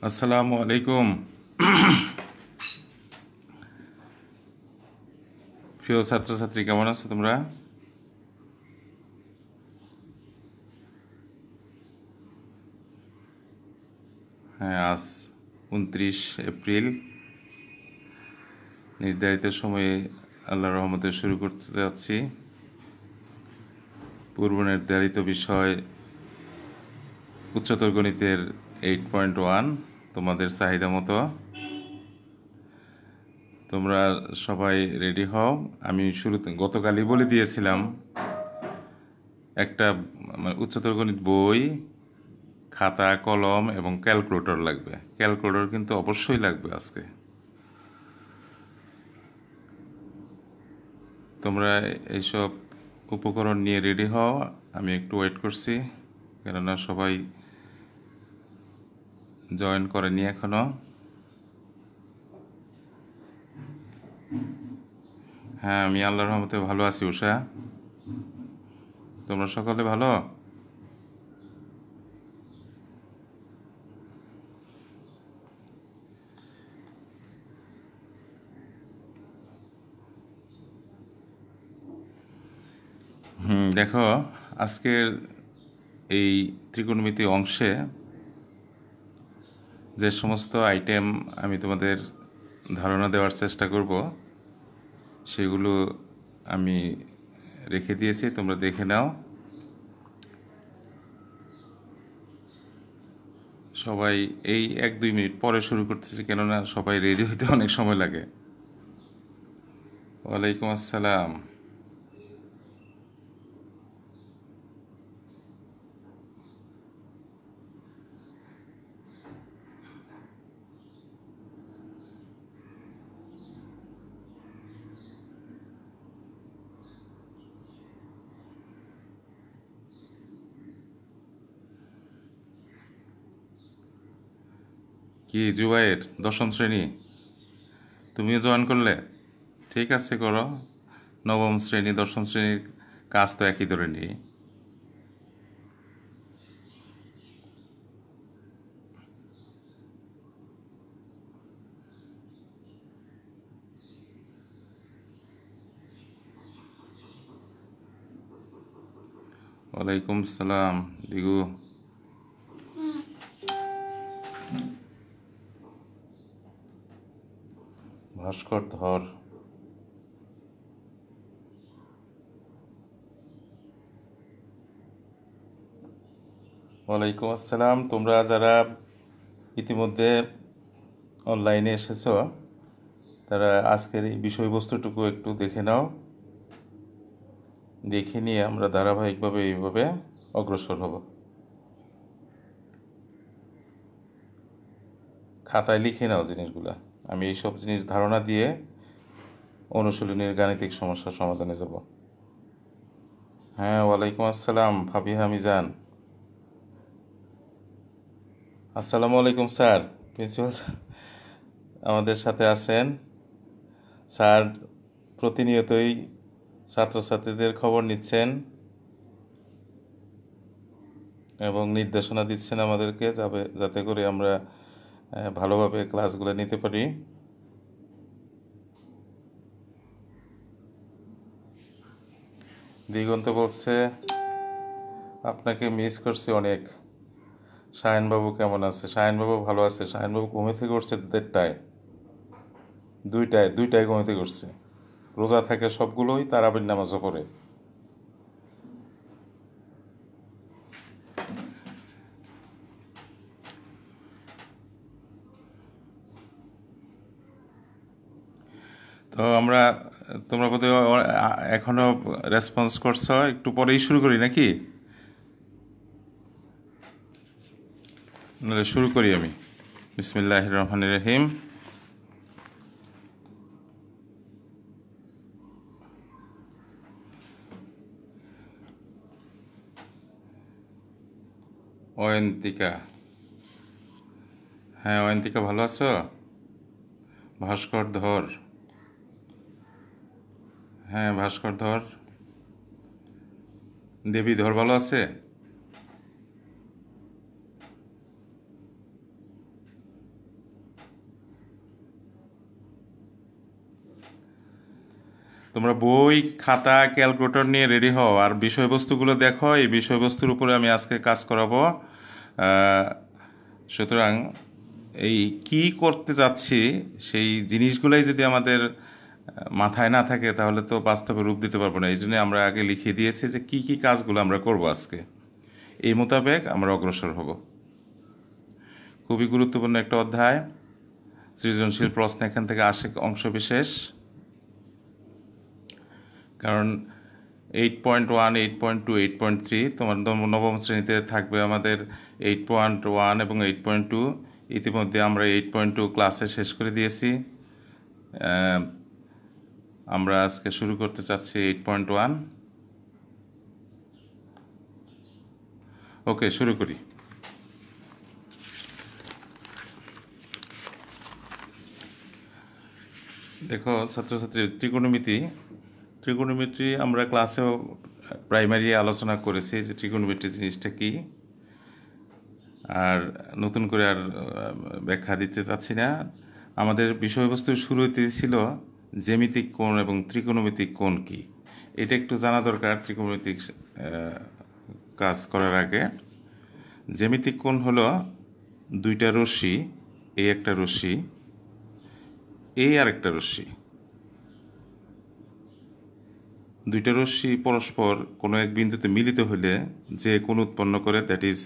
আসসালামু আলাইকুম। প্রিয় ছাত্রছাত্রী, কেমন আছো তোমরা? হ্যাঁ, আজ 29 এপ্রিল। নির্ধারিত সময়ে আল্লাহর রহমতে শুরু করতে যাচ্ছি। পূর্ব নির্ধারিত বিষয় উচ্চতর গণিতের 8.1, তোমাদের চাহিদা মতো। তোমরা সবাই রেডি হও। আমি শুরুতে গতকালই বলে দিয়েছিলাম একটা উচ্চতর গণিত বই, খাতা, কলম এবং ক্যালকুলেটর লাগবে। ক্যালকুলেটর কিন্তু অবশ্যই লাগবে আজকে। তোমরা এইসব উপকরণ নিয়ে রেডি হও। আমি একটু ওয়েট করছি, কেননা সবাই জয়েন করেনি এখনো। হ্যাঁ, আমি আল্লাহর রহমতে ভালো আছি। উষা, তোমরা সকলে ভালো? দেখো, আজকের এই ত্রিকোণমিতি অংশে যে সমস্ত আইটেম আমি তোমাদের ধারণা দেওয়ার চেষ্টা করব, সেগুলো আমি রেখে দিয়েছি, তোমরা দেখে নাও। সবাই এই 1-2 মিনিট পরে শুরু করতেছি, কেননা সবাই রেডি হইতে অনেক সময় লাগে। ওয়ালাইকুম আসসালাম। কি জুবাইর, 10ম শ্রেণী? তুমিও জয়েন করলে? ঠিক আছে, করো। নবম শ্রেণী 10ম শ্রেণীর কাজ তো একই ধরে নিই। ওয়ালাইকুম সালাম দিগু। ভাস্কর ধর। ওয়ালাইকুম আসসালাম। তোমরা যারা ইতিমধ্যে অনলাইনে এসেছো, তারা আজকের এই বিষয়বস্তুটুকু একটু দেখে নাও। দেখে নিয়ে আমরা ধারাবাহিকভাবে এইভাবে অগ্রসর হব। খাতায় লিখে নাও জিনিসগুলা। আমি এইসব জিনিস ধারণা দিয়ে অনুশীলনীর গাণিতিক সমস্যার সমাধানে যাব। হ্যাঁ, ওয়ালাইকুম আসসালাম ফাবিহা মিজান। আসসালামু আলাইকুম স্যার। প্রিন্সিপাল স্যার আমাদের সাথে আছেন। স্যার প্রতিনিয়তই ছাত্রছাত্রীদের খবর নিচ্ছেন এবং নির্দেশনা দিচ্ছেন আমাদেরকে, যাতে করে আমরা ভালোভাবে ক্লাসগুলো নিতে পারি। দিগন্ত বলছে আপনাকে মিস করছি অনেক। শাহিনবাবু কেমন আছে? শাহিনবাবু ভালো আছে। শাহিনবাবু ঘুমে থেকে উঠছে 1:30টায়, 2টায় ঘুমে থেকে উঠছে। রোজা থাকে সবগুলোই, তারাবির নামাজও পড়ে। তো তোমরা বোধহয় এখনো রেসপন্স করছো, একটু পরেই শুরু করি নাকি? নাহলে শুরু করি আমি। বিসমিল্লাহির রহমানির রহিম। অয়ন্তিকা। হ্যাঁ, অয়ন্তিকা ভালো আছো? ভাস্কর ধর। হ্যাঁ, ভাস্কর ধর। দেবী ধর ভালো আছে? তোমরা বই খাতা ক্যালকুলেটর নিয়ে রেডি হও আর বিষয়বস্তুগুলো দেখো। এই বিষয়বস্তুর উপরে আমি আজকে কাজ করাবো। সুতরাং এই কি করতে যাচ্ছি সেই জিনিসগুলাই যদি আমাদের মাথায় না থাকে তাহলে তো বাস্তবে রূপ দিতে পারবো না। এই জন্য আমরা আগে লিখিয়ে দিয়েছি যে কি কি কাজগুলো আমরা করব আজকে, এই মোতাবেক আমরা অগ্রসর হব। খুবই গুরুত্বপূর্ণ একটা অধ্যায়। সৃজনশীল প্রশ্ন এখান থেকে আসে অংশ বিশেষ, কারণ 8.1, 8.2, 8.3 তোমার নবম শ্রেণীতে থাকবে আমাদের 8.1 এবং 8.2। ইতিমধ্যে আমরা 8.2 ক্লাসে শেষ করে দিয়েছি। আমরা আজকে শুরু করতে চাচ্ছি 8.1। ওকে, শুরু করি। দেখো ছাত্রছাত্রী, ত্রিকোণমিতি আমরা ক্লাসেও প্রাইমারি আলোচনা করেছি যে ত্রিকোণমিতি জিনিসটা কি, আর নতুন করে আর ব্যাখ্যা দিতে চাচ্ছি না। আমাদের বিষয়বস্তুর শুরুতে ছিল জ্যামিতিক কোণ এবং ত্রিকোণমিতিক কোণ কি, এটা একটু জানা দরকার ত্রিকোণমিতিক কাজ করার আগে। জ্যামিতিক কোণ হলো দুইটা রশ্মি, এই একটা রশ্মি, এই আর একটা রশ্মি, দুইটা রশ্মি পরস্পর কোনো এক বিন্দুতে মিলিত হলে যে কোণ উৎপন্ন করে দ্যাট ইজ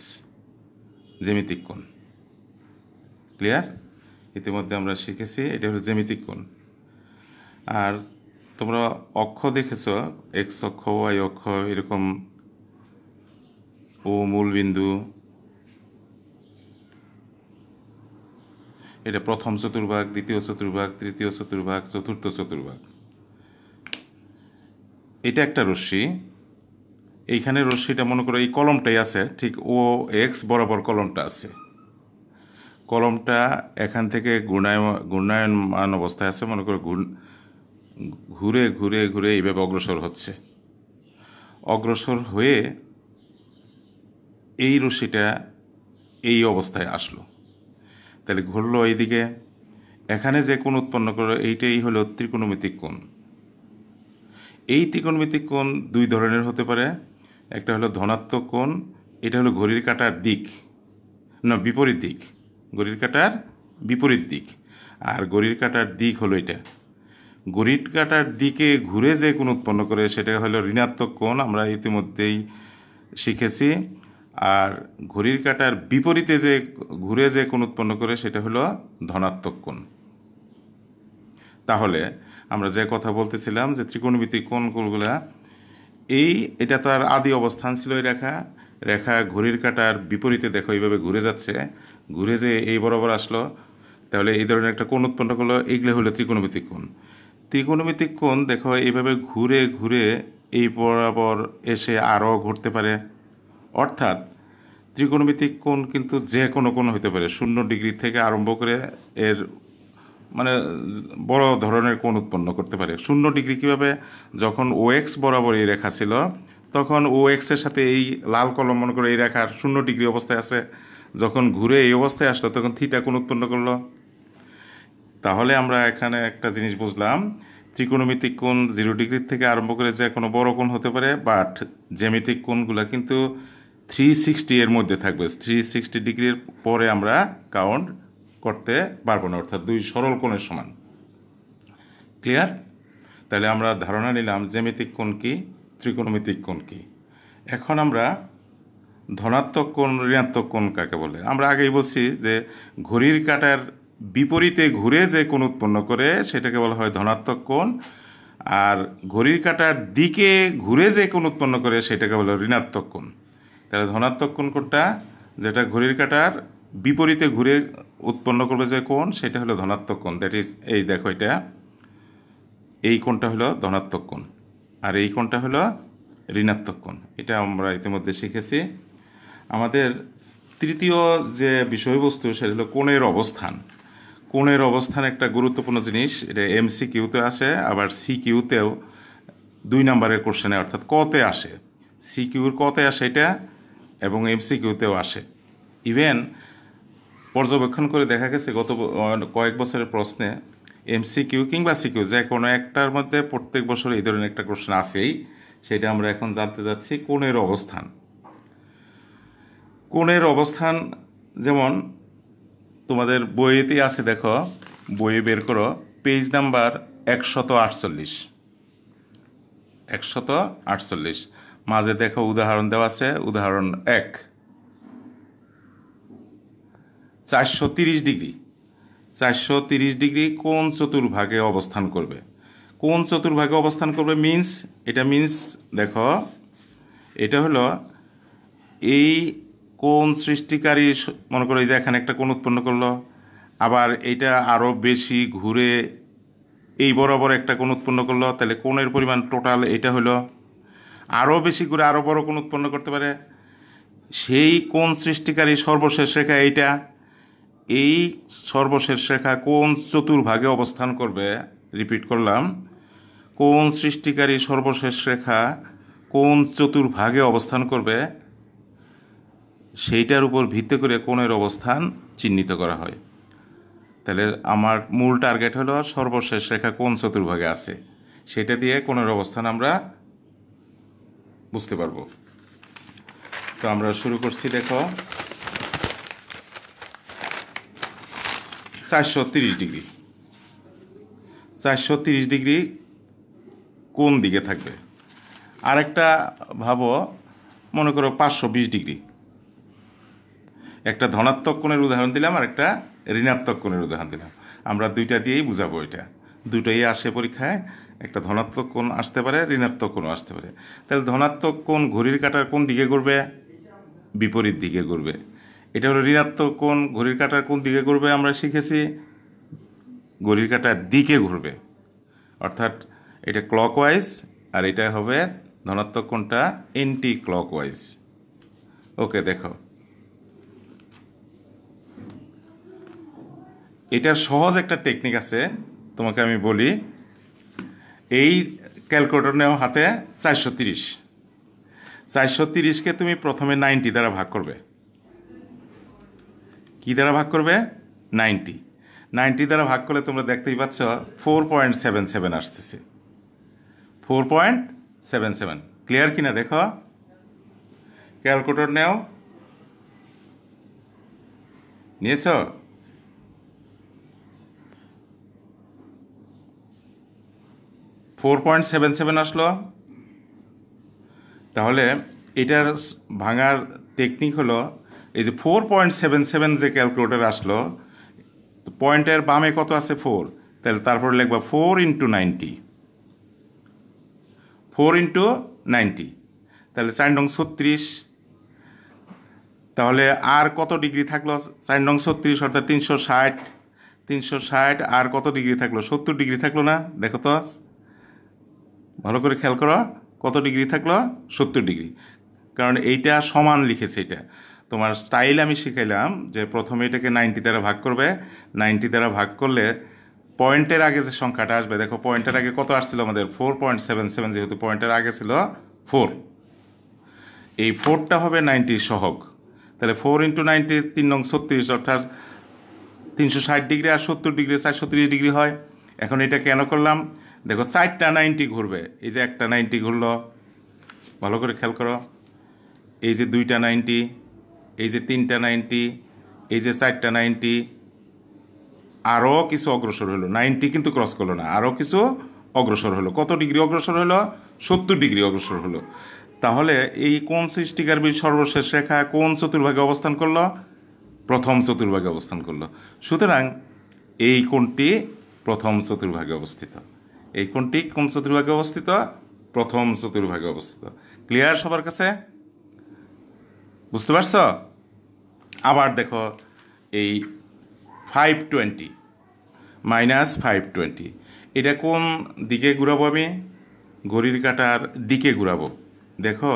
জ্যামিতিক কোণ। ক্লিয়ার? ইতিমধ্যে আমরা শিখেছি এটা হলো জ্যামিতিক কোণ। আর তোমরা অক্ষ দেখেছ, এক্স অক্ষ, ওয়াই অক্ষ, এরকম ও মূল বিন্দু, এটা প্রথম চতুর্ভাগ, দ্বিতীয় চতুর্ভাগ, তৃতীয় চতুর্ভাগ, চতুর্থ চতুর্ভাগ। এটা একটা রশ্মি। এইখানে রশ্মিটা মনে করো এই কলমটাই আছে, ঠিক ও এক্স বরাবর কলমটা আছে। কলমটা এখান থেকে ঘূর্ণায়মান অবস্থায় আছে, মনে করো ঘুরে ঘুরে ঘুরে এইভাবে অগ্রসর হচ্ছে। অগ্রসর হয়ে এই রশ্মিটা এই অবস্থায় আসলো, তাহলে ঘুরলো এইদিকে। এখানে যে কোণ উৎপন্ন করলো এইটাই হলো ত্রিকোণমিতিক কোণ। এই ত্রিকোণমিতিক কোণ দুই ধরনের হতে পারে। একটা হলো ধনাত্মক কোণ, এটা হলো ঘড়ির কাঁটার দিক, না বিপরীত দিক, ঘড়ির কাঁটার বিপরীত দিক। আর ঘড়ির কাঁটার দিক হলো এটা। ঘড়ির কাঁটার দিকে ঘুরে যে কোণ উৎপন্ন করে সেটা হলো ঋণাত্মক কোণ, আমরা ইতিমধ্যেই শিখেছি। আর ঘড়ির কাঁটার বিপরীতে যে ঘুরে যে কোণ উৎপন্ন করে সেটা হলো ধনাত্মক কোণ। তাহলে আমরা যে কথা বলতেছিলাম যে ত্রিকোণমিতিক কোণগুলা এটা তার আদি অবস্থান ছিল এই রেখা ঘড়ির কাঁটার বিপরীতে দেখো এইভাবে ঘুরে যাচ্ছে, ঘুরে যে এই বরাবর আসলো, তাহলে এই ধরনের একটা কোণ উৎপন্ন করলো, এইগুলো হলো ত্রিকোণমিতিক কোণ। ত্রিকোণমিতিক কোণ দেখো এইভাবে ঘুরে ঘুরে এই বরাবর এসে আরও ঘুরতে পারে। অর্থাৎ ত্রিকোণমিতিক কোণ কিন্তু যে কোনো কোণ হতে পারে, 0 ডিগ্রি থেকে আরম্ভ করে এর মানে বড় ধরনের কোণ উৎপন্ন করতে পারে। 0 ডিগ্রি কীভাবে? যখন ও এক্স বরাবর এই রেখা ছিল তখন ও এক্সের সাথে এই লাল কলম মনে করে এই রেখার 0 ডিগ্রি অবস্থায় আছে, যখন ঘুরে এই অবস্থায় আসলো তখন থিটা কোণ উৎপন্ন করলো। তাহলে আমরা এখানে একটা জিনিস বুঝলাম, ত্রিকোণমিতিক কোণ 0 ডিগ্রি থেকে আরম্ভ করে যে কোনো বড় কোণ হতে পারে, বাট জ্যামিতিক কোণগুলো কিন্তু 360 এর মধ্যে থাকবে। 360 ডিগ্রির পরে আমরা কাউন্ট করতে পারবো না, অর্থাৎ দুই সরল কোণের সমান। ক্লিয়ার? তাহলে আমরা ধারণা নিলাম জ্যামিতিক কোণ কি, ত্রিকোণমিতিক কোণ কি। এখন আমরা ধনাত্মক কোণ, ঋণাত্মক কোণ কাকে বলে আমরা আগেই বলছি যে ঘড়ির কাঁটার বিপরীতে ঘুরে যে কোণ উৎপন্ন করে সেটাকে বলা হয় ধনাত্মক কোণ, আর ঘড়ির কাঁটার দিকে ঘুরে যে কোণ উৎপন্ন করে সেটাকে বলা হয় ঋণাত্মক কোণ। তাহলে ধনাত্মক কোণ কোনটা? যেটা ঘড়ির কাঁটার বিপরীতে ঘুরে উৎপন্ন করবে যে কোণ সেটা হলো ধনাত্মক কোণ। দ্যাট ইজ এই দেখো এটা, এই কোণটা হলো ধনাত্মক কোণ আর এই কোণটা হলো ঋণাত্মক কোণ। এটা আমরা ইতিমধ্যে শিখেছি। আমাদের তৃতীয় যে বিষয়বস্তু সেটা হলো কোণের অবস্থান। কোণের অবস্থান একটা গুরুত্বপূর্ণ জিনিস, এটা MCQতে আসে, আবার CQতেও 2 নম্বরের কোশ্চেনে অর্থাৎ কতে আসে। CQর কতে আসে এটা এবং MCQতেও আসে। ইভেন পর্যবেক্ষণ করে দেখা গেছে গত কয়েক বছরের প্রশ্নে এমসিকিউ কিংবা সিকিউ যে কোনো একটার মধ্যে প্রত্যেক বছর এই ধরনের একটা কোশ্চেন আসেই। সেটা আমরা এখন জানতে যাচ্ছি কোণের অবস্থান। কোণের অবস্থান যেমন তোমাদের বইয়েতেই আছে, দেখো বইয়ে বের করো পেজ নাম্বার 148। 148 মাঝে দেখো উদাহরণ দেওয়া আছে, উদাহরণ 1, 430 ডিগ্রি। 430 ডিগ্রি কোন চতুর্ভাগে অবস্থান করবে? কোন চতুর্ভাগে অবস্থান করবে মিন্স, এটা মিন্স দেখো এটা হলো এই কোণ সৃষ্টিকারী, মনে করো এই যে এখানে একটা কোণ উৎপন্ন করলো, আবার এটা আরও বেশি ঘুরে এই বরাবর একটা কোণ উৎপন্ন করলো, তাহলে কোণের পরিমাণ টোটাল এটা হলো। আরও বেশি ঘুরে আরও বড় কোণ উৎপন্ন করতে পারে। সেই কোণ সৃষ্টিকারী সর্বশেষ রেখা এইটা, এই সর্বশেষ রেখা কোন চতুর্ভাগে অবস্থান করবে? রিপিট করলাম, কোন সৃষ্টিকারী সর্বশেষ রেখা কোন চতুর্ভাগে অবস্থান করবে, সেইটার উপর ভিত্তি করে কোণের অবস্থান চিহ্নিত করা হয়। তাহলে আমার মূল টার্গেট হলো সর্বশেষ রেখা কোন চতুর্ভাগে আছে, সেটা দিয়ে কোণের অবস্থান আমরা বুঝতে পারবো। তো আমরা শুরু করছি, দেখো 430 ডিগ্রি। 430 ডিগ্রি কোন দিকে থাকবে? আরেকটা ভাবো, মনে করো 520 ডিগ্রি। একটা ধনাত্মক কোণের উদাহরণ দিলাম আর একটা ঋণাত্মক কোণের উদাহরণ দিলাম। আমরা দুইটা দিয়েই বুঝাবো, এটা দুটোই আসে পরীক্ষায়। একটা ধনাত্মক কোণ আসতে পারে, ঋণাত্মক কোণও আসতে পারে। তাহলে ধনাত্মক কোণ ঘড়ির কাঁটার কোন দিকে ঘুরবে? বিপরীত দিকে ঘুরবে। এটা হলো ঋণাত্মক কোণ ঘড়ির কাঁটার কোন দিকে ঘুরবে? আমরা শিখেছি ঘড়ির কাঁটার দিকে ঘুরবে, অর্থাৎ এটা ক্লকওয়াইজ, আর এটা হবে ধনাত্মক কোণটা এন্টি ক্লকওয়াইজ। ওকে, দেখো এটার সহজ একটা টেকনিক আছে, তোমাকে আমি বলি। এই ক্যালকুলেটর নেও হাতে, 430। 430কে তুমি প্রথমে 90 দ্বারা ভাগ করবে। কি দ্বারা ভাগ করবে? 90। 90 দ্বারা ভাগ করলে তোমরা দেখতেই পাচ্ছ 4.77 আসতেছে। 4.77 ক্লিয়ার কিনা দেখো। ক্যালকুলেটর নেও, নিয়েছ? 4.77 আসলো। তাহলে এটার ভাঙার টেকনিক হলো, এই যে 4.77 যে ক্যালকুলেটর আসলো, পয়েন্টের বামে কত আছে? 4। তাহলে তারপর লিখবা 4 × 90। 4 × 90, তাহলে 4 নং 36। তাহলে আর কত ডিগ্রি থাকলো? 4 নং 36 অর্থাৎ 360। 360 আর কত ডিগ্রি থাকলো? 70 ডিগ্রি থাকলো না? দেখো তো, ভালো করে খেয়াল করো, কত ডিগ্রি থাকলো? 70 ডিগ্রি। কারণ এইটা সমান লিখেছে। এটা তোমার স্টাইল আমি শিখাইলাম যে প্রথমে এটাকে 90 দ্বারা ভাগ করবে। 90 দ্বারা ভাগ করলে পয়েন্টের আগে যে সংখ্যাটা আসবে, দেখো পয়েন্টের আগে কত আসছিল আমাদের? 4.77, যেহেতু পয়েন্টের আগে ছিল 4, এই 4টা হবে 90 সহগ। তাহলে 4 × 90 3 নং 36, অর্থাৎ 360 ডিগ্রি আর 70 ডিগ্রি 430 ডিগ্রি হয়। এখন এটা কেন করলাম? দেখো 4টা 90 ঘুরবে। এই যে একটা 90 ঘুরলো, ভালো করে খেয়াল করো। এই যে 2টা 90, এই যে 3টা 90, এই যে 4টা 90, আরও কিছু অগ্রসর হলো। 90 কিন্তু ক্রস করলো না, আরও কিছু অগ্রসর হলো। কত ডিগ্রি অগ্রসর হলো? 70 ডিগ্রি অগ্রসর হলো। তাহলে এই কোন সৃষ্টিকারী সর্বশেষ রেখা কোন চতুর্ভাগে অবস্থান করলো? প্রথম চতুর্ভাগে অবস্থান করলো। সুতরাং এই কোণটি প্রথম চতুর্ভাগে অবস্থিত। এই কোণটি কোন চতুর্ভাগে অবস্থিত? প্রথম চতুর্ভাগে অবস্থিত। ক্লিয়ার সবার কাছে? বুঝতে পারছো? আবার দেখো এই 520 -520, এটা কোন দিকে ঘুরাবো? আমি ঘড়ির কাঁটার দিকে ঘুরাবো। দেখো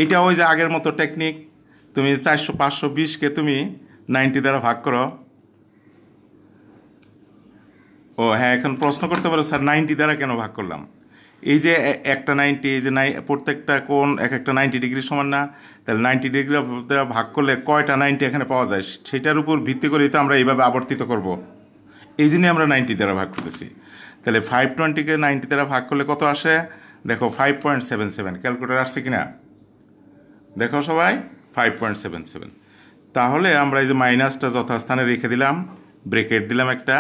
এটা ওই যে আগের মতো টেকনিক। তুমি 520কে তুমি 90 দ্বারা ভাগ করো। ও হ্যাঁ, এখন প্রশ্ন করতে পারো স্যার 90 দ্বারা কেন ভাগ করলাম? এই যে একটা 90, এই যে প্রত্যেকটা কোণ এক একটা 90 ডিগ্রি সমান না, তাহলে 90 ডিগ্রি ভাগ করলে কয়টা 90 এখানে পাওয়া যায় সেটার উপর ভিত্তি করেই তো আমরা এইভাবে আবর্তিত করব। এই জন্যই আমরা 90 দ্বারা ভাগ করতেছি। তাহলে 520-কে 90 দ্বারা ভাগ করলে কত আসে দেখো, 5.77। ক্যালকুলেটর আসছে কিনা দেখো সবাই, 5.77। তাহলে আমরা এই যে মাইনাসটা যথাস্থানে রেখে দিলাম, ব্রেকেট দিলাম একটা।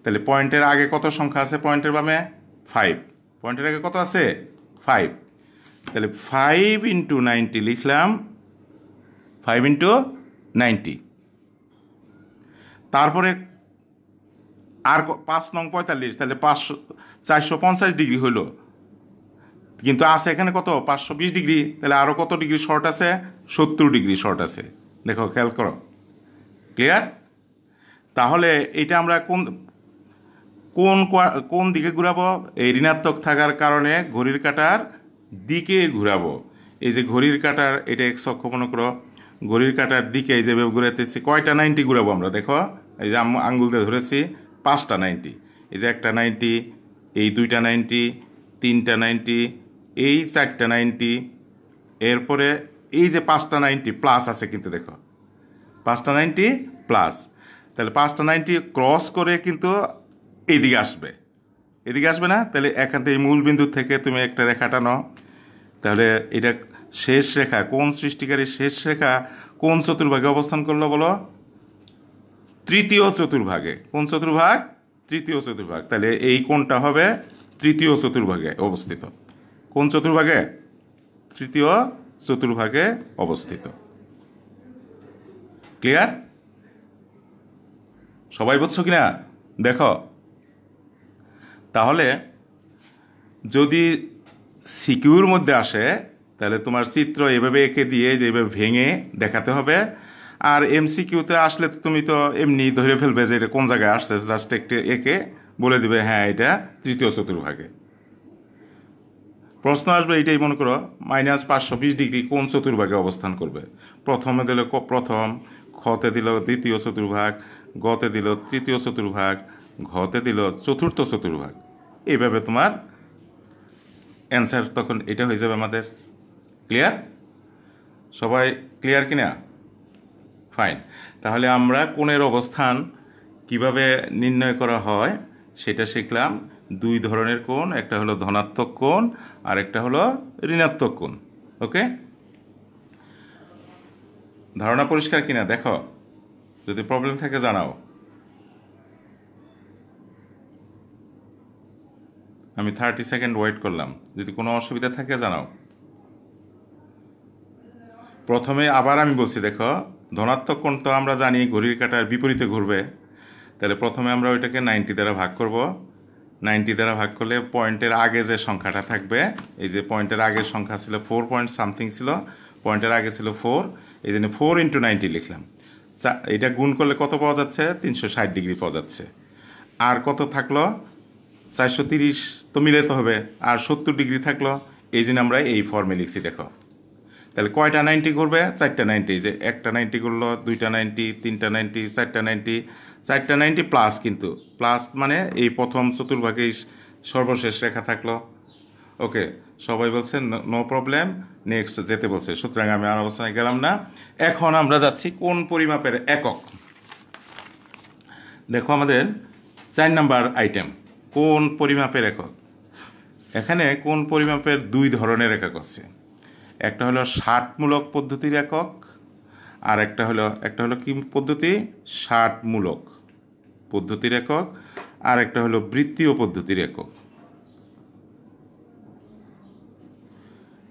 তাহলে পয়েন্টের আগে কত সংখ্যা আছে, পয়েন্টের বামে 5, পয়েন্টের আগে কত আছে 5। তাহলে 5 × 90 লিখলাম, 5 × 90। তারপরে আর 5 নং 45, তাহলে 450 ডিগ্রি হইল, কিন্তু আছে এখানে কত 520 ডিগ্রি। তাহলে আরও কত ডিগ্রি শর্ট আছে, 70 ডিগ্রি শর্ট আছে। দেখো খেয়াল করো, ক্লিয়ার? তাহলে এটা আমরা কোন কোন কোন দিকে ঘুরাবো, এই ঋণাত্মক থাকার কারণে ঘড়ির কাঁটার দিকে ঘুরাবো। এই যে ঘড়ির কাঁটার এটা এক্স অক্ষ মনে করো, ঘড়ির কাঁটার দিকে এই যে ঘুরাতেছি, কয়টা 90 ঘুরাবো আমরা দেখো, এই যে আঙ্গুল দিয়ে ধরেছি 5টা 90। এই যে একটা 90, এই 2টা 90, 3টা 90, এই 4টা 90, এরপরে এই যে 5টা 90 প্লাস আছে কিন্তু দেখো, 5টা 90 প্লাস। তাহলে 5টা 90 ক্রস করে কিন্তু এইদিকে আসবে, এদিকে আসবে না? তাহলে এখান থেকে মূল বিন্দু থেকে তুমি একটা রেখা টানো, তাহলে এটা শেষ রেখা, কোন সৃষ্টিকারী শেষ রেখা কোন চতুর্ভাগে অবস্থান করলো বলো, তৃতীয় চতুর্ভাগে। কোন চতুর্ভাগ? তৃতীয় চতুর্ভাগ। তাহলে এই কোণটা হবে তৃতীয় চতুর্ভাগে অবস্থিত। কোন চতুর্ভাগে? তৃতীয় চতুর্ভাগে অবস্থিত। ক্লিয়ার? সবাই বুঝছো কিনা দেখো। তাহলে যদি সিকিউর মধ্যে আসে তাহলে তোমার চিত্র এভাবে এঁকে দিয়ে যে এভাবে ভেঙে দেখাতে হবে। আর এমসিকিউতে আসলে তুমি তো এমনি ধরে ফেলবে যে এটা কোন জায়গায় আসছে, জাস্ট একটু এঁকে বলে দিবে হ্যাঁ এটা তৃতীয় চতুর্ভাগে। প্রশ্ন আসবে এইটাই, মনে করো -520 ডিগ্রি কোন চতুর্ভাগে অবস্থান করবে। প্রথমে দিল প্রথম, খতে দিল দ্বিতীয় চতুর্ভাগ, গতে দিল তৃতীয় চতুর্ভাগ, ঘতে দিল চতুর্থ চতুর্ভাগ। এইভাবে তোমার অ্যান্সার তখন এটা হয়ে যাবে আমাদের। ক্লিয়ার? সবাই ক্লিয়ার কিনা? ফাইন। তাহলে আমরা কোণের অবস্থান কিভাবে নির্ণয় করা হয় সেটা শিখলাম। দুই ধরনের কোণ, একটা হলো ধনাত্মক কোণ আর একটা হলো ঋণাত্মক কোণ। ওকে, ধারণা পরিষ্কার কিনা দেখো, যদি প্রবলেম থাকে জানাও। আমি 30 সেকেন্ড ওয়েট করলাম, যদি কোনো অসুবিধা থাকে জানাও। প্রথমে আবার আমি বলছি দেখো, ধনাত্মক কোণ তো আমরা জানি ঘড়ির কাঁটার বিপরীতে ঘুরবে। তাহলে প্রথমে আমরা ওইটাকে 90 দ্বারা ভাগ করব। 90 দ্বারা ভাগ করলে পয়েন্টের আগে যে সংখ্যাটা থাকবে, এই যে পয়েন্টের আগের সংখ্যা ছিল 4 পয়েন্ট সামথিং ছিল, পয়েন্টের আগে ছিল 4, এই জন্য 4 × 90 লিখলাম। এটা গুণ করলে কত পাওয়া যাচ্ছে, 360 ডিগ্রি পাওয়া যাচ্ছে। আর কত থাকলো, 430 তো মিলাতে হবে, আর 70 ডিগ্রি থাকলো, এই জন্য আমরা এই ফর্মে লিখছি দেখো। তাহলে কয়টা 90 ঘুরবে, 4টা 90। যে একটা 90 ঘুরলো, 2টা 90, 3টা 90, 4টা 90, 4টা 90 প্লাস, কিন্তু প্লাস মানে এই প্রথম চতুর্ভাগেই সর্বশেষ রেখা থাকলো। ওকে, সবাই বলছে নো প্রবলেম, নেক্সট যেতে বলছে, সুতরাং আমি আর অবস্থায় গেলাম না। এখন আমরা যাচ্ছি কোন পরিমাপের একক। দেখো আমাদের 4 নাম্বার আইটেম, কোন পরিমাপের একক। এখানে কোন পরিমাপের দুই ধরনের একক আছে, একটা হলো ষাটমূলক পদ্ধতির একক, আর একটা হলো কি পদ্ধতি, ষাটমূলক পদ্ধতির একক, আর একটা হলো বৃত্তীয় পদ্ধতির একক।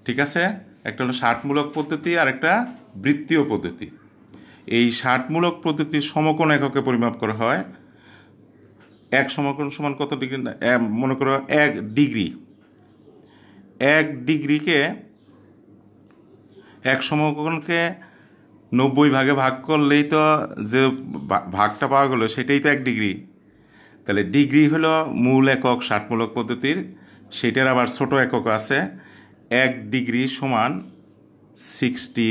ঠিক আছে, একটা হলো ষাটমূলক পদ্ধতি আর একটা বৃত্তীয় পদ্ধতি। এই ষাটমূলক পদ্ধতির সমকোণ এককে পরিমাপ করা হয়। এক সমকোণ সমান কত ডিগ্রি, মনে করো 1 ডিগ্রি। 1 ডিগ্রিকে, এক সমকোণকে 90 ভাগে ভাগ করলেই তো যে ভাগটা পাওয়া গেলো সেটাই তো 1 ডিগ্রি। তাহলে ডিগ্রি হলো মূল একক ষাটমূলক পদ্ধতির, সেটার আবার ছোট একক আছে। 1 ডিগ্রি সমান 60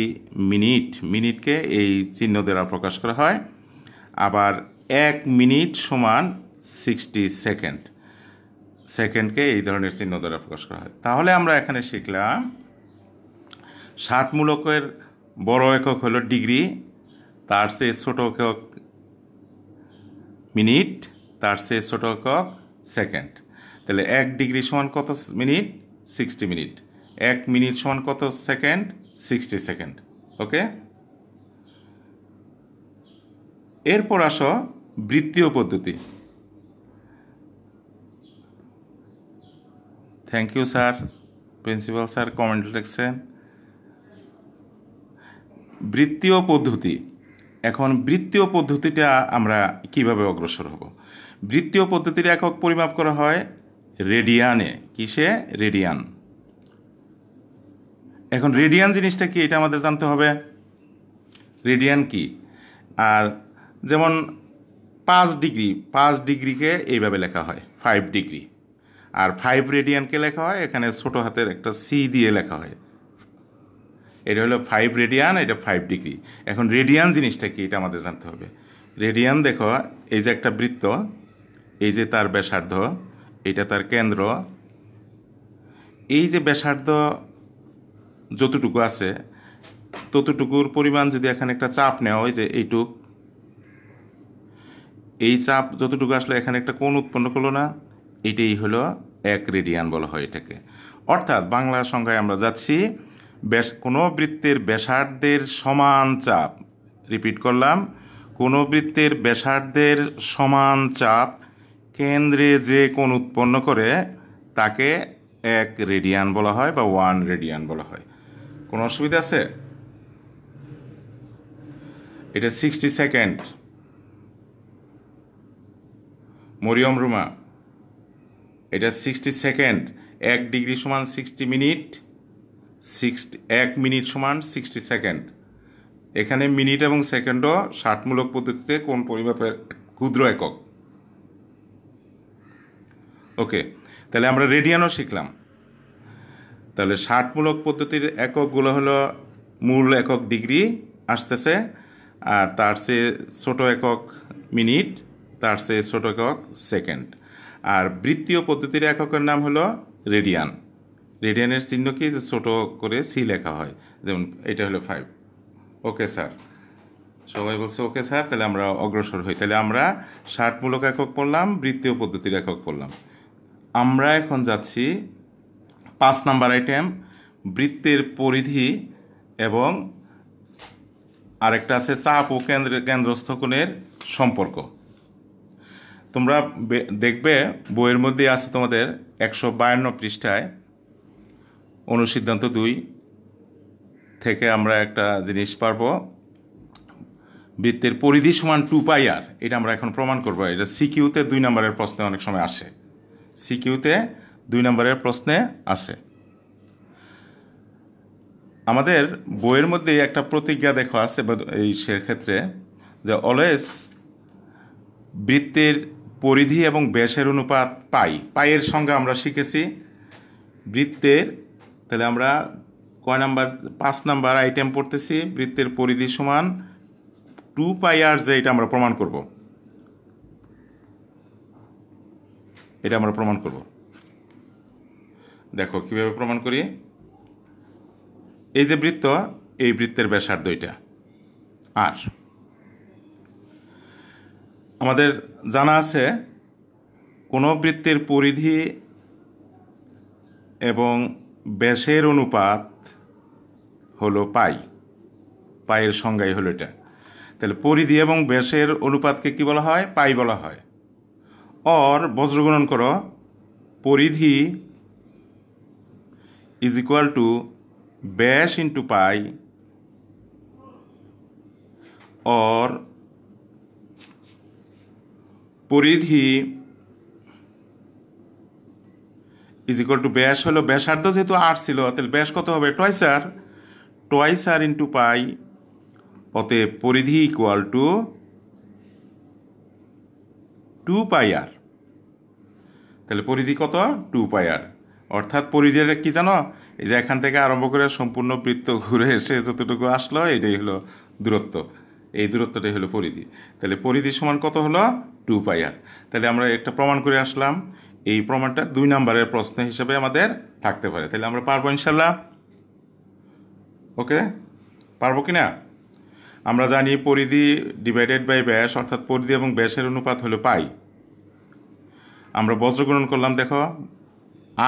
মিনিট, মিনিটকে এই চিহ্ন দ্বারা প্রকাশ করা হয়। আবার 1 মিনিট সমান 60 সেকেন্ড। সেকেন্ডকে এই ধরনের চিহ্ন দ্বারা প্রকাশ করা হয়। তাহলে আমরা এখানে শিখলাম 60 মূলকের বড় একক হলো ডিগ্রি, তার চেয়ে ছোট একক মিনিট, তার চেয়ে ছোট একক সেকেন্ড। তাহলে 1 ডিগ্রি সমান কত মিনিট? 60 মিনিট। 1 মিনিট সমান কত সেকেন্ড? 60 সেকেন্ড। ওকে, এরপর আসো বৃত্তীয় পদ্ধতি। Thank you sir, principal sir comment লিখছেন। বৃত্তীয় পদ্ধতি। এখন বৃত্তীয় পদ্ধতিটা আমরা কিভাবে অগ্রসর হব? বৃত্তীয় পদ্ধতির একক পরিমাপ করা হয় রেডিয়ানে। কিসে? রেডিয়ান। এখন রেডিয়ান জিনিসটা কি এটা আমাদের জানতে হবে। রেডিয়ান কি? আর যেমন 5 ডিগ্রিকে এইভাবে লেখা হয় 5 ডিগ্রি, আর 5 রেডিয়ানকে লেখা হয় এখানে ছোট হাতের একটা সি দিয়ে লেখা হয়। এটা হলো 5 রেডিয়ান, এটা 5 ডিগ্রি। এখন রেডিয়ান জিনিসটা কি এটা আমাদের জানতে হবে। রেডিয়ান দেখো, এই যে একটা বৃত্ত, এই যে তার ব্যাসার্ধ, এটা তার কেন্দ্র, এই যে ব্যাসার্ধ যতটুকু আছে ততটুকুর পরিমাণ যদি এখানে একটা চাপ নেওয়া হয়, যে এইটুক, এই চাপ যতটুকু আসলে এখানে একটা কোণ উৎপন্ন করলো না, এটাই হলো 1 রেডিয়ান বলা হয় এটাকে। অর্থাৎ বাংলা সংখ্যায় আমরা যাচ্ছি, কোনো বৃত্তের ব্যাসার্ধের সমান চাপ, রিপিট করলাম, কোনো বৃত্তের ব্যাসার্ধের সমান চাপ কেন্দ্রে যে কোণ উৎপন্ন করে তাকে 1 রেডিয়ান বলা হয় বা 1 রেডিয়ান বলা হয়। কোনো অসুবিধা আছে? এটা 60 সেকেন্ড। মরিয়ম রুমা, এটা 60 সেকেন্ড। 1 ডিগ্রি সমান 60 মিনিট, 1 মিনিট সমান 60 সেকেন্ড। এখানে মিনিট এবং সেকেন্ডও 60 মূলক পদ্ধতিতে কোন পরিমাপের ক্ষুদ্র একক। ওকে, তাহলে আমরা রেডিয়ানও শিখলাম। তাহলে 60 মূলক পদ্ধতির এককগুলো হলো মূল একক ডিগ্রি আসতেছে, আর তার চেয়ে ছোট একক মিনিট, তার চেয়ে ছোট একক সেকেন্ড। আর বৃত্তীয় পদ্ধতির এককের নাম হলো রেডিয়ান। রেডিয়ানের চিহ্ন কি? যে ছোট করে সি লেখা হয়, যেমন এটা হলো 5। ওকে স্যার, সবাই বলছে ওকে স্যার। তাহলে আমরা অগ্রসর হই। তাহলে আমরা 60 মূলক একক পড়লাম, বৃত্তীয় পদ্ধতির একক পড়লাম। আমরা এখন যাচ্ছি 5 নাম্বার আইটেম, বৃত্তের পরিধি এবং আরেকটা আছে চাপ ও কেন্দ্রস্থ কোণের সম্পর্ক। তোমরা দেখবে বইয়ের মধ্যে আছে তোমাদের 152 পৃষ্ঠায় অনুসিদ্ধান্ত 2 থেকে আমরা একটা জিনিস পারবো, বৃত্তের পরিধি সমান 2πr। এটা আমরা এখন প্রমাণ করবো। এটা সিকিউতে 2 নম্বরের প্রশ্নে অনেক সময় আসে, সিকিউতে 2 নম্বরের প্রশ্নে আসে। আমাদের বইয়ের মধ্যে একটা প্রতিজ্ঞা দেখা আছে এই সেক্ষেত্রে, যে অলওয়েজ বৃত্তের পরিধি এবং ব্যাসের অনুপাত পাইয়ের সংজ্ঞা আমরা শিখেছি বৃত্তের। তাহলে আমরা কয় নাম্বার? 5 নাম্বার আইটেম পড়তেছি, বৃত্তের পরিধি সমান 2πr, যে এটা আমরা প্রমাণ করব। এটা আমরা প্রমাণ করব। দেখো কিভাবে প্রমাণ করি। এই যে বৃত্ত, এই বৃত্তের ব্যাসার্ধ এটা আর আমাদের জানা আছে কোনো বৃত্তের পরিধি এবং ব্যাসের অনুপাত হলো পাইয়ের সংজ্ঞাই হলো এটা। তাহলে পরিধি এবং ব্যাসের অনুপাতকে কি বলা হয়? পাই বলা হয়। और বজ্রগুণন করো, পরিধি ইজ ইকুয়াল টু ব্যাস ইন্টু পাই, और পরিধি ইজ ইকুয়াল টু ব্যাস হলো ব্যাসার্ধ যেহেতু আর ছিল, তাহলে ব্যাস কত হবে? টুয়াইস আর ইন্টু পাই। অতএব পরিধি ইকুয়াল টু 2πr। তাহলে পরিধি কত? 2πr। অর্থাৎ পরিধিটা কি জানো? এই যে এখান থেকে আরম্ভ করে সম্পূর্ণ বৃত্ত ঘুরে এসে যতটুকু আসলো এটাই হলো দূরত্ব, এই দূরত্বটাই হলো পরিধি। তাহলে পরিধি সমান কত হলো? 2πr। তাহলে আমরা একটা প্রমাণ করে আসলাম, এই প্রমাণটা 2 নম্বরের প্রশ্ন হিসেবে আমাদের থাকতে পারে। তাহলে আমরা পারবো ইনশাল্লাহ? ওকে, পারবো কি না? আমরা জানি পরিধি ডিভাইডেড বাই ব্যাস, অর্থাৎ পরিধি এবং ব্যাসের অনুপাত হলো পাই। আমরা বজ্র গুণন করলাম, দেখো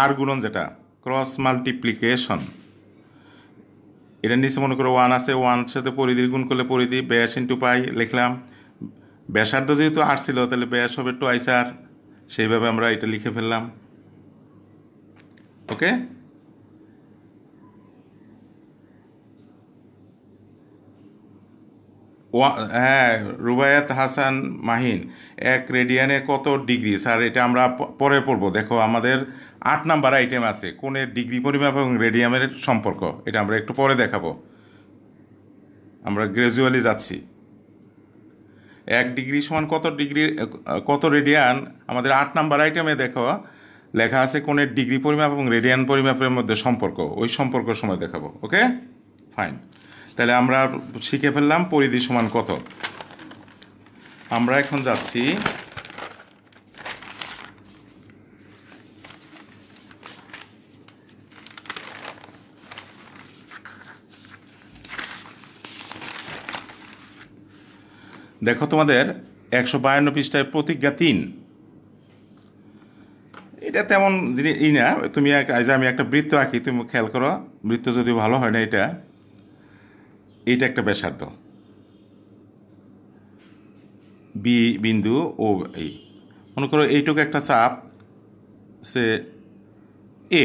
আর গুণন যেটা ক্রস মাল্টিপ্লিকেশন, এটার নিচে মনে করো 1 আছে, 1 সাথে পরিধির গুণ করলে পরিধি, ব্যাস ইন্টু পাই লিখলাম। ব্যাসার্ধ যেহেতু আর ছিল তাহলে ব্যাস হবে টোয়াইস আর, সেইভাবে আমরা এটা লিখে ফেললাম। ওকে, হ্যাঁ, রুবায়াত হাসান মাহিন, 1 রেডিয়ানে কত ডিগ্রি? স্যার এটা আমরা পরে পড়বো। দেখো আমাদের 8 নাম্বার আইটেম আছে কোণের ডিগ্রি পরিমাপ এবং রেডিয়ানের সম্পর্ক, এটা আমরা একটু পরে দেখাবো। আমরা গ্র্যাজুয়ালি যাচ্ছি। 1 ডিগ্রি সমান কত ডিগ্রি, কত রেডিয়ান? আমাদের 8 নাম্বার আইটেমে দেখো লেখা আছে কোণের ডিগ্রি পরিমাপ এবং রেডিয়ান পরিমাপের মধ্যে সম্পর্ক, ওই সম্পর্কের সময় দেখাবো। ওকে ফাইন, তাহলে আমরা শিখে ফেললাম পরিধি সমান কত। আমরা এখন যাচ্ছি দেখো তোমাদের 152 পৃষ্ঠায় প্রতিজ্ঞা 3। এটা তেমন জিনিস না, তুমি আমি একটা বৃত্ত আঁকি, তুমি খেয়াল করো, বৃত্ত যদি ভালো হয় না, এইটা একটা ব্যাসার্ধ বি বিন্দু ও, এই মনে করো এইটুকু একটা চাপ সে এ,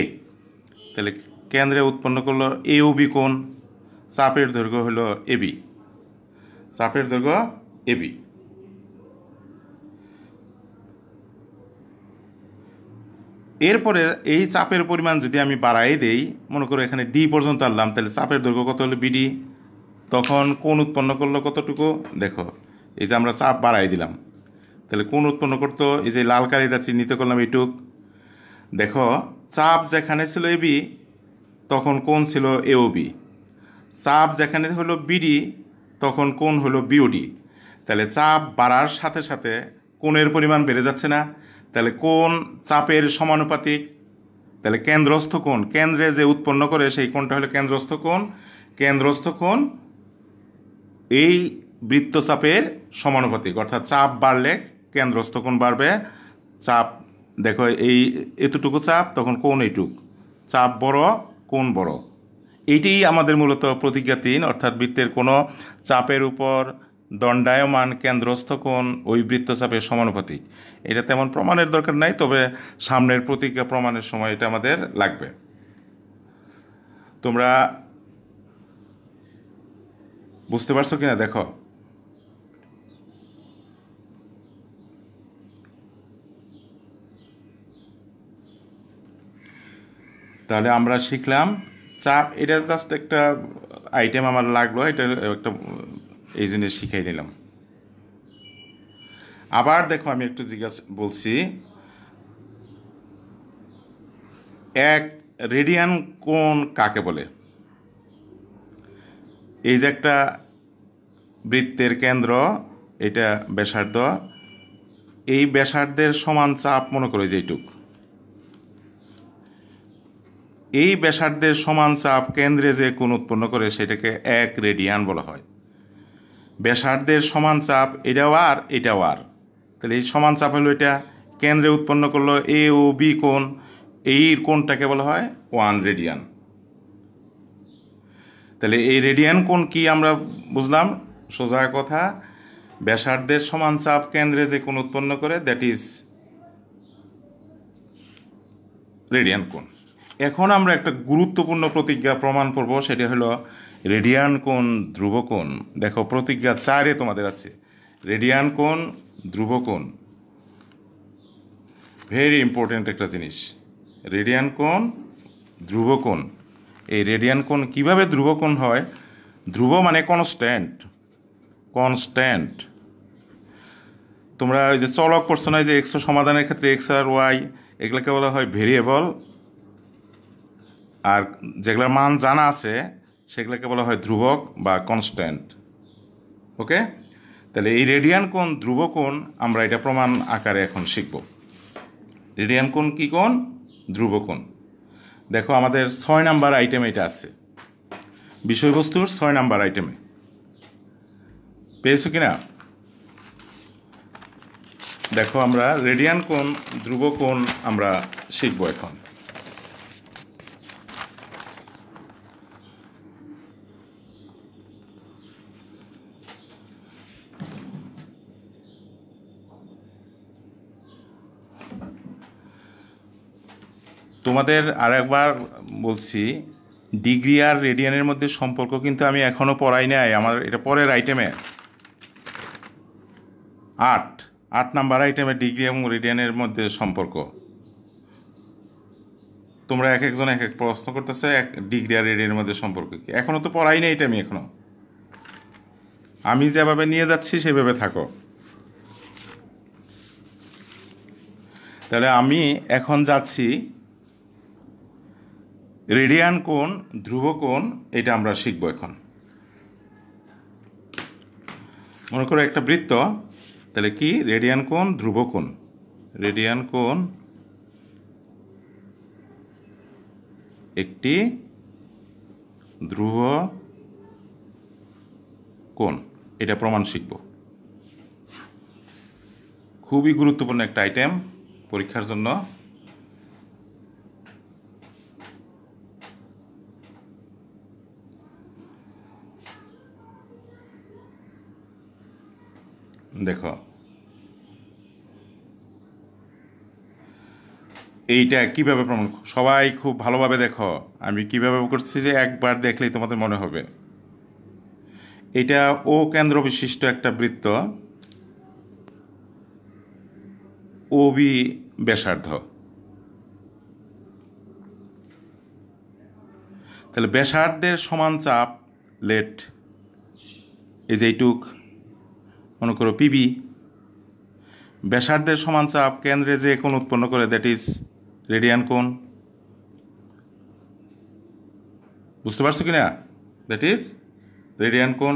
তাহলে কেন্দ্রে উৎপন্ন করলো এ ও বি কোণ, চাপের দৈর্ঘ্য হলো এবি, চাপের দৈর্ঘ্য এবি। এরপরে এই চাপের পরিমাণ যদি আমি বাড়াই দেই, মনে করো এখানে ডি পর্যন্ত আনলাম, তাহলে চাপের দৈর্ঘ্য কত হলো বিডি, তখন কোণ উৎপন্ন করলো কতটুকু? দেখো এই যে আমরা চাপ বাড়াই দিলাম, তাহলে কোণ উৎপন্ন করতো, এই যে লাল কালিটা চিহ্নিত করলাম এইটুক। দেখো চাপ যেখানে ছিল এবি তখন কোণ ছিল এওবি, চাপ যেখানে হলো বিডি তখন কোণ হলো বিওডি। তাহলে চাপ বাড়ার সাথে সাথে কোণের পরিমাণ বেড়ে যাচ্ছে না? তাহলে কোণ চাপের সমানুপাতিক। তাহলে কেন্দ্রস্থ কোণ, কেন্দ্রে যে উৎপন্ন করে সেই কোণটা হলো কেন্দ্রস্থ কোণ। কেন্দ্রস্থ কোণ এই বৃত্তচাপের সমানুপাতিক, অর্থাৎ চাপ বাড়লে কেন্দ্রস্থ কোণ বাড়বে। চাপ দেখো এই এতটুকু চাপ, তখন কোণ এইটুক, চাপ বড় কোণ বড়। এইটাই আমাদের মূলত প্রতিজ্ঞা 3, অর্থাৎ বৃত্তের কোনো চাপের উপর দণ্ডায়মান কেন্দ্রস্থ কোণ ওই বৃত্তচাপের সমানুপাতিক। এটা তেমন প্রমাণের দরকার নাই, তবে সামনের প্রতিজ্ঞা প্রমাণের সময় এটা আমাদের লাগবে। তোমরা বুঝতে পারছো কিনা দেখো। তাহলে আমরা শিখলাম চাপ, এটা জাস্ট একটা আইটেম আমার লাগলো, এটা একটা এই জন্য শিখাই দিলাম। আবার দেখো আমি একটু জিজ্ঞাসা বলছি, 1 রেডিয়ান কোণ কাকে বলে? এই যে একটা বৃত্তের কেন্দ্র, এটা ব্যাসার্ধ, এই ব্যাসার্ধের সমান চাপ মনে করো যেইটুক, এই ব্যাসার্ধের সমান চাপ কেন্দ্রে যে কোণ উৎপন্ন করে সেটাকে 1 রেডিয়ান বলা হয়। ব্যাসার্ধের সমান চাপ এটাও আর এটাও আর, তাহলে এই সমান চাপ হলো এটা, কেন্দ্রে উৎপন্ন করলো এ ও বি কোণ, এই কোণটাকে বলা হয় 1 রেডিয়ান। তাহলে এই রেডিয়ান কোণ কি আমরা বুঝলাম? সোজা কথা, ব্যাসার্ধের সমান চাপ কেন্দ্রে যে কোণ উৎপন্ন করে, দ্যাট ইজ রেডিয়ান কোণ। এখন আমরা একটা গুরুত্বপূর্ণ প্রতিজ্ঞা প্রমাণ করব, সেটা হলো রেডিয়ান কোণ ধ্রুব কোণ। দেখো প্রতিজ্ঞা 4-এ তোমাদের আছে রেডিয়ান কোণ ধ্রুব কোণ, ভেরি ইম্পর্টেন্ট একটা জিনিস, রেডিয়ান কোণ ধ্রুব কোণ। এই রেডিয়ান কোণ কীভাবে ধ্রুব কোণ হয়? ধ্রুব মানে কনস্ট্যান্ট, কনস্ট্যান্ট। তোমরা ওই যে চলক পড়ছো না, যে এক্স সমাধানের ক্ষেত্রে এক্স আর ওয়াই, এগুলোকে বলা হয় ভেরিয়েবল, আর যেগুলোর মান জানা আছে সেগুলোকে বলা হয় ধ্রুবক বা কনস্ট্যান্ট। ওকে, তাহলে এই রেডিয়ান কোণ ধ্রুব কোণ আমরা এটা প্রমাণ আকারে এখন শিখব। রেডিয়ান কোণ কি কোণ? ধ্রুব কোণ। দেখো আমাদের 6 নাম্বার আইটেম এটা আছে, বিষয়বস্তুর 6 নাম্বার আইটেমে। পেয়েছো কিনা? দেখো আমরা রেডিয়ান কোণ ধ্রুব কোণ আমরা শিখবো এখন। তোমাদের আর একবার বলছি, ডিগ্রি আর রেডিয়ানের মধ্যে সম্পর্ক কিন্তু আমি এখনো পড়াই নাই, আমার এটা পরের আইটেমে 8 নাম্বার আইটেমে ডিগ্রি এবং রেডিয়ানের মধ্যে সম্পর্ক। তোমরা এক একজন এক এক প্রশ্ন করতেছে এক ডিগ্রি আর রেডিয়ানের মধ্যে সম্পর্ক কি, এখনো তো পড়াই নাই এটা আমি যেভাবে নিয়ে যাচ্ছি সেভাবে থাকো। তাহলে আমি এখন যাচ্ছি রেডিয়ান কোণ ধ্রুব কোণ, এটা আমরা শিখব এখন। মনে করো একটা বৃত্ত, তাহলে কি রেডিয়ান কোণ ধ্রুব কোণ, রেডিয়ান কোণ একটি ধ্রুব কোণ, এটা প্রমাণ শিখব। খুবই গুরুত্বপূর্ণ একটা আইটেম পরীক্ষার জন্য। দেখো এইটা কিভাবে প্রমাণ, সবাই খুব ভালোভাবে দেখো আমি কিভাবে করছি, যে একবার দেখলেই তোমাদের মনে হবে। এটা ও কেন্দ্র বিশিষ্ট একটা বৃত্ত, ও বি ব্যাসার্ধ। তাহলে ব্যাসার্ধের সমান চাপ লেট এই যে এইটুক মনে করো পিবি, ব্যাসার্ধের সমান চাপ কেন্দ্রে যে কোণ উৎপন্ন করে দ্যাট ইজ রেডিয়ান কোণ। বুঝতে পারছো কিনা? দ্যাট ইজ রেডিয়ান কোণ।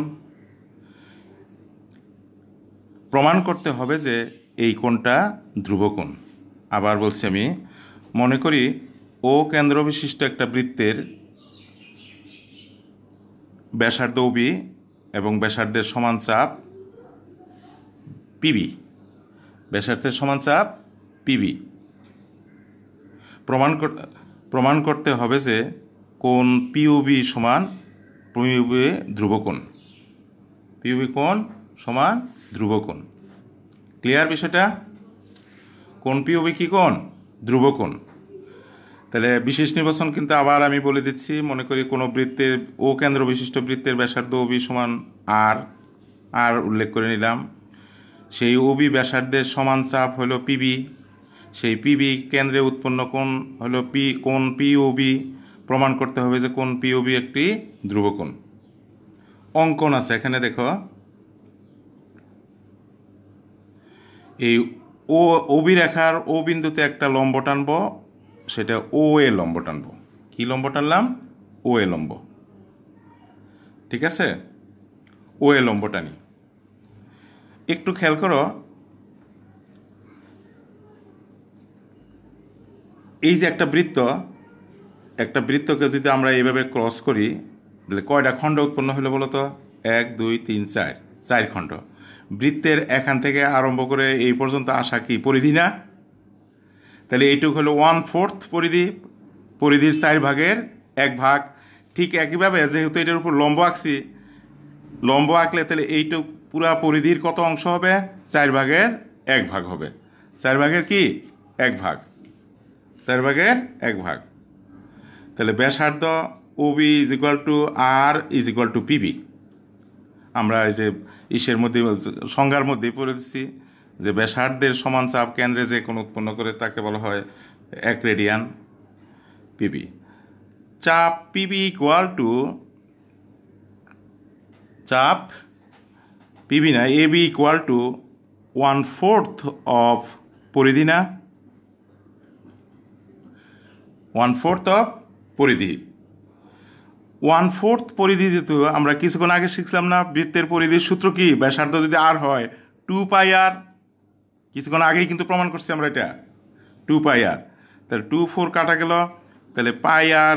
প্রমাণ করতে হবে যে এই কোণটা ধ্রুব কোণ। আবার বলছি আমি, মনে করি ও কেন্দ্র বিশিষ্ট একটা বৃত্তের ব্যাসার্ধ বি এবং ব্যাসার্ধের সমান চাপ পিবি, ব্যাসার্ধের সমান চাপ পিবি। প্রমাণ করতে হবে যে কোণ পিওবি সমান পিওবি ধ্রুব কোণ, পিওবি কোণ সমান ধ্রুব কোণ। ক্লিয়ার বিষয়টা? কোণ পিওবি কি কোণ? ধ্রুব কোণ। তাহলে বিশেষ নির্বাচন কিন্তু আবার আমি বলে দিচ্ছি, মনে করি কোনো বৃত্তের ও কেন্দ্র বিশিষ্ট বৃত্তের ব্যাসার্ধ ওবি সমান আর উল্লেখ করে নিলাম। সেই ওবি ব্যাসার্ধের সমান চাপ হলো পিবি, সেই পিবি কেন্দ্রে উৎপন্ন কোণ হলো কোণ পিওবি। প্রমাণ করতে হবে যে কোণ পিওবি একটি ধ্রুব কোণ। অঙ্কন আছে এখানে দেখো, এই ওবি রেখার ও বিন্দুতে একটা লম্ব টানবো, সেটা ও এ লম্ব টানবো। কি লম্ব টানলাম? ও এ লম্ব। ঠিক আছে, ও এ লম্ব টানি। একটু খেয়াল করো, এই যে একটা বৃত্তকে যদি আমরা এইভাবে ক্রস করি, তাহলে কয়টা খণ্ড উৎপন্ন হলো বলো তো? 1 2 3 4, 4 খণ্ড। বৃত্তের এখান থেকে আরম্ভ করে এই পর্যন্ত আসা কি পরিধি না? তাহলে এইটুক হলো 1/4 পরিধি, পরিধির 4 ভাগের 1 ভাগ। ঠিক একইভাবে যেহেতু এটার উপর লম্ব আঁকছি, লম্ব আঁকলে তাহলে এইটুক পুরা পরিধির কত অংশ হবে? 4 ভাগের 1 ভাগ হবে। 4 ভাগের কি 1 ভাগ, 4 ভাগের 1 ভাগ। তাহলে ব্যাসার্ধ OB is equal to r is equal to PB. আমরা এই যে ইসের মধ্যে সংজ্ঞার মধ্যেই পড়ে দিচ্ছি যে ব্যাসার্ধের সমান চাপ কেন্দ্রে যে কোণ উৎপন্ন করে তাকে বলা হয় 1 রেডিয়ান পিবি। চাপ পিবি ইকুয়াল টু, চাপ পিবি না, এবি ইকুয়াল টু 1/4 অফ পরিধি না, 1/4 অফ পরিধি। 1/4 পরিধি যেহেতু আমরা কিছুক্ষণ আগে শিখলাম না, বৃত্তের পরিধির সূত্র কি? ব্যাসার্ধ যদি আর হয় 2 পাই আর। কিছুক্ষণ আগেই কিন্তু প্রমাণ করছি আমরা এটা, 2πr, তাহলে 2 4 কাটা গেল, তাহলে পাই আর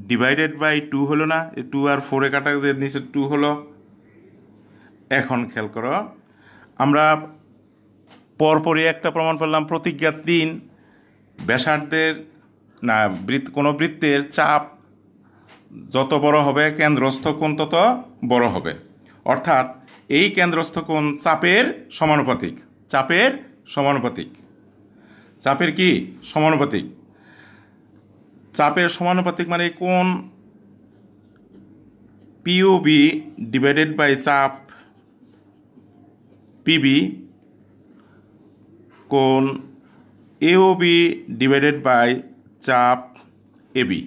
ডিভাইডেড বাই 2 হলো না, 2 আর 4 কাটা যে নিচে 2 হলো। এখন খেয়াল করো, আমরা পরপরই একটা প্রমাণ পেলাম, প্রতিজ্ঞা 3, ব্যাসার্ধের না কোনো বৃত্তের চাপ যত বড় হবে কেন্দ্রস্থ কোণ তত বড় হবে, অর্থাৎ এই কেন্দ্রস্থ কোণ চাপের সমানুপাতিক। চাপের সমানুপাতিক, চাপের কি সমানুপাতিক? চাপের সমানুপাতিক মানে কোণ পিওবি ডিভাইডেড বাই চাপ পিবি, কোণ এওবি ডিভাইডেড বাই চাপ এবি।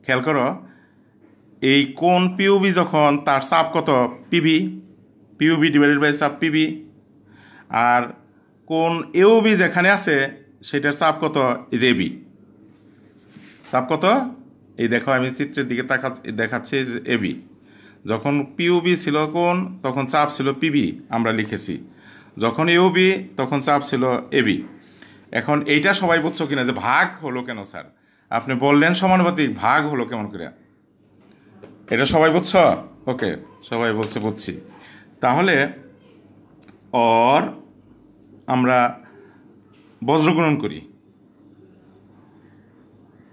খেয়াল করো, এই কোণ পিওবি যখন তার চাপ কত পিবি, পিওবি ডিভাইডেড বাই চাপ পিবি, আর কোণ এওবি যেখানে আছে সেটার চাপ কত, এই যে এবি। চাপ কত? এই দেখো আমি চিত্রের দিকে দেখাচ্ছি যে এবি। যখন পিওবি ছিল কোণ তখন চাপ ছিল পিবি আমরা লিখেছি, যখন এওবি তখন চাপ ছিল এবি। এখন এইটা সবাই বুঝছো কিনা যে ভাগ হলো কেন স্যার? আপনি বললেন সমানুপাতিক, ভাগ হলো কেমন করে? এটা সবাই বুঝছ? ওকে, সবাই বলছে বুঝছি। তাহলে আমরা বজ্রগুণন করি।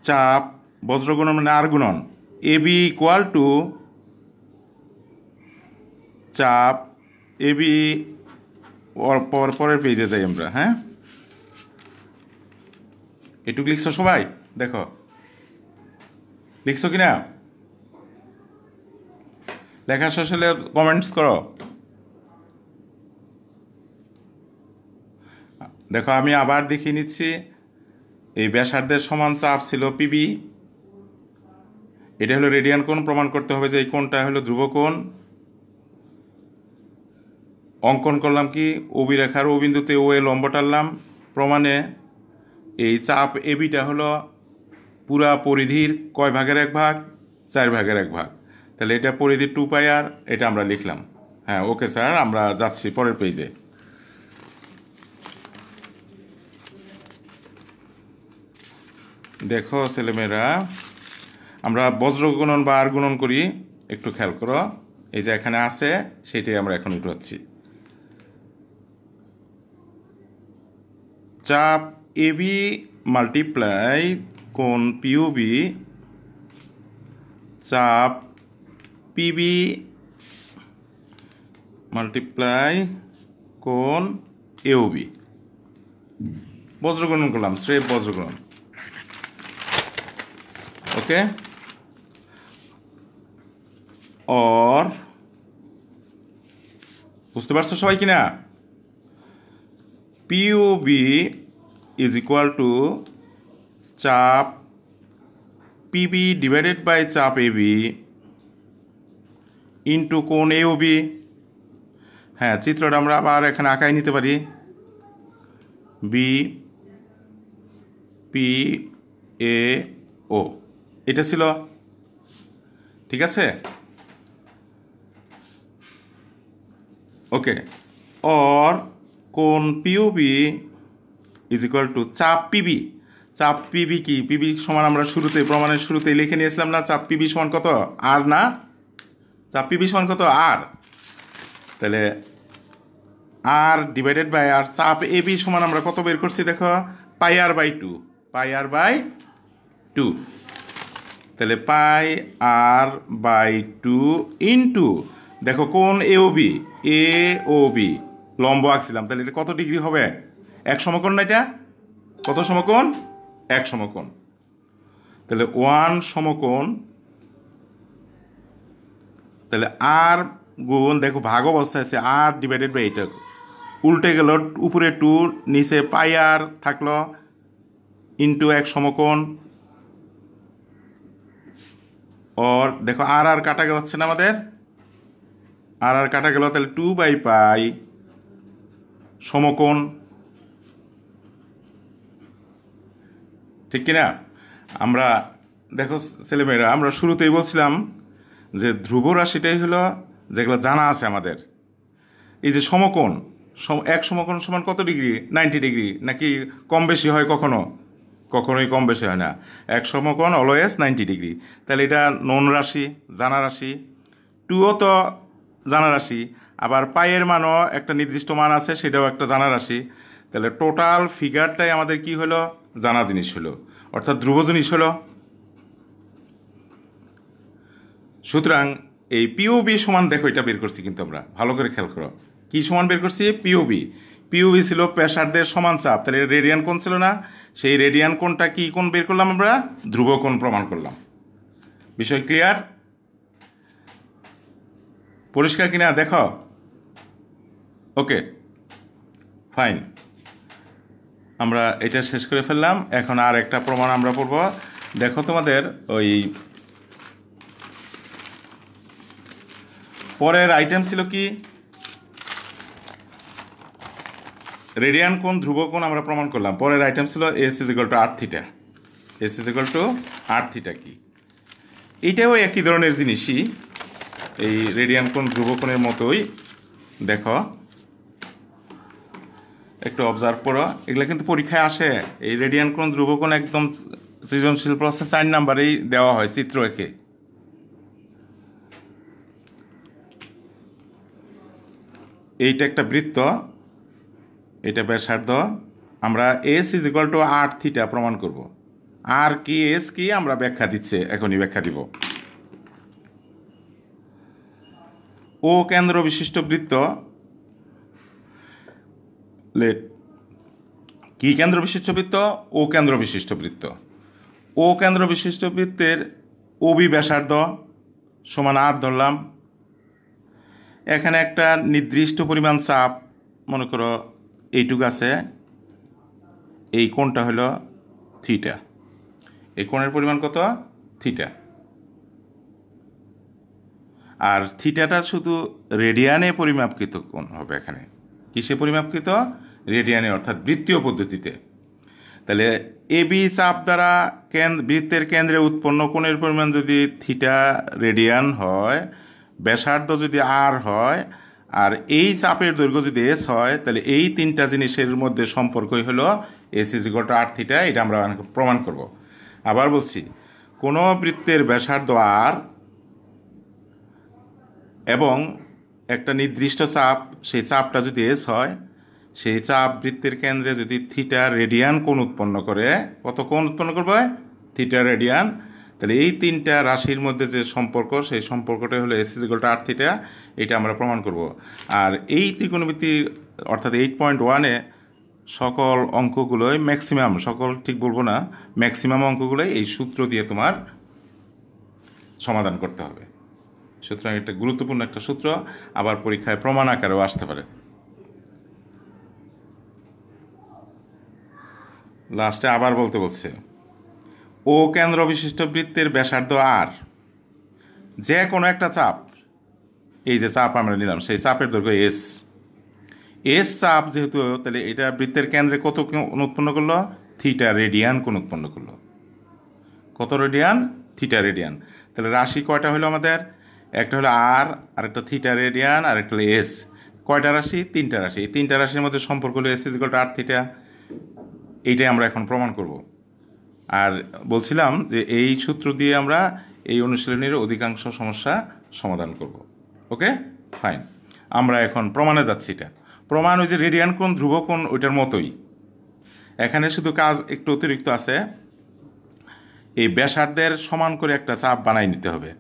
চাপ বজ্রগুণন মানে আর গুণন, এবি ইকুয়াল টু চাপ এবি। পরের পেজে যাই আমরা। হ্যাঁ, এটুকু লিখছো সবাই? দেখো লিখছো কিনা? লেখা শেষ হলে কমেন্টস করো। দেখো আমি আবার দেখিয়ে নিচ্ছি, এই ব্যাসার্ধের সমান চাপ ছিল পিবি, এটা হলো রেডিয়ান কোণ। প্রমাণ করতে হবে যে এই কোণটা হলো ধ্রুব কোণ। অঙ্কন করলাম কি, ওবি রেখার ও বিন্দুতে ও এ লম্ব টানলাম। প্রমাণে এই চাপ এবিটা হলো পুরা পরিধির কয় ভাগের 1 ভাগ? 4 ভাগের 1 ভাগ। তাহলে এটা পরিধির 2πr, এটা আমরা লিখলাম। হ্যাঁ ওকে স্যার, আমরা যাচ্ছি পরের পেজে। দেখো ছেলেমেয়েরা, আমরা বজ্র গুণন বা আর গুণন করি, একটু খেয়াল করো। এই যে এখানে আছে সেটাই আমরা এখন উঠাচ্ছি। চাপ এবি মাল্টিপ্লাই কোণ পিওবি, চাপ পিবি মাল্টিপ্লাই কোণ এওবি। বজ্রগুণন করলাম, স্রেফ বজ্রগুণন। ওকে, বুঝতে পারছো সবাই কিনা? পিওবি ইজ ইকুয়াল টু চাপ পিবি ডিভাইডেড বাই চাপ এবি ইন্টু কোণ এওবি। হ্যাঁ, চিত্রটা আমরা আবার এখানে আঁকাই নিতে পারি। বি পি এ ও, এটা ছিল, ঠিক আছে? ওকে, কোণ পিওবি ইজ ইকুয়াল টু চাপ পিবি। চাপ পিবি কি? পিবি সমান আমরা প্রমাণের শুরুতেই লিখে নিয়েছিলাম না, চাপ পিবি সমান কত? আর না? চাপ পিবি সমান কত? আর। তাহলে আর ডিভাইডেড বাই আর, চাপ এবি সমান আমরা কত বের করছি দেখো, পাই r by 2। Pi r by 2, তাহলে পাই আর বাই 2 ইন্টু, দেখো কোণ এওবি, এওবি লম্ব আঁকছিলাম, তাহলে এটা কত ডিগ্রি হবে? 1 সমকোণ না? এটা কত সমকোণ? 1 সমকোণ। তাহলে 1 সমকোণ, তাহলে আর গুণ, দেখো ভাগ অবস্থায় আছে আর ডিভাইডেড বাই এটা, উল্টে গেল, উপরে 2 নিচে পাই আর থাকলো ইন্টু 1 সমকোণ। দেখো আর আর কাটা যাচ্ছে না আমাদের, আর কাটা গেল, তাহলে 2/পাই সমকোণ, ঠিক কিনা? আমরা দেখো ছেলেমেয়েরা, আমরা শুরুতেই বলছিলাম যে ধ্রুব রাশিটাই হলো যেগুলো জানা আছে আমাদের। এই যে সমকোণ, 1 সমকোণ সমান কত ডিগ্রি? 90 ডিগ্রি, নাকি কম বেশি হয় কখনো? কখনোই কম বেশি হয় না। এক সমকোণ অলওয়েজ 90 ডিগ্রি। তাহলে এটা নন রাশি, জানা রাশি। টুও তো জানা রাশি, আবার পাইয়ের মানও একটা নির্দিষ্ট মান আছে, সেটাও একটা জানা রাশি। তাহলে টোটাল ফিগারটাই আমাদের কি হলো? জানা জিনিস হলো, অর্থাৎ ধ্রুব জিনিস হলো। সুতরাং এই পিওবি সমান, দেখো এটা বের করছি কিন্তু আমরা, ভালো করে খেয়াল করো কি সমান বের করছি। পিওবি, পিওবি ছিল পেশারদের সমান চাপ, তাহলে রেডিয়ান কোণ ছিল না? সেই রেডিয়ান কোণটা কি কোণ বের করলাম আমরা? ধ্রুব কোণ প্রমাণ করলাম। বিষয় ক্লিয়ার? পরিষ্কার কিনা দেখো? ওকে, ফাইন। আমরা এটা শেষ করে ফেললাম। এখন আর একটা প্রমাণ আমরা পড়ব। দেখো তোমাদের ওই পরের আইটেম ছিল কি? রেডিয়ান কোণ ধ্রুব কোণ আমরা প্রমাণ করলাম। পরের আইটেম ছিল s is equal to R theta. S is equal to R theta কি? এইটাও একই ধরনের জিনিসই, এই রেডিয়ান কোণ ধ্রুব কোণের মতোই। দেখো একটু অবজার্ভ করো, এগুলো কিন্তু পরীক্ষায় আসে। এই রেডিয়ান কোণ ধ্রুব কোণ একদম সৃজনশীল প্রশ্নে 4 নাম্বারেই দেওয়া হয় চিত্র এঁকে। এইটা একটা বৃত্ত, এটা ব্যাসার্ধ। আমরা s is equal to R theta প্রমাণ করব। আর কি এস কি আমরা ব্যাখ্যা দিচ্ছে, এখনই ব্যাখ্যা দিব। ও কেন্দ্র বিশিষ্ট বৃত্ত, কি কেন্দ্র বিশিষ্ট বৃত্ত? ও কেন্দ্র বিশিষ্ট বৃত্ত। ও কেন্দ্র বিশিষ্ট বৃত্তের ওবি ব্যাসার্ধ সমান আর ধরলাম। এখানে একটা নির্দিষ্ট পরিমাণ চাপ, মনে করো এইটুকু আছে, এই কোণটা হলো থিটা। এই কোণের পরিমাণ কত? থিটা। আর থিটাটা শুধু রেডিয়ানে পরিমাপকৃত কোণ হবে। এখানে কিসে পরিমাপকৃত? রেডিয়ানে, অর্থাৎ বৃত্তীয় পদ্ধতিতে। তাহলে এবি চাপ দ্বারা বৃত্তের কেন্দ্রে উৎপন্ন কোণের পরিমাণ যদি থিটা রেডিয়ান হয়, ব্যাসার্ধ যদি আর হয়, আর এই চাপের দৈর্ঘ্য যদি এস হয়, তাহলে এই তিনটা জিনিসের মধ্যে সম্পর্কই হলো s is equal to R theta. এটা আমরা প্রমাণ করব। আবার বলছি, কোনো বৃত্তের ব্যাসার্ধ আর এবং একটা নির্দিষ্ট চাপ, সেই চাপটা যদি এস হয়, সেই চাপ বৃত্তের কেন্দ্রে যদি থিটা রেডিয়ান কোণ উৎপন্ন করে, কত কোণ উৎপন্ন করবে? Theta radian. তাহলে এই তিনটা রাশির মধ্যে যে সম্পর্ক, সেই সম্পর্কটা হলো s is equal to R theta. এটা আমরা প্রমাণ করব। আর এই ত্রিকোণমিতি অর্থাৎ 8.1-এ সকল অঙ্কগুলোই ম্যাক্সিমাম, সকল ঠিক বলবো না, ম্যাক্সিমাম অঙ্কগুলোই এই সূত্র দিয়ে তোমার সমাধান করতে হবে। সুতরাং এটা গুরুত্বপূর্ণ একটা সূত্র, আবার পরীক্ষায় প্রমাণ আকারেও আসতে পারে। লাস্টে আবার বলতে বলছে, ও কেন্দ্র বিশিষ্ট বৃত্তের ব্যাসার্ধ আর, যে কোনো একটা চাপ, এই যে চাপ আমরা নিলাম, সেই চাপের দৈর্ঘ্য এস। এস চাপ যেহেতু, তাহলে এটা বৃত্তের কেন্দ্রে কত কোণ উৎপন্ন করলো? থিটা রেডিয়ান কোণ উৎপন্ন করলো। কত রেডিয়ান? Theta radian. তাহলে রাশি কয়টা হলো আমাদের? একটা হলো আর, আরেকটা থিটা রেডিয়ান, আর একটা হলো এস। কয়টা রাশি? তিনটা রাশি। এই তিনটা রাশির মধ্যে সম্পর্ক হলো s is equal to R theta. এইটাই আমরা এখন প্রমাণ করব। আর বলছিলাম যে এই সূত্র দিয়ে আমরা এই অনুশীলনীর অধিকাংশ সমস্যা সমাধান করব। ওকে, ফাইন। আমরা এখন প্রমাণে যাচ্ছি। এটা প্রমাণ, ওই যে রেডিয়ান কোণ ধ্রুব কোণ ওইটার মতোই। এখানে শুধু কাজ একটু অতিরিক্ত আছে, এই ব্যাসার্ধের সমান করে একটা চাপ বানাই নিতে হবে।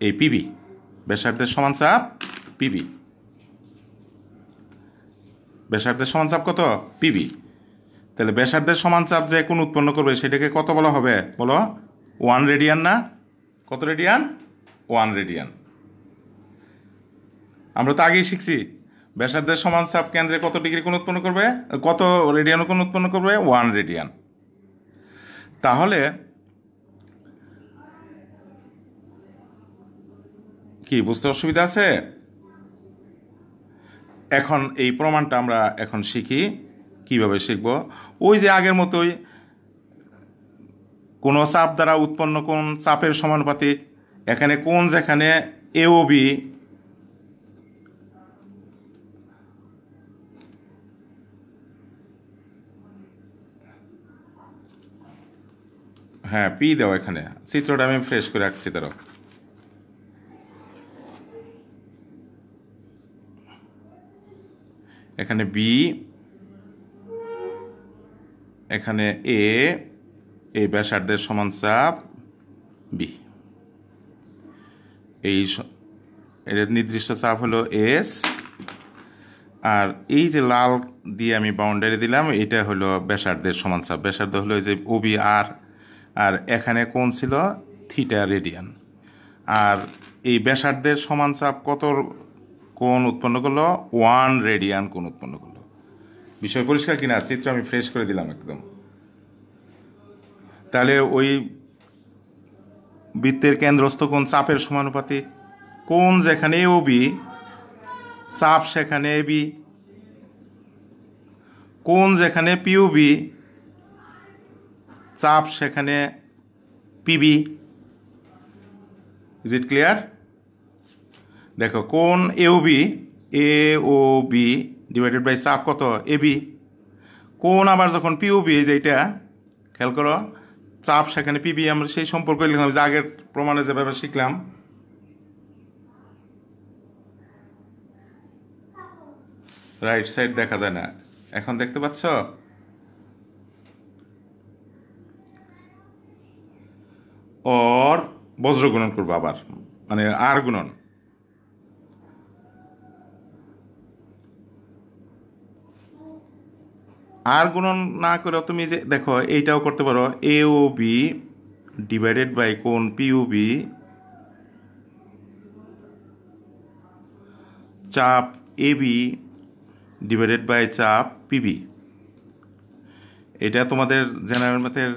এই পিবি, ব্যাসার্ধের সমান চাপ পিবি। ব্যাসার্ধের সমান চাপ কত? পিবি। তাহলে ব্যাসার্ধের সমান চাপ যে কোণ উৎপন্ন করবে, সেটাকে কত বলা হবে বলো? 1 রেডিয়ান না? কত রেডিয়ান? 1 রেডিয়ান। আমরা তো আগেই শিখছি, ব্যাসার্ধের সমান চাপ কেন্দ্রে কত ডিগ্রি কোণ উৎপন্ন করবে, কত রেডিয়ান কোণ উৎপন্ন করবে? 1 রেডিয়ান। তাহলে কি বুঝতে অসুবিধা আছে? এখন এই প্রমাণটা আমরা এখন শিখি। কিভাবে শিখব? ওই যে আগের মতোই, কোনো চাপ দ্বারা উৎপন্ন কোণ চাপের সমানুপাতিক। এখানে কোণ যেখানে এ ও বি, হ্যাঁ পি দাও, এখানে চিত্রটা আমি ফ্রেশ করে রাখছি। ধরো এখানে বি, এখানে এ, এই ব্যাসার্ধের সমান চাপ বি, এর নির্দিষ্ট চাপ হলো এস। আর এই যে লাল দিয়ে আমি বাউন্ডারি দিলাম, এটা হলো ব্যাসার্ধের সমান চাপ। ব্যাসার্ধ হলো এই যে ওবি আর, আর এখানে কোণ ছিল থিটা রেডিয়ান। আর এই ব্যাসার্ধের সমান চাপ কত কোণ উৎপন্ন করলো? 1 রেডিয়ান কোণ উৎপন্ন করলো। বিষয় পরিষ্কার কিনা? চিত্র আমি ফ্রেশ করে দিলাম একদম। তাহলে ওই বৃত্তের কেন্দ্রস্থ কোণ চাপের সমানুপাতিক। কোণ যেখানে ও বি, চাপ সেখানে এ বি। কোণ যেখানে পিউ বি, চাপ সেখানে পিবি। Is it clear? দেখো কোণ AO B, A O B divided by চাপ কত? A B. কোণ আবার যখন পিউ বি, যেটা খেয়াল করো, চাপ সেখানে পিবি। আমরা সেই সম্পর্ক লিখলাম যে আগের প্রমাণে যেভাবে শিখলাম। রাইট সাইড দেখা যায় না, এখন দেখতে পাচ্ছ? ওর বজ্র গুণন করবো আবার, মানে আর গুণন। আর গুণন না করে তুমি যে দেখো এইটাও করতে পারো, এ ও বি ডিভাইডেড বাই কোণ পিউ বি, চাপ এ বি ডিভাইডেড বাই চাপ পিবি। এটা তোমাদের জেনারেল ম্যাথের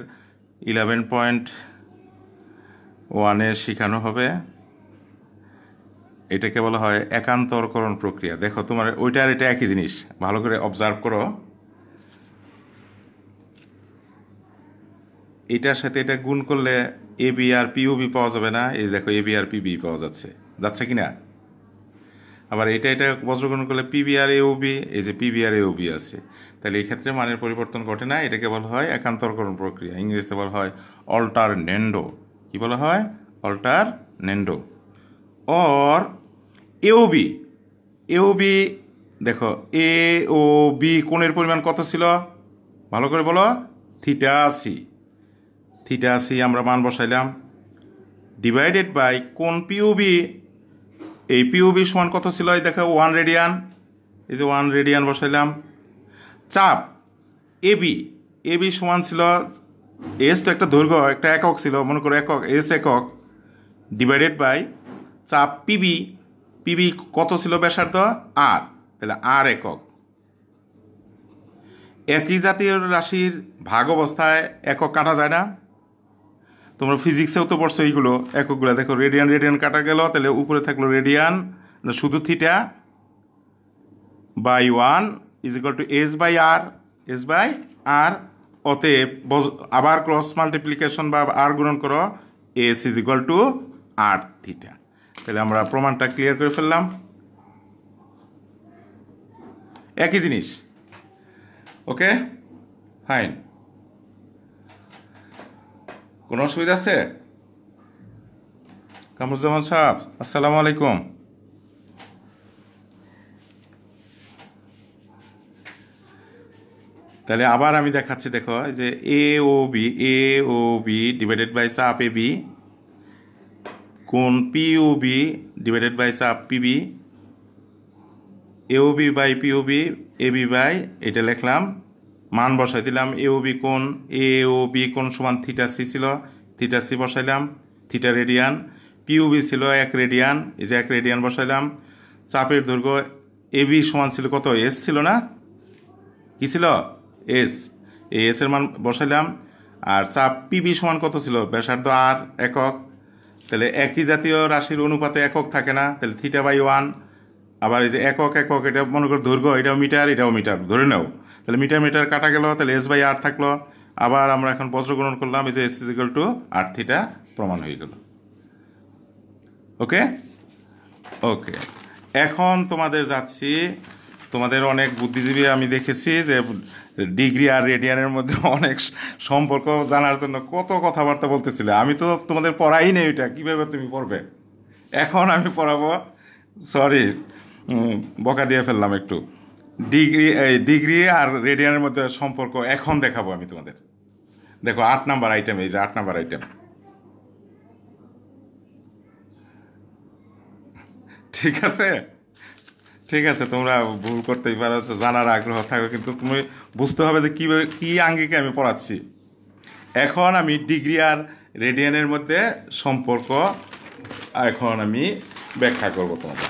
11.1-এ শেখানো হবে। এটাকে বলা হয় একান্তরকরণ প্রক্রিয়া। দেখো তোমার ওইটা আর এটা একই জিনিস, ভালো করে অবজার্ভ করো। এটার সাথে এটা গুণ করলে এ বি আর পিউবি পাওয়া যাবে না? এই দেখো এ বি আর পিবি পাওয়া যাচ্ছে, যাচ্ছে কি না? আবার এটা বজ্রগুণ করলে পিবি আর এওবি, এই যে পিবি আর এওবি আছে। তাহলে এই ক্ষেত্রে মানের পরিবর্তন ঘটে না। এটাকে বলা হয় একান্তরকরণ প্রক্রিয়া, ইংরেজিতে বলা হয় অল্টারনেন্ডো। কি বলা হয়? অল্টারনেন্ডো। অর এওবি, এওবি দেখো এ ও বি কোণের পরিমাণ কত ছিল? ভালো করে বলো। Theta C. থিটা সি আমরা মান বসাইলাম, ডিভাইডেড বাই কোণ পিউবি। এই পিউবি সমান কত ছিল? এই দেখো 1 রেডিয়ান, এই যে 1 রেডিয়ান বসাইলাম। চাপ এবি, এবি সমান ছিল, এস তো একটা দৈর্ঘ্য, একটা একক ছিল, মনে করো একক, এস একক, ডিভাইডেড বাই চাপ পিবি। পিবি কত ছিল ব্যাসার্ধ? আর, তাহলে আর একক। একই জাতীয় রাশির ভাগ অবস্থায় একক কাটা যায় না? তোমরা ফিজিক্সেও তো পড়ছো এইগুলো, এককগুলো দেখো, রেডিয়ান রেডিয়ান কাটা গেল, তাহলে উপরে থাকলো রেডিয়ান, শুধু theta by 1 is equal to S by R, S by R. অতএব আবার ক্রস মাল্টিপ্লিকেশন বা আর গুণন করো, S is equal to R theta. তাহলে আমরা প্রমাণটা ক্লিয়ার করে ফেললাম। একই জিনিস। ওকে ফাইন, কোনো অসুবিধা আছে? কামরুজ্জামান সাহেব আসসালামু আলাইকুম। তাহলে আবার আমি দেখাচ্ছি, দেখো যে A O B divided by চাপ এ বি, কোণ P O B divided by চাপ PB, A O B by P O B, A B by, এটা লিখলাম, মান বসাই দিলাম। এ ও বি কোণ সমান থিটা সি ছিল, থিটা সি বসাইলাম, theta radian. P O B ছিল 1 রেডিয়ান, এই যে 1 রেডিয়ান বসাইলাম। চাপের দৈর্ঘ্য এ বি সমান ছিল কত? এস ছিল না? কি ছিল? এস। এই এস এর মান বসাইলাম। আর চাপ পিবি সমান কত ছিল? ব্যাসার্ধ আর একক। তাহলে একই জাতীয় রাশির অনুপাতে একক থাকে না? তাহলে থিটা বাই 1। আবার এই যে একক একক, এটা মনে করো দৈর্ঘ্য, এটাও মিটার এটাও মিটার ধরে নাও, তাহলে মিটার মিটার কাটা গেল, তাহলে এস বাই আর থাকলো। আবার আমরা এখন বজ্রগুণন করলাম, এই যে s is equal to R theta প্রমাণ হয়ে গেল। ওকে ওকে, এখন তোমাদের যাচ্ছি, তোমাদের অনেক বুদ্ধিজীবী আমি দেখেছি যে ডিগ্রি আর রেডিয়ানের মধ্যে অনেক সম্পর্ক জানার জন্য কত কথাবার্তা বলতেছিলে। আমি তো তোমাদের পড়াই নেই, ওইটা কীভাবে তুমি পড়বে? এখন আমি পড়াবো। সরি, বকা দিয়ে ফেললাম একটু। ডিগ্রি আর রেডিয়ানের মধ্যে সম্পর্ক এখন দেখাবো আমি তোমাদের। দেখো 8 নাম্বার আইটেম, এই যে 8 নাম্বার আইটেম। ঠিক আছে, ঠিক আছে, তোমরা ভুল করতেই পারো, জানার আগ্রহ থাকবে, কিন্তু তুমি বুঝতে হবে যে কীভাবে কী আঙ্গিকে আমি পড়াচ্ছি। এখন আমি ডিগ্রি আর রেডিয়ানের মধ্যে সম্পর্ক এখন আমি ব্যাখ্যা করবো তোমাদের।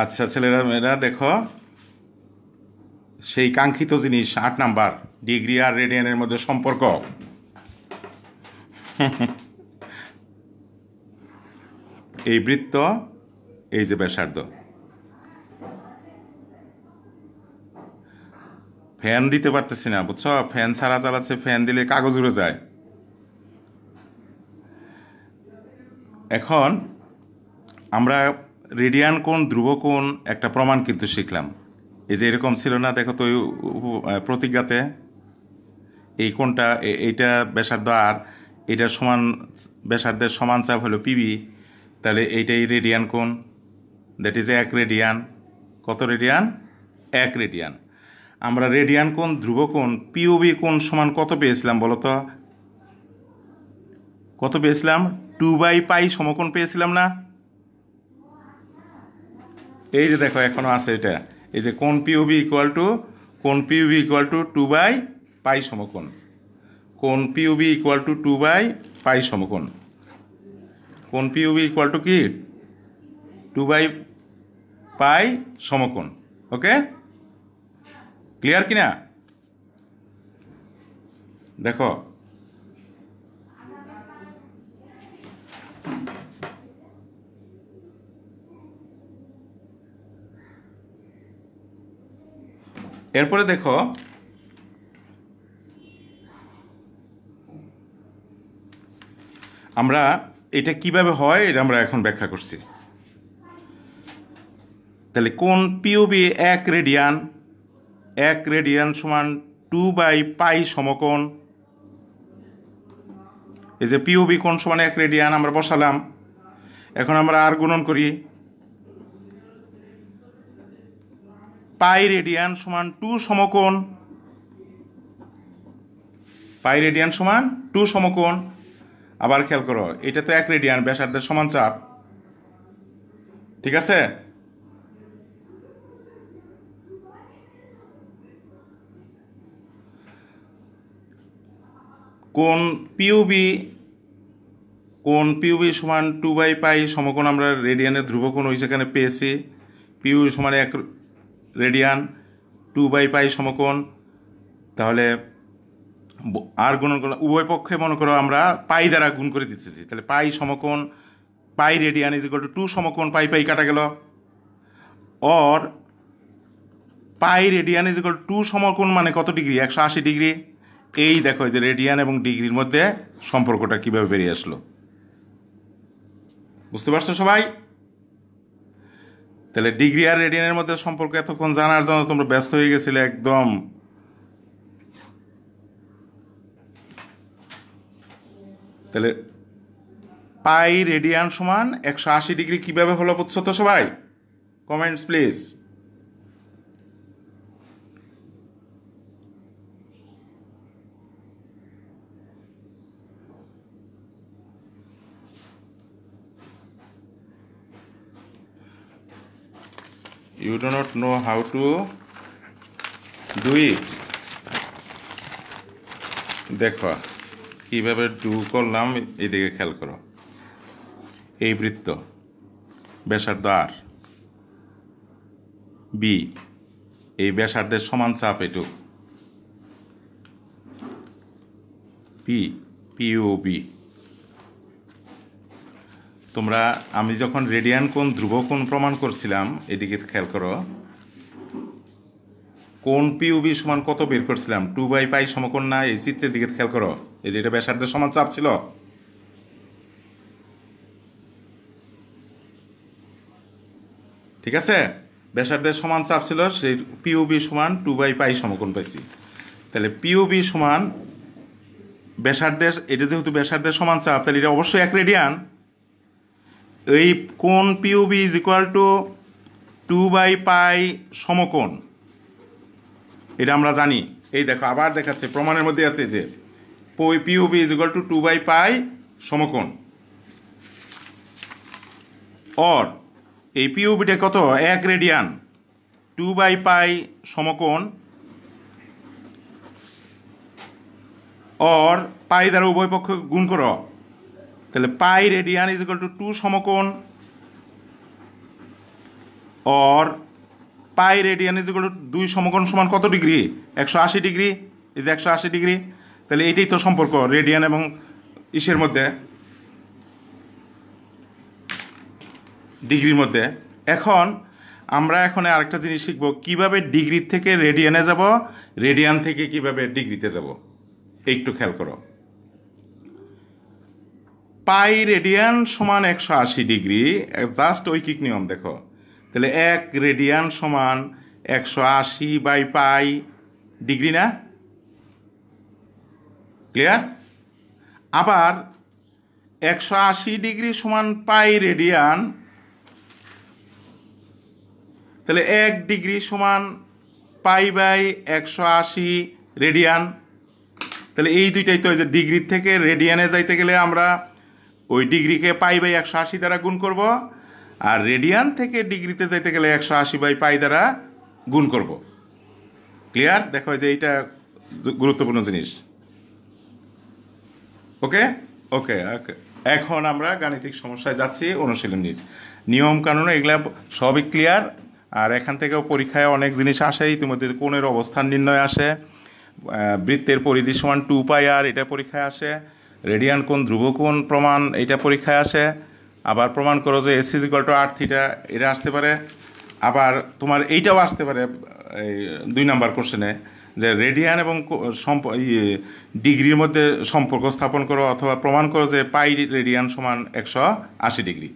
আচ্ছা ছেলেরা মেয়েরা, দেখো সেই কাঙ্ক্ষিত জিনিস 8 নাম্বার, ডিগ্রি আর রেডিয়ানের মধ্যে সম্পর্ক। এই বৃত্ত, এই যে ব্যাসার্ধ। ফ্যান দিতে পারতেছি না, বুঝছো? ফ্যান ছাড়া চালাচ্ছে, ফ্যান দিলে কাগজ উড়ে যায়। এখন আমরা রেডিয়ান কোণ, ধ্রুব কোণ একটা প্রমাণ কিন্তু শিখলাম। এই যে এরকম ছিল না, দেখো তো প্রতিজ্ঞাতে এই কোণটা, এইটা ব্যাসার্ধ আর এইটার সমান, ব্যাসার্ধের সমান চাপ হলো পিবি, তাহলে এইটাই রেডিয়ান কোণ, দ্যাট ইজ 1 রেডিয়ান। কত রেডিয়ান? 1 রেডিয়ান। আমরা রেডিয়ান কোণ, ধ্রুব কোণ, পিওবি কোণ সমান কত পেয়েছিলাম বলো তো? কত পেয়েছিলাম? 2/π সমকোণ পেয়েছিলাম না? এই যে দেখো এখনো আছে এটা, এই যে কোণ পিওবি ইকুয়াল টু 2/π সমকোণ। কোণ পিওবি ইকুয়াল টু 2/π সমকোণ। কোণ পিওবি ইকুয়াল টু কি? 2/π সমকোণ। ওকে, ক্লিয়ার কিনা? দেখো এরপরে দেখো আমরা এটা কিভাবে হয় এটা আমরা এখন ব্যাখ্যা করছি। তাহলে কোণ পিওবি 1 রেডিয়ান, 1 রেডিয়ান সমান 2/π সমকোণ। এই যে পিওবি কোণ সমান 1 রেডিয়ান আমরা বসালাম। এখন আমরা আর গুণন করি, পাই রেডিয়ান সমান 2 সমকোণ। পাই রেডিয়ান সমান 2 সমকোণ। আবার খেয়াল করো, এটা তো 1 রেডিয়ান, ব্যাসার্ধের সমান চাপ, ঠিক আছে? কোণ পিওবি সমান 2/π সমকোণ আমরা রেডিয়ানের ধ্রুবকোণ ওই সেখানে পেয়েছি। পিওবি সমান 1 রেডিয়ান, 2/π সমকোণ। তাহলে আর গুণন করলাম, উভয় পক্ষে মনে করো আমরা পাই দ্বারা গুণ করে দিতেছি, তাহলে পাই সমকোণ, পাই রেডিয়ান ইজ ইকুয়াল টু 2 সমকোণ, পাই কাটা গেল। Or pi radian is equal to 2 সমকোণ মানে কত ডিগ্রি? 180 ডিগ্রি। এই দেখো যে রেডিয়ান এবং ডিগ্রির মধ্যে সম্পর্কটা কিভাবে বেরিয়ে আসলো, বুঝতে পারছো সবাই? তাহলে ডিগ্রি আর রেডিয়ানের মধ্যে সম্পর্ক এতক্ষণ জানার জন্য তোমরা ব্যস্ত হয়ে গেছিলে একদম। তাহলে পাই রেডিয়ান সমান 180 ডিগ্রি কিভাবে হলো বুঝছো তো সবাই? Comments please. You do not know how to do it. দেখো কিভাবে ডু করলাম, এইদিকে খেয়াল করো। এই বৃত্ত, ব্যাসার্ধ আর বি, এই ব্যাসার্ধের সমান চাপ এটুক পিওবি। তোমরা, আমি যখন রেডিয়ান কোণ, ধ্রুব কোণ প্রমাণ করছিলাম, এদিকে খেয়াল করো, কোণ পিওবি সমান কত বের করছিলাম? 2/π সমকোণ না? এই চিত্রের দিকে খেয়াল করো, এই যে এটা ব্যাসার্ধের সমান চাপ ছিল। ঠিক আছে, ব্যাসার্ধের সমান চাপ ছিল, সেই পিওবি সমান 2/পাই সমকোণ পাইছি। তাহলে পিওবি সমান ব্যাসার্ধের, এটা যেহেতু ব্যাসার্ধের সমান চাপ, তাহলে এটা অবশ্যই 1 রেডিয়ান। এই কোণ পিওবি ইজ ইকুয়াল টু 2/পাই সমকোণ, এটা আমরা জানি। এই দেখো আবার দেখাচ্ছে, প্রমাণের মধ্যে আছে যে পিওবি ইজ ইকুয়াল টু 2/পাই সমকোণ। অর এই পিওবিটা কত, 1 রেডিয়ান, 2/পাই সমকোণ, অর পাই দ্বারা উভয় পক্ষ গুণ করো, তাহলে পাই রেডিয়ান ইজ ইকুয়াল টু 2 সমকোণ, or pi radian is equal to 2 সমকোণ সমান কত ডিগ্রি, 180 ডিগ্রি, ইজ 180 ডিগ্রি। তাহলে এইটাই তো সম্পর্ক রেডিয়ান এবং ইসের মধ্যে, ডিগ্রির মধ্যে। এখন আমরা আরেকটা জিনিস শিখব, কিভাবে ডিগ্রি থেকে রেডিয়ানে যাব, রেডিয়ান থেকে কিভাবে ডিগ্রিতে যাব। একটু খেয়াল করো, পাই রেডিয়ান সমান 180 ডিগ্রি, জাস্ট ঐকিক নিয়ম দেখো। তাহলে 1 রেডিয়ান সমান 180/পাই ডিগ্রি না, ক্লিয়ার? আবার 180 ডিগ্রি সমান পাই রেডিয়ান, তাহলে 1 ডিগ্রি সমান পাই/180 রেডিয়ান। তাহলে এই দুইটাই তো, যে ডিগ্রি থেকে রেডিয়ানে যাইতে গেলে আমরা ওই ডিগ্রিকে পাই/180 দ্বারা গুণ করব, আর রেডিয়ান থেকে ডিগ্রিতে যাইতে গেলে 180/পাই দ্বারা গুণ করব। ক্লিয়ার? দেখো যে এইটা গুরুত্বপূর্ণ জিনিস। ওকে ওকে ওকে এখন আমরা গাণিতিক সমস্যায় যাচ্ছি, অনুশীলনীর নিয়ম কানুন এগুলা সবই ক্লিয়ার। আর এখান থেকেও পরীক্ষায় অনেক জিনিস আসে, ইতিমধ্যে কোণের অবস্থান নির্ণয় আসে, বৃত্তের পরিধি সমান 2πr, এটা পরীক্ষায় আসে, রেডিয়ান কোণ ধ্রুবকোণ প্রমাণ, এটা পরীক্ষায় আসে। আবার প্রমাণ করো যে s = r θ, এটা আসতে পারে। আবার তোমার এইটাও আসতে পারে এই 2 নাম্বার কোশ্চেনে, যে রেডিয়ান এবং ডিগ্রির মধ্যে সম্পর্ক স্থাপন করো, অথবা প্রমাণ করো যে পাই রেডিয়ান সমান 180 ডিগ্রি।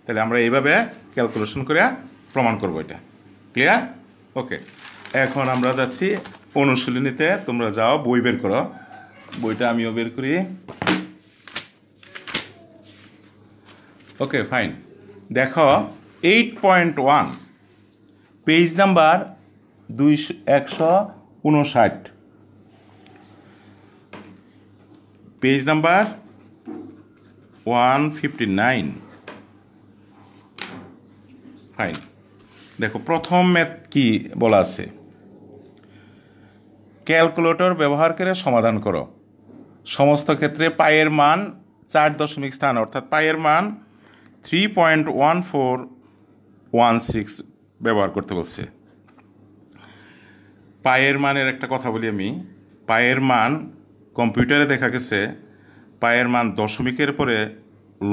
তাহলে আমরা এইভাবে ক্যালকুলেশন করে প্রমাণ করবো এটা। ক্লিয়ার? ওকে, এখন আমরা যাচ্ছি অনুশীলনীতে। তোমরা যাও, বই বের করো, বইটা আমিও বের করি। ওকে ফাইন, দেখো 8.1 page number 159, page number 159। Fine, দেখো প্রথম ম্যাথ কি বলা আছে, ক্যালকুলেটর ব্যবহার করে সমাধান করো। সমস্ত ক্ষেত্রে পায়ের মান 4 দশমিক স্থান, অর্থাৎ পায়ের মান 3.1416 ব্যবহার করতে বলছে। পায়ের মানের একটা কথা বলি আমি, পায়ের মান কম্পিউটারে দেখা গেছে, পায়ের মান দশমিকের পরে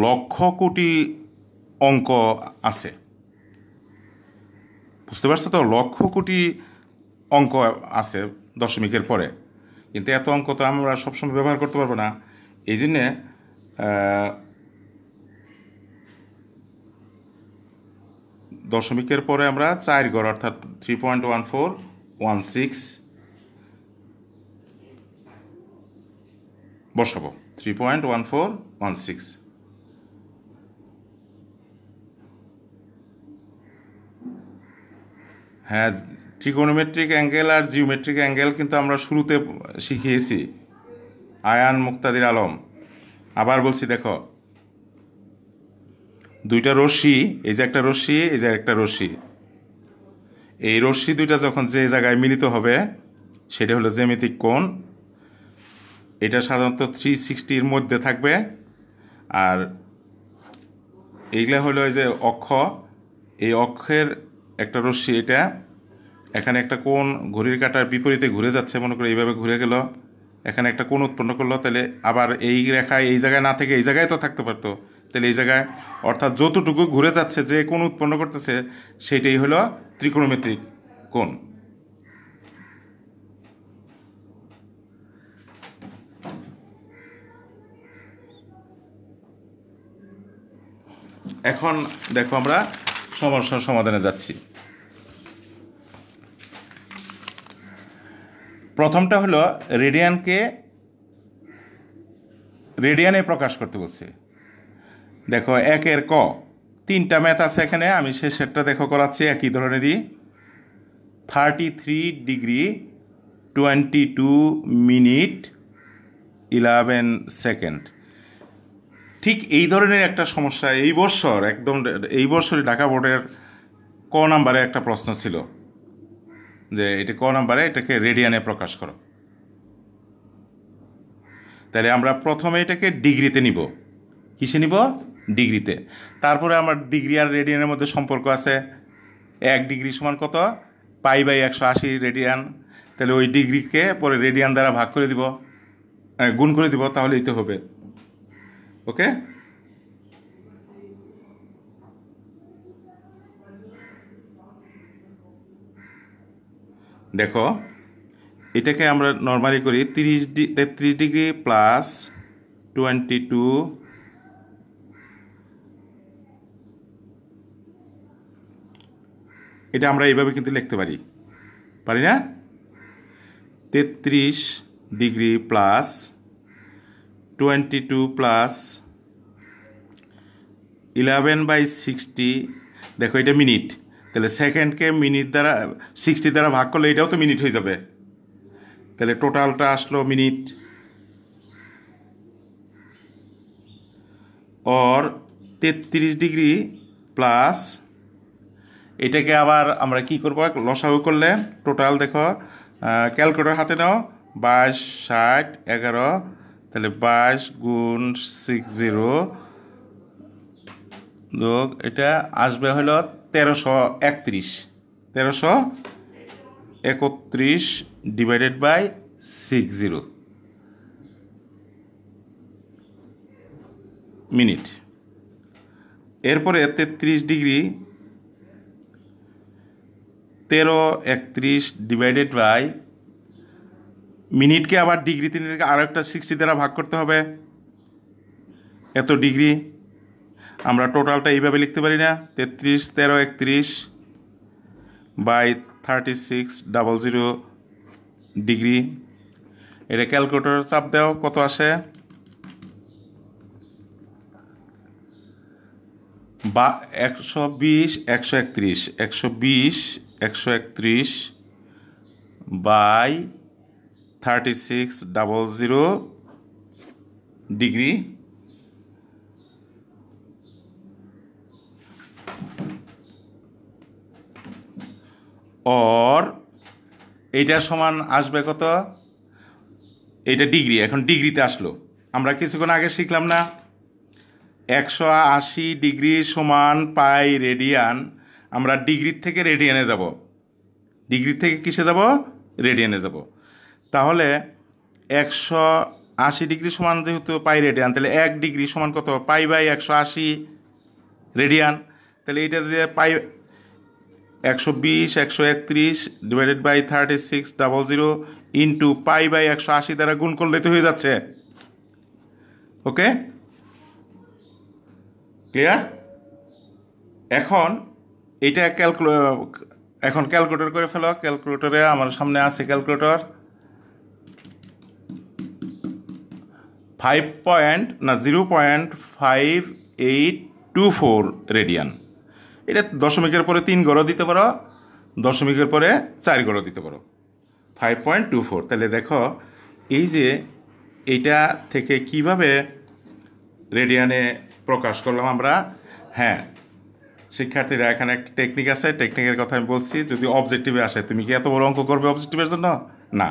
লক্ষ কোটি অঙ্ক আছে। বুঝতে পারছো তো, লক্ষ কোটি অঙ্ক আছে দশমিকের পরে, কিন্তু এত অঙ্ক তো আমরা সবসময় ব্যবহার করতে পারবো না। এই জন্যে দশমিকের পরে আমরা 4 ঘর, অর্থাৎ 3.1416 বসাবো। 3.1416। হ্যাঁ, ট্রিগোনোমেট্রিক অ্যাঙ্গেল আর জিওমেট্রিক অ্যাঙ্গেল কিন্তু আমরা শুরুতে শিখিয়েছি, আয়ান মুক্তাদির আলম। আবার বলছি, দেখো দুইটা রশ্মি, এই যে একটা রশ্মি, এই যে একটা রশ্মি, এই রশ্মি দুইটা যখন যে জায়গায় মিলিত হবে সেটা হলো জ্যামিতিক কোণ। এটা সাধারণত 360-র মধ্যে থাকবে। আর এইগুলা হলো এই যে অক্ষ, এই অক্ষের একটা রশ্মি, এটা এখানে একটা কোণ ঘড়ির কাঁটার বিপরীতে ঘুরে যাচ্ছে, মনে করে এইভাবে ঘুরে গেল, এখানে একটা কোণ উৎপন্ন করলো। তাহলে আবার এই রেখায় এই জায়গায় না থেকে এই জায়গায় তো থাকতে পারতো, তাহলে এই জায়গায়, অর্থাৎ যতটুকু ঘুরে যাচ্ছে, যে কোণ উৎপন্ন করতেছে সেটাই হলো ত্রিকোণমিতিক কোণ। এখন দেখো আমরা সমস্যার সমাধানে যাচ্ছি। প্রথমটা হলো রেডিয়ানে প্রকাশ করতে বলছে। দেখো 1-এর ক 3টা ম্যাথ আছে এখানে, আমি শেষেরটা দেখো করাচ্ছি একই ধরনেরই। 33 ডিগ্রি 22 মিনিট 11 সেকেন্ড। ঠিক এই ধরনের একটা সমস্যা এই বছরই ঢাকা বোর্ডের ক নাম্বারে একটা প্রশ্ন ছিল যে এটা ক নাম্বারে এটাকে রেডিয়ানে প্রকাশ করো। তাহলে আমরা প্রথমে এটাকে ডিগ্রিতে নিব। কিসে নিব? ডিগ্রিতে। তারপরে আমার ডিগ্রি আর রেডিয়ানের মধ্যে সম্পর্ক আছে। 1 ডিগ্রি সমান কত? π/180 রেডিয়ান। তাহলে ওই ডিগ্রিকে পরে রেডিয়ান দ্বারা ভাগ করে দিব, গুণ করে দিব, তাহলেই তো হবে। ওকে, দেখো এটাকে আমরা নর্মালি করি 33 ডিগ্রি প্লাস 22, এটা আমরা এইভাবে কিন্তু লিখতে পারি না? 33 ডিগ্রি প্লাস 22 প্লাস 11/60। দেখো এটা মিনিট, তাহলে সেকেন্ডকে মিনিট দ্বারা 60 দ্বারা ভাগ করলে এটাও তো মিনিট হয়ে যাবে। তাহলে টোটালটা আসলো মিনিট। और 33 ডিগ্রি প্লাস এটাকে আবার আমরা কি করব? লসাগু করলে টোটাল দেখো, ক্যালকুলেটর হাতে নাও, 22, 60, 11, তাহলে 22 গুণ 60, এটা আসবে হলো 1331 ডিভাইডেড বাই 60 মিনিট। এরপরে 33 ডিগ্রি 1331 ডিভাইডেড বাই মিনিটকে আবার ডিগ্রিতে নিতে আরও একটা 60 দ্বারা ভাগ করতে হবে। এত ডিগ্রি আমরা টোটালটা এইভাবে লিখতে পারি না? 33 1331 বাই 3600 ডিগ্রি। এটা ক্যালকুলেটর চাপ দাও, কত আসে? বা 120 131 বাই 3600 ডিগ্রি। और এইটার সমান আসবে কত? এটা ডিগ্রি, এখন ডিগ্রিতে আসলো। আমরা কিছুক্ষণ আগে শিখলাম না 180 ডিগ্রি সমান পাই রেডিয়ান। আমরা ডিগ্রির থেকে রেডিয়ানে যাব, ডিগ্রি থেকে কিসে যাব? রেডিয়ানে যাব। তাহলে 180 ডিগ্রি সমান যেহেতু পাই রেডিয়ান, তাহলে 1 ডিগ্রি সমান কত? π/180 রেডিয়ান। তাহলে এটা দিয়ে পাই 120 131 ডিভাইডেড বাই 3600 ইন্টু π/180 দ্বারা গুণ করলে তো হয়ে যাচ্ছে। ওকে, ক্লিয়ার? এখন এটা এখন ক্যালকুলেটর করে ফেলো। ক্যালকুলেটরে আমার সামনে আছে ক্যালকুলেটর। 0.5824 রেডিয়ান। এটা দশমিকের পরে 3 ঘরও দিতে পারো, দশমিকের পরে 4 ঘরও দিতে পারো। 5.24। তাহলে দেখো এই যে এইটা থেকে কিভাবে রেডিয়ানে প্রকাশ করলাম আমরা। হ্যাঁ শিক্ষার্থীরা, এখানে একটা টেকনিক আছে, টেকনিকের কথা আমি বলছি। যদি অবজেক্টিভে আসে, তুমি কি এত বড় অঙ্ক করবে অবজেক্টিভের জন্য? না,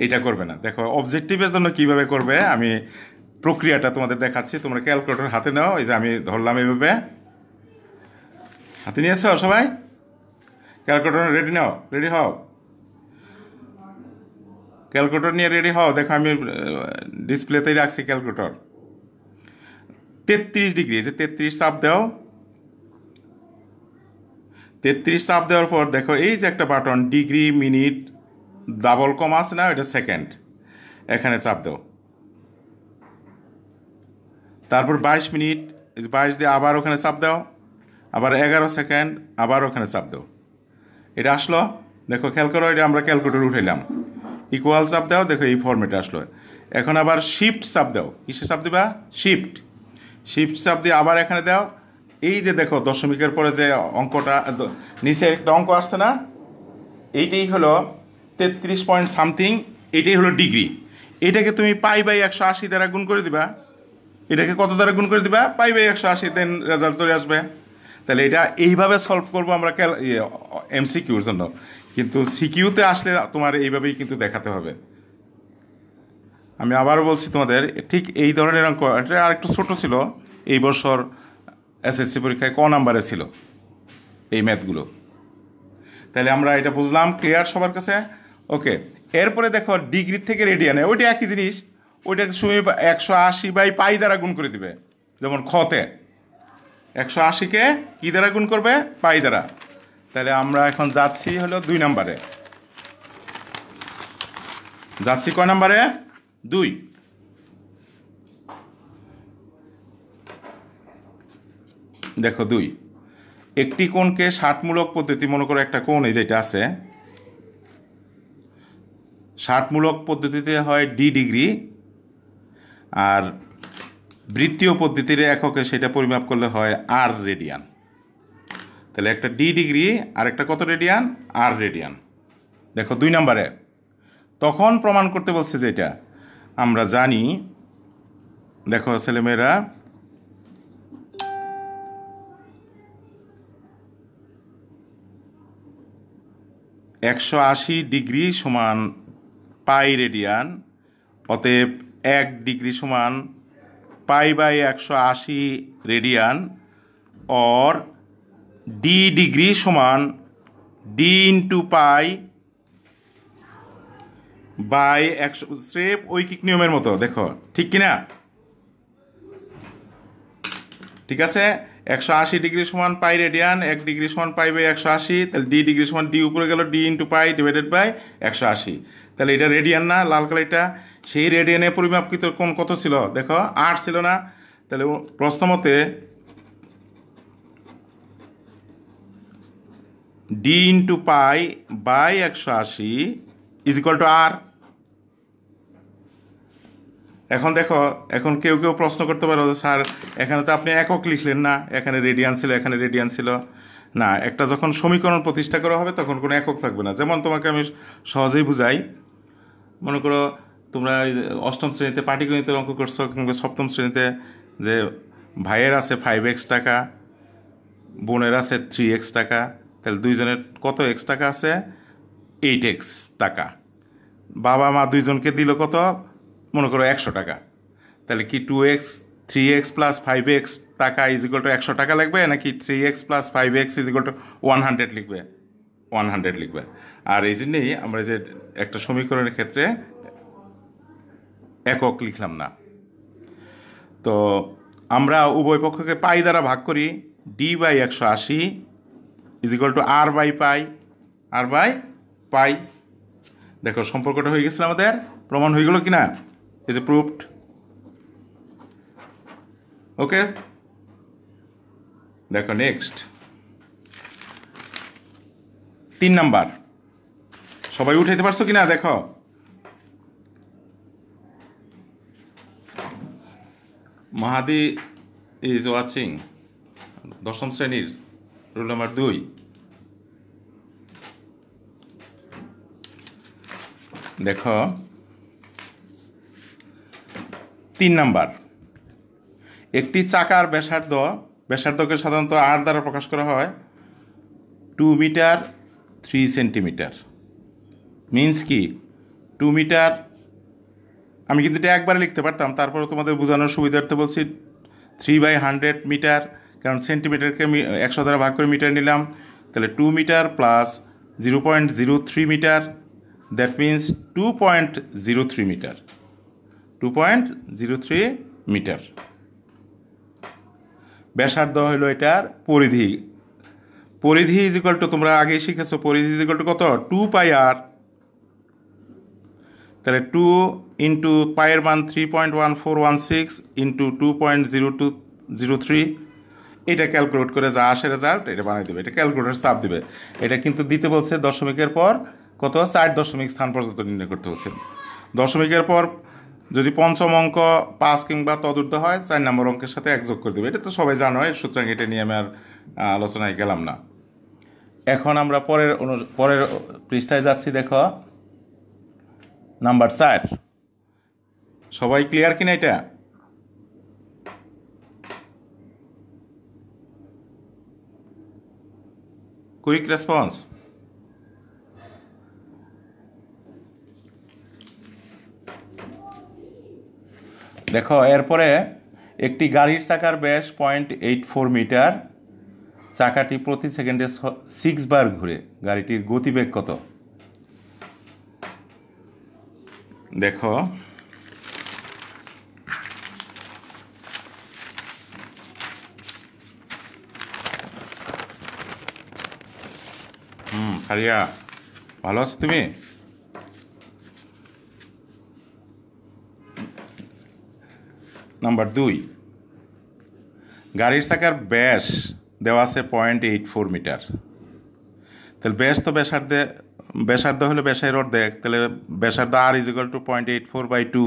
এটা করবে না। দেখো অবজেক্টিভের জন্য কিভাবে করবে আমি প্রক্রিয়াটা তোমাদের দেখাচ্ছি। তোমরা ক্যালকুলেটর হাতে নাও, এই যে আমি ধরলাম এইভাবে। হাতে নিয়েছ সবাই? ক্যালকুলেটর রেডি নাও, রেডি হও, ক্যালকুলেটর নিয়ে রেডি হও। দেখো আমি ডিসপ্লেতেই রাখছি ক্যালকুলেটর। 33 ডিগ্রি, যে 33 চাপ দাও। 33 চাপ দেওয়ার পর দেখো এই যে একটা বাটন ডিগ্রি মিনিট ডাবল কম আছে না, এটা সেকেন্ড, এখানে চাপ দাও। তারপর 22 মিনিট, 22 দিয়ে আবার ওখানে চাপ দাও, আবার 11 সেকেন্ড, আবার ওখানে চাপ দাও। এটা আসলো, দেখো খেয়াল করো, এটা আমরা ক্যালকুলেটর উঠাইলাম। ইকুয়াল চাপ দাও, দেখো এই ফর্মেটে আসলো। এখন আবার শিফট চাপ দাও। কিসে চাপ দিবা? শিফট। শিফট চাপ দিয়ে আবার এখানে দাও। এই যে দেখো দশমিকের পরে যে অঙ্কটা নিচে একটা অঙ্ক আসছে না, এইটাই হলো 33 পয়েন্ট সামথিং, এটাই হলো ডিগ্রি। এটাকে তুমি পাই বাই 180 দ্বারা গুণ করে দিবা। এটাকে কত দ্বারা গুণ করে দিবা? পাই বাই 180, দেন রেজাল্ট চলে আসবে। তাহলে এটা এইভাবে সলভ করবো আমরা এমসিকিউর জন্য, কিন্তু সিকিউতে আসলে তোমার এইভাবেই কিন্তু দেখাতে হবে। আমি আবারও বলছি তোমাদের, ঠিক এই ধরনের অঙ্ক, এটা আর একটু ছোটো ছিল, এই বছর এসএসসি পরীক্ষায় ক নাম্বারে ছিল এই ম্যাথগুলো। তাহলে আমরা এটা বুঝলাম, ক্লিয়ার সবার কাছে? ওকে। এরপরে দেখো ডিগ্রি থেকে রেডিয়ানে, ওইটা একই জিনিস। ওইটাকে তুমি 180 বাই পাই দ্বারা গুণ করে দিবে। যেমন খতে 180কে কী দ্বারা গুণ করবে? পাই দ্বারা। তাহলে আমরা এখন যাচ্ছি হলো 2 নাম্বারে। যাচ্ছি কয় নাম্বারে? 2। দেখো 2, একটি কোণকে 60-মূলক পদ্ধতি, মনে করো একটা কোণ এই যেটা আছে, 60-মূলক পদ্ধতিতে হয় ডি ডিগ্রি, আর বৃত্তীয় পদ্ধতির এককে সেটা পরিমাপ করলে হয় আর রেডিয়ান। তাহলে একটা ডি ডিগ্রি আর একটা কত রেডিয়ান? আর রেডিয়ান। দেখো 2 নাম্বারে তখন প্রমাণ করতে বলছে যেটা আমরা জানি। দেখো ছেলেমেয়েরা, (180° সমান পাই রেডিয়ান, অতএব 1 ডিগ্রি সমান পাই বাই 180 রেডিয়ান, और ডি ডিগ্রি সমান ডি ইন্টু পাই বাই 100, স্রেফ ঐকিক নিয়মের মতো। দেখো ঠিক কিনা? ঠিক আছে, 180° সমান পাই রেডিয়ান, 1 ডিগ্রি সমান পাই বাই 180, তাহলে ডি ডিগ্রি সমান ডি উপরে গেল d into pi divided by 180। তাহলে এটা রেডিয়ান না, লাল কালারটা? সেই রেডিয়ানে পরিমাপকৃত কোণ কত ছিল? দেখো 8 ছিল না? তাহলে প্রশ্ন মতে D into pi by 180 is equal to R. এখন দেখো, এখন কেউ কেউ প্রশ্ন করতে পারো, স্যার এখানে তো আপনি একক লিখলেন না, এখানে রেডিয়ান ছিল, এখানে রেডিয়ান ছিল না। একটা যখন সমীকরণ প্রতিষ্ঠা করা হবে তখন কোনো একক থাকবে না। যেমন তোমাকে আমি সহজেই বুঝাই, মনে করো তোমরা অষ্টম শ্রেণীতে পাটিগণিতের অঙ্ক করছো, কিংবা সপ্তম শ্রেণীতে, যে ভাইয়ের আছে 5x টাকা, বোনের আছে 3x টাকা, তাহলে দুইজনের কত x টাকা আছে? 8x টাকা। বাবা মা দুইজনকে দিল কত? মনে করো 100 টাকা। তাহলে কি 2x 3x প্লাস 5x টাকা ইজ ইকুয়াল টু 100 টাকা লিখবে, নাকি 3x plus 5x is equal two 100 লিখবে? 100 লিখবে। আর এই জন্যেই আমরা যে একটা সমীকরণের ক্ষেত্রে একক লিখলাম না। তো আমরা উভয় পক্ষকে পাই দ্বারা ভাগ করি, d by 180 is equal to r by pi, r by pi. দেখো সম্পর্কটা হয়ে গেছিল আমাদের, প্রমাণ হয়ে গেল কিনা? Is a proved. ওকে, দেখো নেক্সট 3 নাম্বার। সবাই উঠাইতে পারছো কিনা দেখো? মাহাদি ইজ ওয়াচিং, দশম শ্রেণীর, রোল নাম্বার 2। দেখো 3 নাম্বার, একটি চাকার ব্যাসার্ধকে সাধারণত আর দ্বারা প্রকাশ করা হয় 2 মিটার 3 সেন্টিমিটার। মিন্স কি 2 মিটার, আমি কিন্তু এটা একবারে লিখতে পারতাম, তারপরে তোমাদের বোঝানোর সুবিধার্থে বলছি 3/100 মিটার, কারণ সেন্টিমিটারকে 100 দ্বারা ভাগ করে মিটার নিলাম। তাহলে 2 metre plus 0.03 metre, that means 2.03 metre. 2.03 metre ব্যাসার্ধ হলো এটার পরিধি। পরিধি ইজ ইকুয়াল টু, তোমরা আগেই শিখেছো, পরিধি ইজ ইকুয়াল টু কত? 2 পাই আর। তাহলে 2 ইন্টু পায়ের মান 3.1416 ইন্টু 2.0203 এটা ক্যালকুলেট করে যা আসে রেজাল্ট এটা বানিয়ে দেবে, এটা ক্যালকুলেটর চাপ দিবে। এটা কিন্তু দিতে বলছে দশমিকের পর কত 4 দশমিক স্থান পর্যন্ত নির্ণয় করতে বলছে। দশমিকের পর যদি পঞ্চম অঙ্ক 5 কিংবা তদূর্ধ্ব হয় 4 নম্বর অঙ্কের সাথে 1 যোগ করে দেবে। এটা তো সবাই জানো, সুতরাং এটা নিয়ে আমি আর আলোচনায় গেলাম না। এখন আমরা পরের পৃষ্ঠায় যাচ্ছি। দেখো নাম্বার 4। সবাই ক্লিয়ার কিনা এটা? Quick response. দেখো এরপরে একটি গাড়ির চাকার ব্যাস 0.84 মিটার, চাকাটি প্রতি সেকেন্ডে 6 বার ঘুরে, গাড়িটির গতিবেগ কত? দেখো ফারিয়া, ভালো আছো তুমি? নাম্বার 2, গাড়ির চাকার ব্যাস দেওয়া আছে 0.84 মিটার। তাহলে ব্যাস তো ব্যাসার্ধ হলে ব্যাসের অর্ধেক, তাহলে ব্যাসার্ধ R is equal to 0.84/2,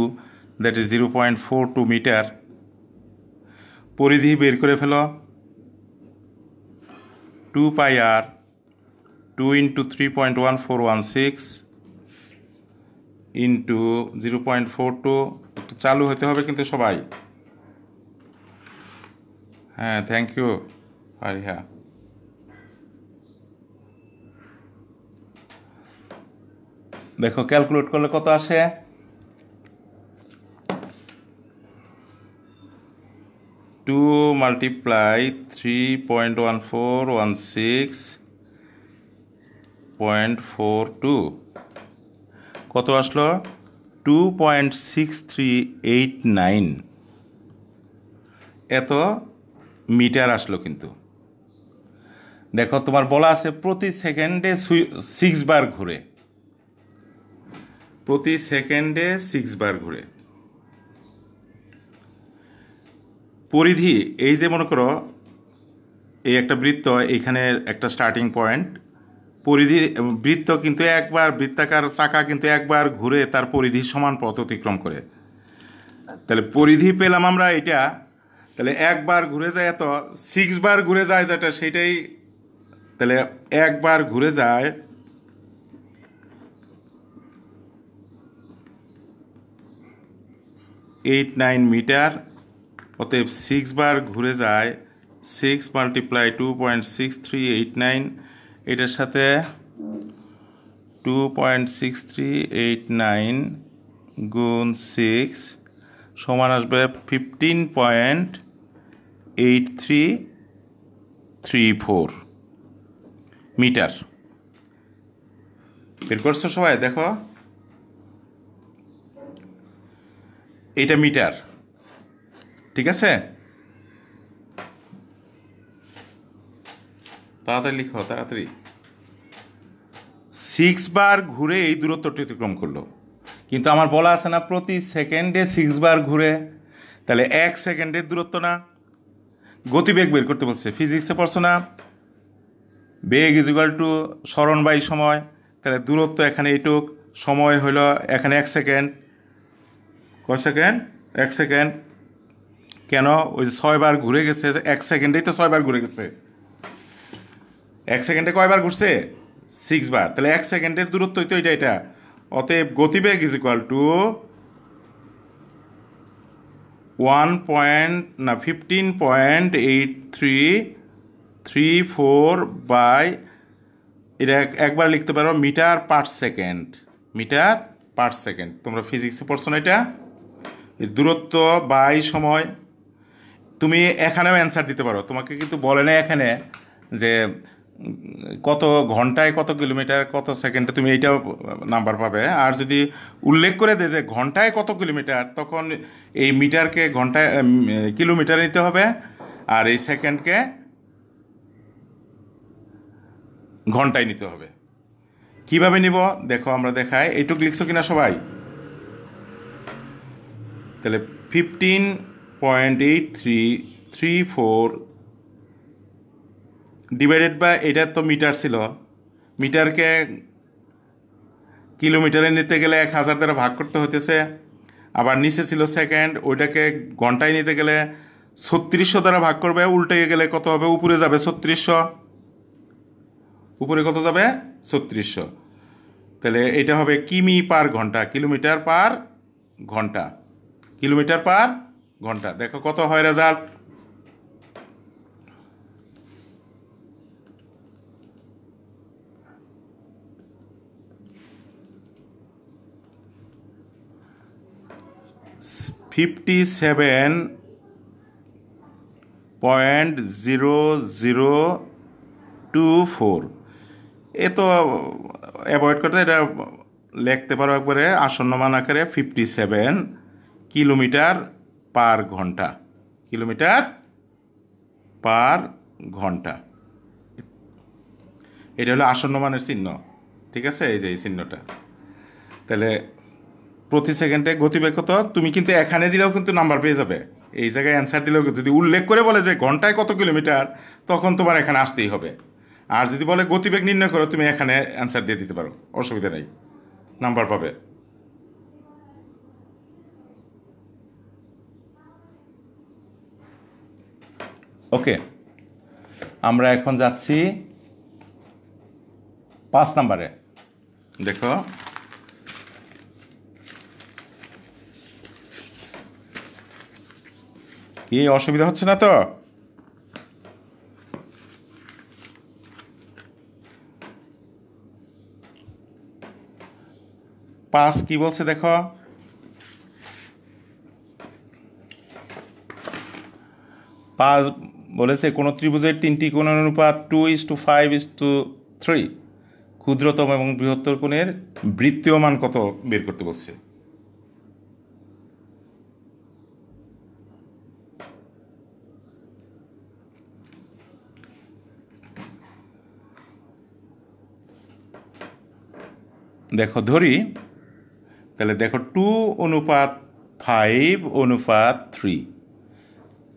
that is 0.42 metre. পরিধি বের করে ফেলো। 2 পাই আর 2 ইন্টু 3.1416 ইন্টু 0.42। একটু চালু হতে হবে কিন্তু সবাই। হ্যাঁ, থ্যাংক ইউ ফারিহা। দেখো ক্যালকুলেট করলে কত আসে? 2 মাল্টিপ্লাই 3.1416.42 কত আসলো? 2.6389 এত মিটার আসলো। কিন্তু দেখো তোমার বলা আছে প্রতি সেকেন্ডে 6 বার ঘুরে, প্রতি সেকেন্ডে 6 বার ঘুরে। পরিধি এই যে মনে করো এই একটা বৃত্ত, এইখানে একটা স্টার্টিং পয়েন্ট। পরিধি বৃত্ত কিন্তু একবার, বৃত্তাকার চাকা কিন্তু একবার ঘুরে তার পরিধির সমান পথ অতিক্রম করে। তাহলে পরিধি পেলাম আমরা এটা। তাহলে একবার ঘুরে যায় এত, 6 বার ঘুরে যায় যেটা সেটাই। তাহলে একবার ঘুরে যায় 89 মিটার। অতএব 6 বার ঘুরে যায় 6 মাল্টিপ্লাই 2.6389, এটার সাথে 2.6389 গুণ 6 সমান আসবে 15.8334 মিটার। বের করছো সবাই? দেখো এটা মিটার, ঠিক আছে? তাড়াতাড়ি লিখো, তাড়াতাড়ি। 6 বার ঘুরে এই দূরত্বটি অতিক্রম করলো, কিন্তু আমার বলা আছে না প্রতি সেকেন্ডে 6 বার ঘুরে। তাহলে 1 সেকেন্ডের দূরত্ব না, গতিবেগ বের করতে বলছে। ফিজিক্সে পড়ছো না, বেগ ইজ ইকুয়াল টু সরণ বাই সময়। তাহলে দূরত্ব এখানে এইটুক, সময় হলো এখানে 1 সেকেন্ড। কয় সেকেন্ড? 1 সেকেন্ড। কেন? ওই যে 6 বার ঘুরে গেছে, 1 সেকেন্ডেই তো 6 বার ঘুরে গেছে। 1 সেকেন্ডে কয়বার ঘুরছে? 6 বার। তাহলে 1 সেকেন্ডের দূরত্বই তো এটা। অতএব গতিবেগ ইজ ইকুয়াল টু 15.8334 বাই, এটা একবার লিখতে পারো metre per second. Metre per second. তোমরা ফিজিক্সে পড়ছো না এটা? দূরত্ব বাই সময়। তুমি এখানেও অ্যান্সার দিতে পারো, তোমাকে কিন্তু বলে না এখানে যে কত ঘন্টায় কত কিলোমিটার কত সেকেন্ডে, তুমি এইটাও নাম্বার পাবে। আর যদি উল্লেখ করে দেয় যে ঘন্টায় কত কিলোমিটার, তখন এই মিটারকে ঘন্টায় কিলোমিটার নিতে হবে, আর এই সেকেন্ডকে ঘন্টায় নিতে হবে। কিভাবে নিব দেখো, আমরা দেখাই। এইটুকু লিখছো কিনা সবাই? তাহলে 15.8334 ডিভাইডেড বাই, এটা তো মিটার ছিল, মিটারকে কিলোমিটারে নিতে গেলে 1000 দ্বারা ভাগ করতে হইতেছে। আবার নিচে ছিল সেকেন্ড, ওইটাকে ঘন্টায় নিতে গেলে 3600 দ্বারা ভাগ করবে, উল্টে গেলে কত হবে, উপরে যাবে 3600, উপরে কত যাবে 3600। তাহলে এটা হবে কিমি পার ঘন্টা, কিলোমিটার পার ঘন্টা, কিলোমিটার পার ঘন্টা। দেখো কত হয় রেজাল্ট। $57.0024। এ তো অ্যাভয়েড করতে, এটা লিখতে পারো একবারে আসন্ন মান আকারে 57 কিলোমিটার পার ঘন্টা, কিলোমিটার পার ঘন্টা। এটা হলো আসন্ন মানের চিহ্ন, ঠিক আছে, এই যে এই চিহ্নটা। তাহলে প্রতি সেকেন্ডে গতিবেগ কত, তুমি কিন্তু এখানে দিলেও কিন্তু নাম্বার পেয়ে যাবে, এই জায়গায় অ্যান্সার দিলেও যদি উল্লেখ করে বলে যে ঘন্টায় কত কিলোমিটার, তখন তোমার এখানে আসতেই হবে। আর যদি বলে গতিবেগ নির্ণয় করো, তুমি এখানে অ্যান্সার দিয়ে দিতে পারো, অসুবিধা নেই, নাম্বার পাবে। ওকে, আমরা এখন যাচ্ছি 5 নাম্বারে। দেখো কি অসুবিধা হচ্ছে না তো? পাঁচ কি বলছে দেখো, পাঁচ বলেছে কোনো ত্রিভুজের 3টি কোণের অনুপাত 2:5:3, ক্ষুদ্রতম এবং বৃহত্তর কোণের বৃত্তীয় মান কত বের করতে বলছে। দেখো ধরি, তাহলে দেখো 2:5:3,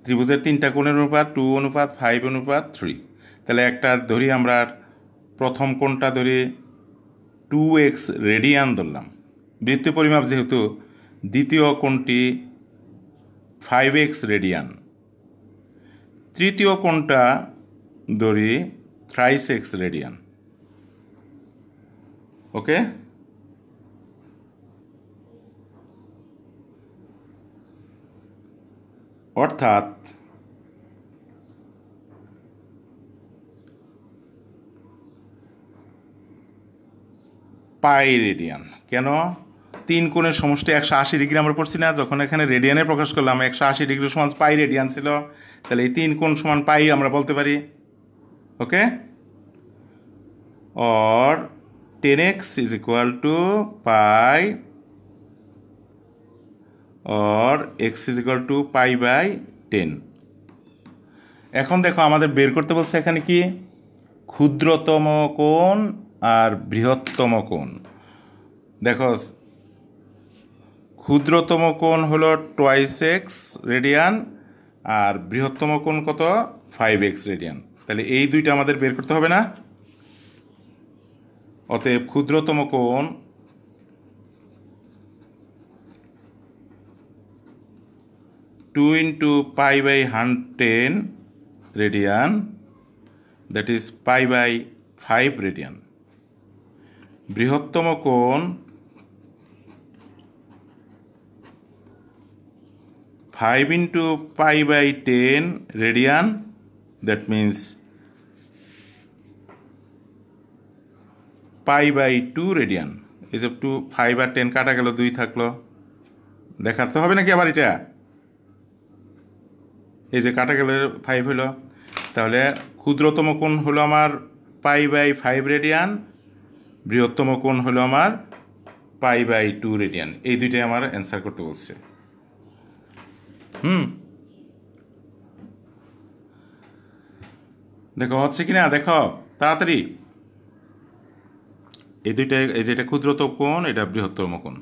ত্রিভুজের 3টা কোণের অনুপাত 2:5:3। তাহলে একটা ধরি আমরা, প্রথম কোণটা ধরি 2x রেডিয়ান ধরলাম, বৃত্তীয় পরিমাপ যেহেতু, দ্বিতীয় কোণটি 5x রেডিয়ান, তৃতীয় কোণটা ধরি 3x রেডিয়ান। ওকে, অর্থাৎ পাই রেডিয়ান। কেন? 3 কোণের সমষ্টি 180 ডিগ্রি আমরা পড়ছি না, যখন এখানে রেডিয়ানে প্রকাশ করলাম 180 ডিগ্রি সমান পাই রেডিয়ান ছিল, তাহলে এই 3 কোণ সমান পাই আমরা বলতে পারি। ওকে, or 10x is equal to pi, or x is equal to pi by 10। এখন দেখো আমাদের বের করতে বলছে এখানে কি, ক্ষুদ্রতম কোণ আর বৃহত্তম কোণ। দেখো ক্ষুদ্রতম কোণ হলো 2x রেডিয়ান, আর বৃহত্তম কোণ কত, 5x রেডিয়ান। তাহলে এই দুইটা আমাদের বের করতে হবে না? অতএব ক্ষুদ্রতম কোণ 2 into pi by 110 radian, that is pi by 5 radian. বৃহত্তম কোণ 5 into pi by 10 radian, that means pi by 2 radian. এই যে 2 5 আর 10 কাটা গেল, 2 থাকলো, দেখাতে হবে নাকি আবার এটা, এই যে কাটা গেল 5 হলো। তাহলে ক্ষুদ্রতম কোণ হলো আমার পাই বাই 5 রেডিয়ান, বৃহত্তম কোণ হলো আমার পাই বাই 2 রেডিয়ান। এই দুইটাই আমার অ্যান্সার করতে বলছে। দেখো হচ্ছে কি না, দেখো তাড়াতাড়ি। এই দুইটা, এই যেটা ক্ষুদ্রতম কোণ, এটা বৃহত্তম কোণ।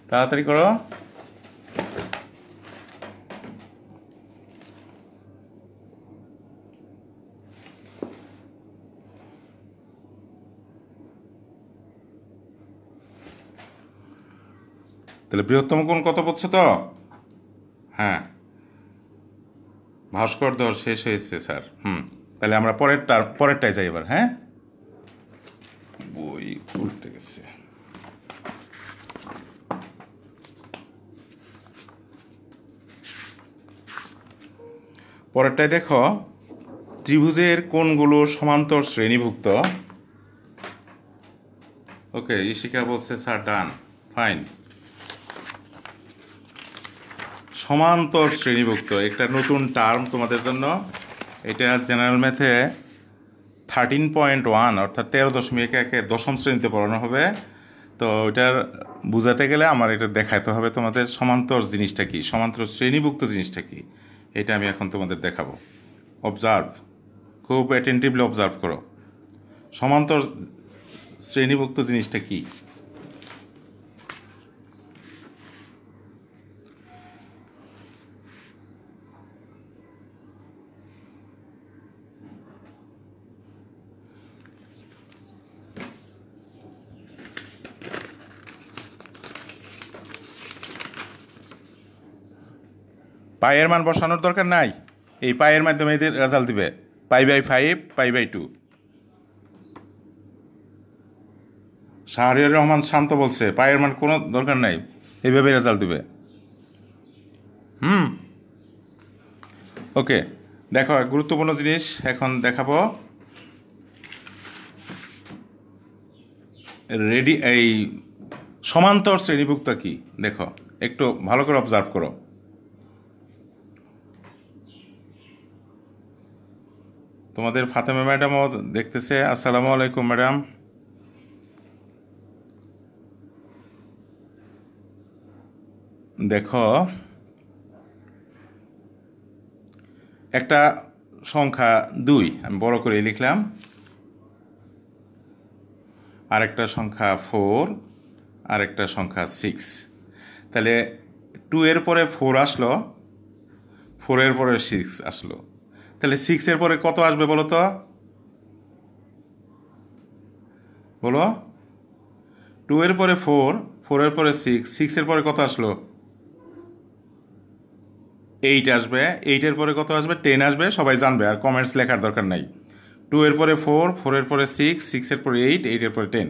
তাড়াতাড়ি করো। তাহলে বৃহত্তম কোণ কত বলছে তো? হ্যাঁ, ভাস্কর দর শেষ হয়েছে স্যার। তাহলে আমরা পরেরটায় যাই এবার। হ্যাঁ, বই উল্টে গেছে। পরেরটায় দেখো, ত্রিভুজের কোণগুলো সমান্তর শ্রেণীভুক্ত। ওকে, ইশিকা বলছে স্যার ডান, ফাইন। সমান্তর শ্রেণীভুক্ত একটা নতুন টার্ম তোমাদের জন্য। এটা জেনারেল ম্যাথে 13.1 অর্থাৎ 13.1 দশম শ্রেণীতে পড়ানো হবে। তো ওইটার বুঝাতে গেলে আমার এটা দেখাতে হবে তোমাদের সমান্তর জিনিসটা কি, সমান্তর শ্রেণীভুক্ত জিনিসটা কি, এটা আমি এখন তোমাদের দেখাবো। অবজার্ভ, খুব অ্যাটেন্টিভলি অবজার্ভ করো। সমান্তর শ্রেণীভুক্ত জিনিসটা কি? পায়ের মান বসানোর দরকার নাই, এই পায়ের মাধ্যমে এদের রেজাল্ট দিবে। π/5, π/2। শাহরিয়ার রহমান শান্ত বলছে পায়ের মান কোনো দরকার নাই, এইভাবে রেজাল্ট দিবে। ওকে, দেখো গুরুত্বপূর্ণ জিনিস এখন দেখাবো। রেডি, এই সমান্তর শ্রেণীভুক্ত কি দেখো, একটু ভালো করে অবজার্ভ করো। তোমাদের ফাতেমা ম্যাডামও দেখতেছে। আসসালামু আলাইকুম ম্যাডাম। দেখো, একটা সংখ্যা 2 আমি বড় করে লিখলাম, আরেকটা সংখ্যা 4, আরেকটা সংখ্যা 6। তাহলে 2 এর পরে 4 আসলো, 4 এর পরে 6 আসলো। তাহলে 6 এর পরে কত আসবে বলো তো? বলো, 2 এর পরে 4, 4 এর পরে 6, 6 এর পরে কত আসলো? 8 আসবে। 8 এর পরে কত আসবে? 10 আসবে। সবাই জানবে, আর কমেন্টস লেখার দরকার নাই। 2 এর পরে 4, 4 এর পরে 6, 6 এর পরে 8, 8 এর পরে 10।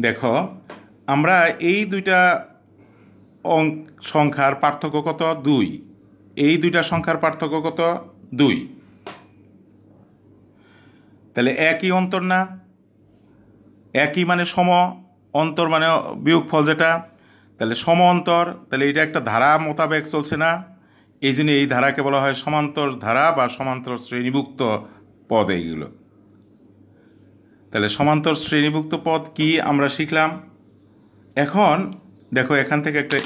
দেখো, আমরা এই দুইটা সংখ্যার পার্থক্য কত? 2। এই দুইটা সংখ্যার পার্থক্য কত? 2। তাহলে একই অন্তর না? একই মানে সম, অন্তর মানে বিয়োগফল যেটা। তাহলে সম অন্তর, তাহলে এটা একটা ধারা মোতাবেক চলছে না? এই জন্য এই ধারাকে বলা হয় সমান্তর ধারা বা সমান্তর শ্রেণীভুক্ত পদ এইগুলো। তাহলে সমান্তর শ্রেণীভুক্ত পদ কি আমরা শিখলাম। এখন দেখো, এখান থেকে একটা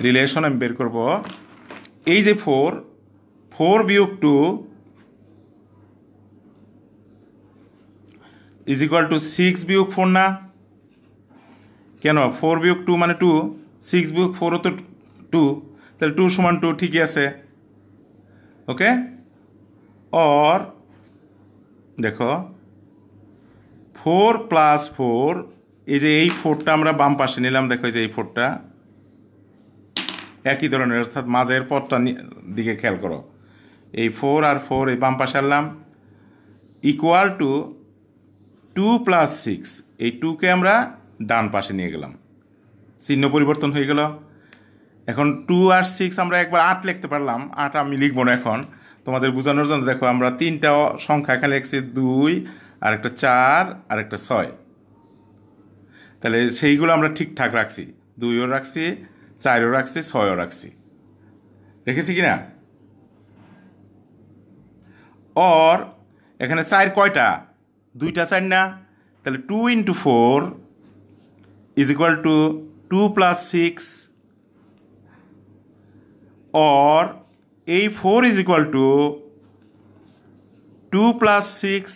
রিলেশন আমি বের করব। এই যে 4 বিয়োগ 2 ইজ ইকুয়াল টু 6 বিয়োগ 4 না? কেন? 4 বিয়োগ 2 মানে 2, 6 বিয়োগ 4ও তো 2, তাহলে 2 সমান 2 ঠিকই আছে। ওকে, অর দেখো 4 প্লাস 4, এই যে এই 4টা আমরা বাম পাশে নিলাম, দেখো এই যে এই 4টা একই ধরনের, অর্থাৎ মাঝের পদটা দিকে খেয়াল করো। এই 4 আর 4 এই বাম পাশে আনলাম, ইকুয়াল টু 2 প্লাস 6, এই 2কে আমরা ডান পাশে নিয়ে গেলাম, চিহ্ন পরিবর্তন হয়ে গেল। এখন 2 আর 6 আমরা একবার 8 লিখতে পারলাম। 8 আমি লিখবো না এখন, তোমাদের বোঝানোর জন্য। দেখো, আমরা 3টা সংখ্যা এখানে লিখছি, 2, আর একটা 4, আর একটা 6। তাহলে সেইগুলো আমরা ঠিকঠাক রাখছি, 2ও রাখছি, 4ও রাখছি, 6ও রাখছি। রেখেছি কি না? অর এখানে 4 কয়টা? 2টা 4 না? তাহলে 2 × 4 is equal to 2 plus 6, or এই 4 is equal to 2 plus 6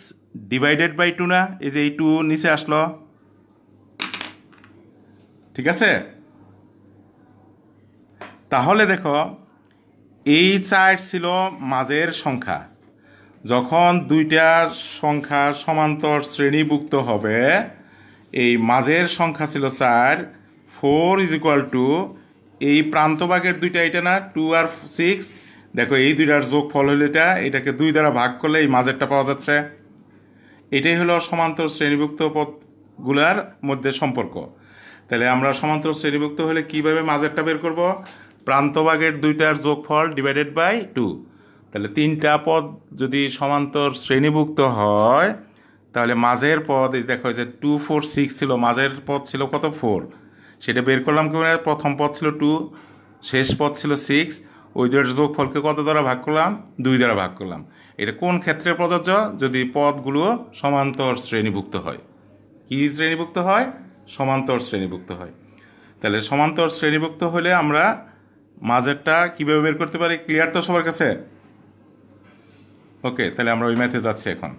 divided by 2 না? এই যে এই 2 নিচে আসলো, ঠিক ঠিক আছে? তাহলে দেখো এই 4 ছিল মাঝের সংখ্যা। যখন দুইটা সংখ্যা সমান্তর শ্রেণীভুক্ত হবে, এই মাঝের সংখ্যা ছিল 4, 4 ইজ ইকুয়াল টু এই প্রান্তভাগের দুইটা, এটা না 2 আর 6, দেখো এই দুইটার যোগফল হলো এটাকে 2 দ্বারা ভাগ করলে এই মাঝেরটা পাওয়া যাচ্ছে। এটাই হলো সমান্তর শ্রেণীভুক্ত পদগুলার মধ্যে সম্পর্ক। তাহলে আমরা সমান্তর শ্রেণীভুক্ত হলে কিভাবে মাঝেরটা বের করব? প্রান্তভাগের দুইটার যোগফল ডিভাইডেড বাই 2। তাহলে 3টা পদ যদি সমান্তর শ্রেণীভুক্ত হয়, তাহলে মাঝের পদ এই দেখো যে 2, 4, 6 ছিল, মাঝের পদ ছিল কত? 4। সেটা বের করলাম কি? প্রথম পদ ছিল 2, শেষ পদ ছিল 6, ওই দুইটার যোগফলকে কত দ্বারা ভাগ করলাম? 2 দ্বারা ভাগ করলাম। এটা কোন ক্ষেত্রে প্রযোজ্য? যদি পদগুলো সমান্তর শ্রেণীভুক্ত হয়। কি শ্রেণীভুক্ত হয়? সমান্তর শ্রেণীভুক্ত হয়। তাহলে সমান্তর শ্রেণীভুক্ত হলে আমরা মাঝেরটা কিভাবে বের করতে পারি? ক্লিয়ার তো সবার কাছে? ওকে, তাহলে আমরা ওই ম্যাথে যাচ্ছি এখন।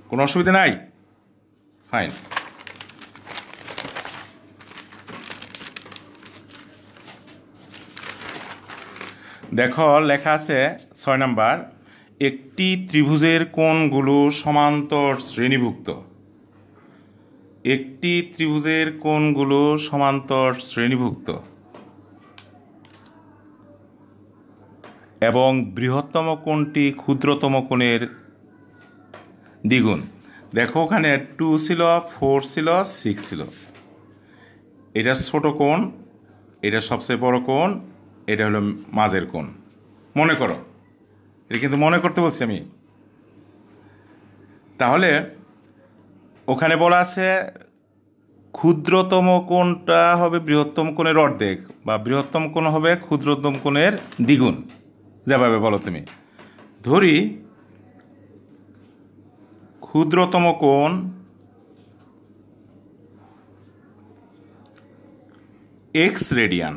কোনো অসুবিধা নাই? ফাইন। দেখো লেখা আছে 6 নাম্বার, একটি ত্রিভুজের কোণগুলো সমান্তর শ্রেণীভুক্ত। একটি ত্রিভুজের কোণগুলো সমান্তর শ্রেণীভুক্ত এবং বৃহত্তম কোণটি ক্ষুদ্রতম কোণের দ্বিগুণ। দেখো ওখানে 2 ছিল, 4 ছিল, 6 ছিল। এটা ছোট কোণ, এটা সবচেয়ে বড় কোণ, এটা হলো মাঝের কোণ। মনে করো, এটা কিন্তু মনে করতে বলছি আমি। তাহলে ওখানে বলা আছে ক্ষুদ্রতম কোণটা হবে বৃহত্তম কোণের অর্ধেক, বা বৃহত্তম কোণ হবে ক্ষুদ্রতম কোণের দ্বিগুণ। যেভাবে বলো তুমি, ধরি ক্ষুদ্রতম কোণ x রেডিয়ান,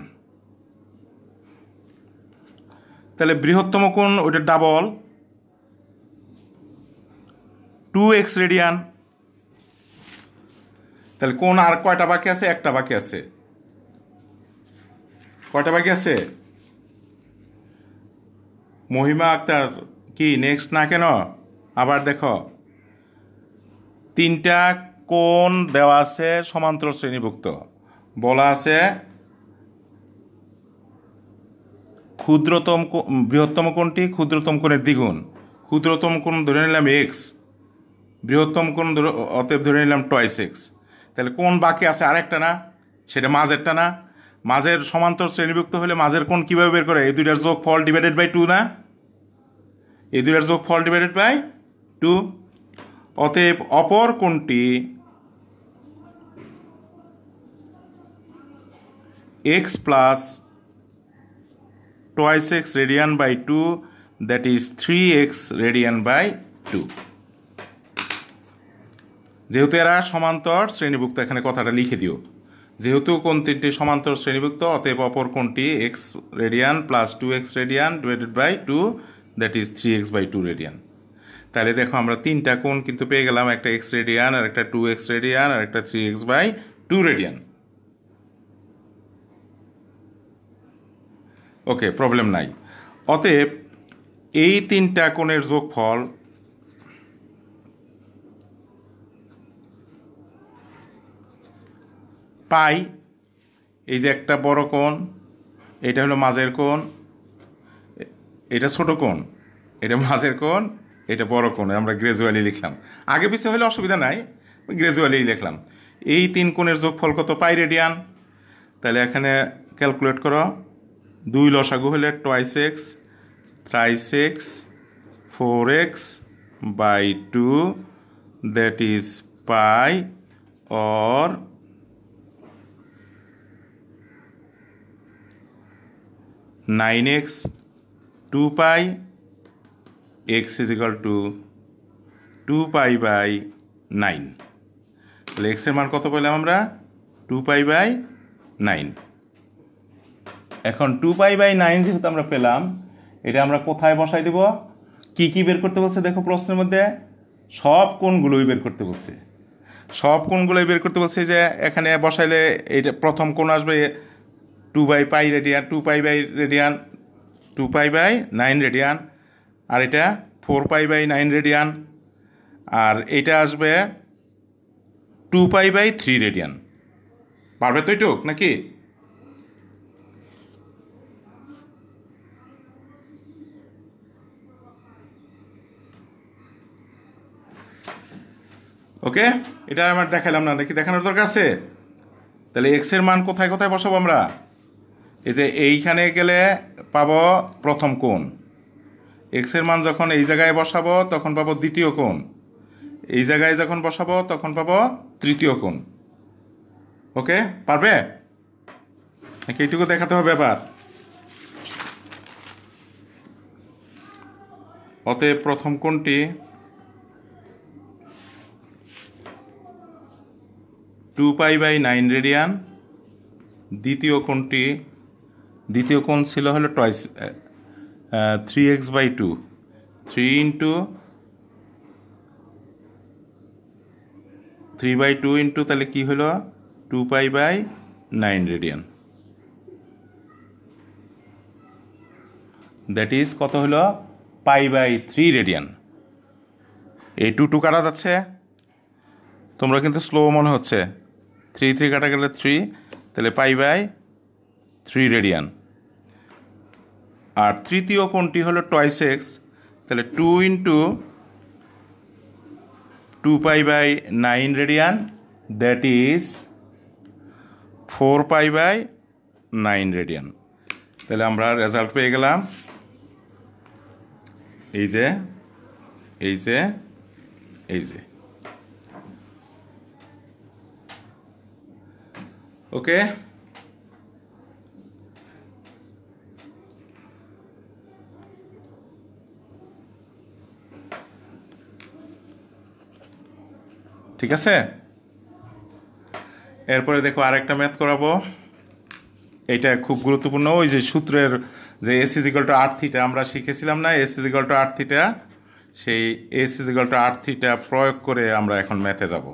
তাহলে বৃহত্তম কোণ ওইটা ডাবল 2x রেডিয়ান। তাহলে কোণ আর কয়টা বাকি আছে? একটা বাকি আছে। কয়টা বাকি আছে? মহিমা আক্তার কি নেক্সট না কেন? আবার দেখো 3টা কোণ দেওয়া আছে সমান্তর শ্রেণীভুক্ত, বলা আছে বৃহত্তম কোণটি ক্ষুদ্রতম কোণের দ্বিগুণ। ক্ষুদ্রতম কোণ ধরে নিলাম x, বৃহত্তম কোণ অতএব ধরে নিলাম 2x। তাহলে কোণ বাকি আছে আরেকটা না? সেটা মাঝেরটা না? মাঝের সমান্তর শ্রেণীভুক্ত হলে মাঝের কোণ কিভাবে বের করে? এই দুইটার যোগফল ডিভাইডেড বাই 2 না? এই দুইটার যোগফল ডিভাইডেড বাই 2। অতএব অপর কোণটি x plus 2x radian by 2, that is 3x radian by 2। যেহেতু এরা সমান্তর শ্রেণীভুক্ত, এখানে কথাটা লিখে দিও। যেহেতু কোণ তিনটি সমান্তর শ্রেণীভুক্ত, অতএব অপর কোণটি x radian plus 2x radian divided by 2, that is 3x by 2 radian. তাহলে দেখো আমরা 3টা কোণ কিন্তু পেয়ে গেলাম, একটা x রেডিয়ান, আর একটা 2x রেডিয়ান, আর একটা 3x by 2 radian. Okay, problem নাই। অতএব এই 3টা কোণের যোগফল পাই। এই যে একটা বড় কোণ, এটা হলো মাঝের কোণ, এটা ছোট কোণ, এটা মাঝের কোণ, এটা বড় কোণ। আমরা গ্রাজুয়ালি লিখলাম, আগে পিছিয়ে হলে অসুবিধা নাই, গ্রাজুয়ালি লিখলাম। এই 3 কোণের যোগফল কত? পাই রেডিয়ান। তাহলে এখানে ক্যালকুলেট করো, 2 লসাগু হলে 2x, 3x, 4x by 2, that is pi, or 9x 2 pi, x is equal to 2 pi by 9। তাহলে x এর মান কত পেলাম আমরা? 2 pi by 9। এখন 2 pi by 9 যেহেতু আমরা পেলাম, এটা আমরা কোথায় বসাই দেব? কি কি বের করতে বলছে দেখো প্রশ্নের মধ্যে? সব কোণগুলোই বের করতে বলছে, সব কোণগুলোই বের করতে বলছে। যে এখানে বসাইলে এইটা প্রথম কোণ আসবে 2/π রেডিয়ান, 2π/রেডিয়ান, 2π/9 রেডিয়ান, আর এটা 4π/9 রেডিয়ান, আর এইটা আসবে 2π/3 রেডিয়ান। পারবে তো এইটুক নাকি? ওকে, এটা আমার দেখালাম না, দেখি দেখানোর দরকার আছে। তাহলে এক্স এর মান কোথায় কোথায় বসাবো আমরা? এই যে এইখানে গেলে পাবো প্রথম কোণ, এক্স এর মান যখন এই জায়গায় বসাবো তখন পাবো দ্বিতীয় কোণ, এই জায়গায় যখন বসাবো তখন পাবো তৃতীয় কোণ। ওকে, পারবে নাকি এইটুকু দেখাতে হবে আবার? অতএব প্রথম কোণটি 2π/9 রেডিয়ান, দ্বিতীয় কোণ ছিল হলো 3x/2, 3 ইন্টু 3/2 ইন্টু তাহলে কি হলো 2π/9 রেডিয়ান। দ্যাট ইজ কত হলো π/3 রেডিয়ান। এই 2 কাটা যাচ্ছে, তোমরা কিন্তু স্লো মনে হচ্ছে, 3 কাটা গেলে 3, তাহলে π/3 রেডিয়ান। আর তৃতীয় কোণটি হলো 2x, তাহলে 2 into 2π/9 radian, that is 4π/9 radian. তাহলে আমরা রেজাল্ট পেয়ে গেলাম এই যে এই যে এই যে। ওকে, ঠিক আছে। এরপরে দেখো আরেকটা ম্যাথ করাবো, এটা খুব গুরুত্বপূর্ণ। ওই যে সূত্রের যে s=r θ আমরা শিখেছিলাম না, s=r θ, সেই s=r θ প্রয়োগ করে আমরা এখন ম্যাথে যাব।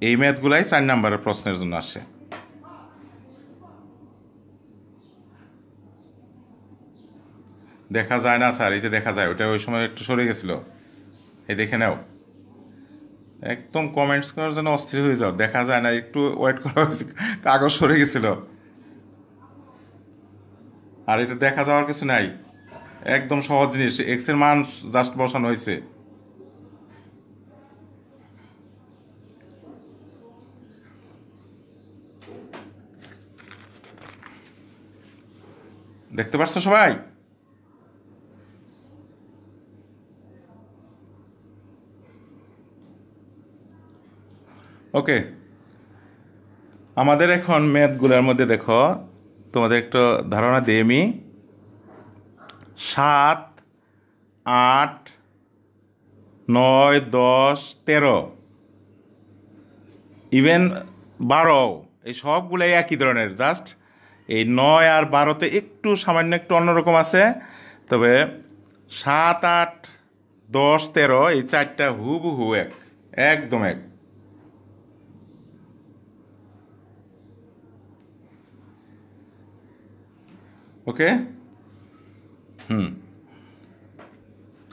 এই ম্যাথগুলাই 4 নম্বরের প্রশ্নের জন্য আসে। দেখা যায় না স্যার? এই যে দেখা যায়, ওটা ওই সময় একটু সরে গেছিল, এই দেখে নাও। একদম কমেন্টস করার জন্য অস্থির হয়ে যাও, দেখা যায় না, একটু ওয়েট করা হয়েছে, কাগজ সরে গেছিল। আর এটা দেখা যাওয়ার কিছু নাই, একদম সহজ জিনিস, এক্স এর মান জাস্ট বসানো হয়েছে। দেখতে পাচ্ছ সবাই? ওকে, আমাদের এখন ম্যাথগুলোর মধ্যে দেখো, তোমাদের একটু ধারণা দিই আমি। 7, 8, 9, 10, 13, ইভেন 12, এই সবগুলোই একই ধরনের, জাস্ট এই 9 আর 12তে একটু সামান্য একটু অন্যরকম আছে। তবে 7, 8, 10, 13 এই চারটা হুবহু এক, একদম এক। ওকে,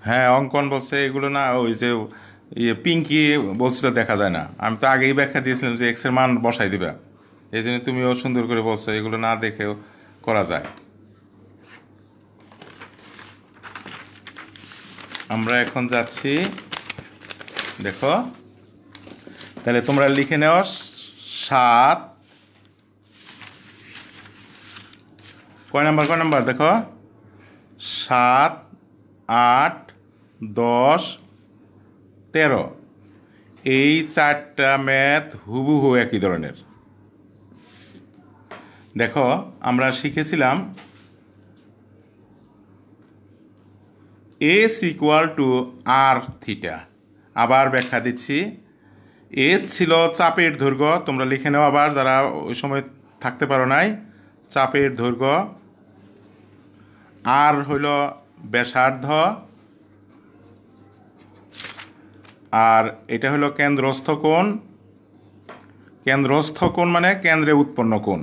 হ্যাঁ অঙ্কন বলছে এগুলো না, ওই যে পিঙ্কি বলছিল দেখা যায় না। আমি তো আগেই ব্যাখ্যা দিয়েছিলাম যে এক্স এর মান বসাই দিবা, এই জন্য তুমিও সুন্দর করে বলছো এগুলো না দেখেও করা যায়। আমরা এখন যাচ্ছি, দেখো তাহলে তোমরা লিখে নাও 7, কয় নাম্বার দেখো, 7, 8, 10, 13, এই চারটা ম্যাথ হুবহু একই ধরনের। দেখো আমরা শিখেছিলাম s=r θ। আবার ব্যাখ্যা দিচ্ছি, এস ছিল চাপের দৈর্ঘ্য, তোমরা লিখে নাও আবার যারা ওই সময় থাকতে পারো নাই। চাপের দৈর্ঘ্য, আর হইল ব্যাসার্ধ, আর এটা হলো কেন্দ্রস্থ কোণ। কেন্দ্রস্থ কোণ মানে কেন্দ্রে উৎপন্ন কোণ।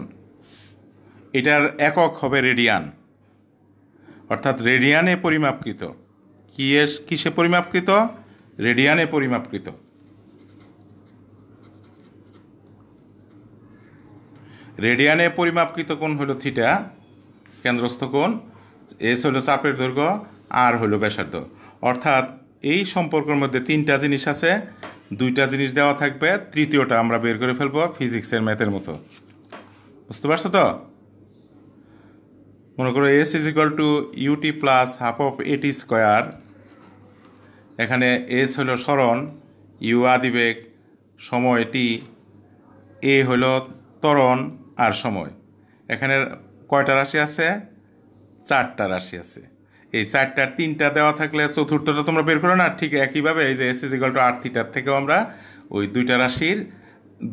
এটার একক হবে রেডিয়ান, অর্থাৎ রেডিয়ানে পরিমাপকৃত। কিসে পরিমাপকৃত? রেডিয়ানে পরিমাপকৃত। রেডিয়ানে পরিমাপকৃত কোণ হলো থিটা, কেন্দ্রস্থ কোণ। এস হলো চাপের দৈর্ঘ্য, আর হলো ব্যাসার্ধ। অর্থাৎ এই সম্পর্কের মধ্যে তিনটা জিনিস আছে, দুইটা জিনিস দেওয়া থাকবে, তৃতীয়টা আমরা বের করে ফেলবো ফিজিক্সের ম্যাথের মতো। বুঝতে পারছো তো? মনে করো S is equal to ut plus half of at square. এখানে এস হলো সরণ, ইউ আদিবেগ, সময় টি, এ হলো ত্বরণ আর সময়। এখানে কয়টা রাশি আছে? চারটা রাশি আছে। এই চারটার তিনটা দেওয়া থাকলে চতুর্থটা তোমরা বের করো না? ঠিক একইভাবে এই যে এস ইজ ইকুয়াল টু আর থিটার থেকেও আমরা ওই দুইটা রাশির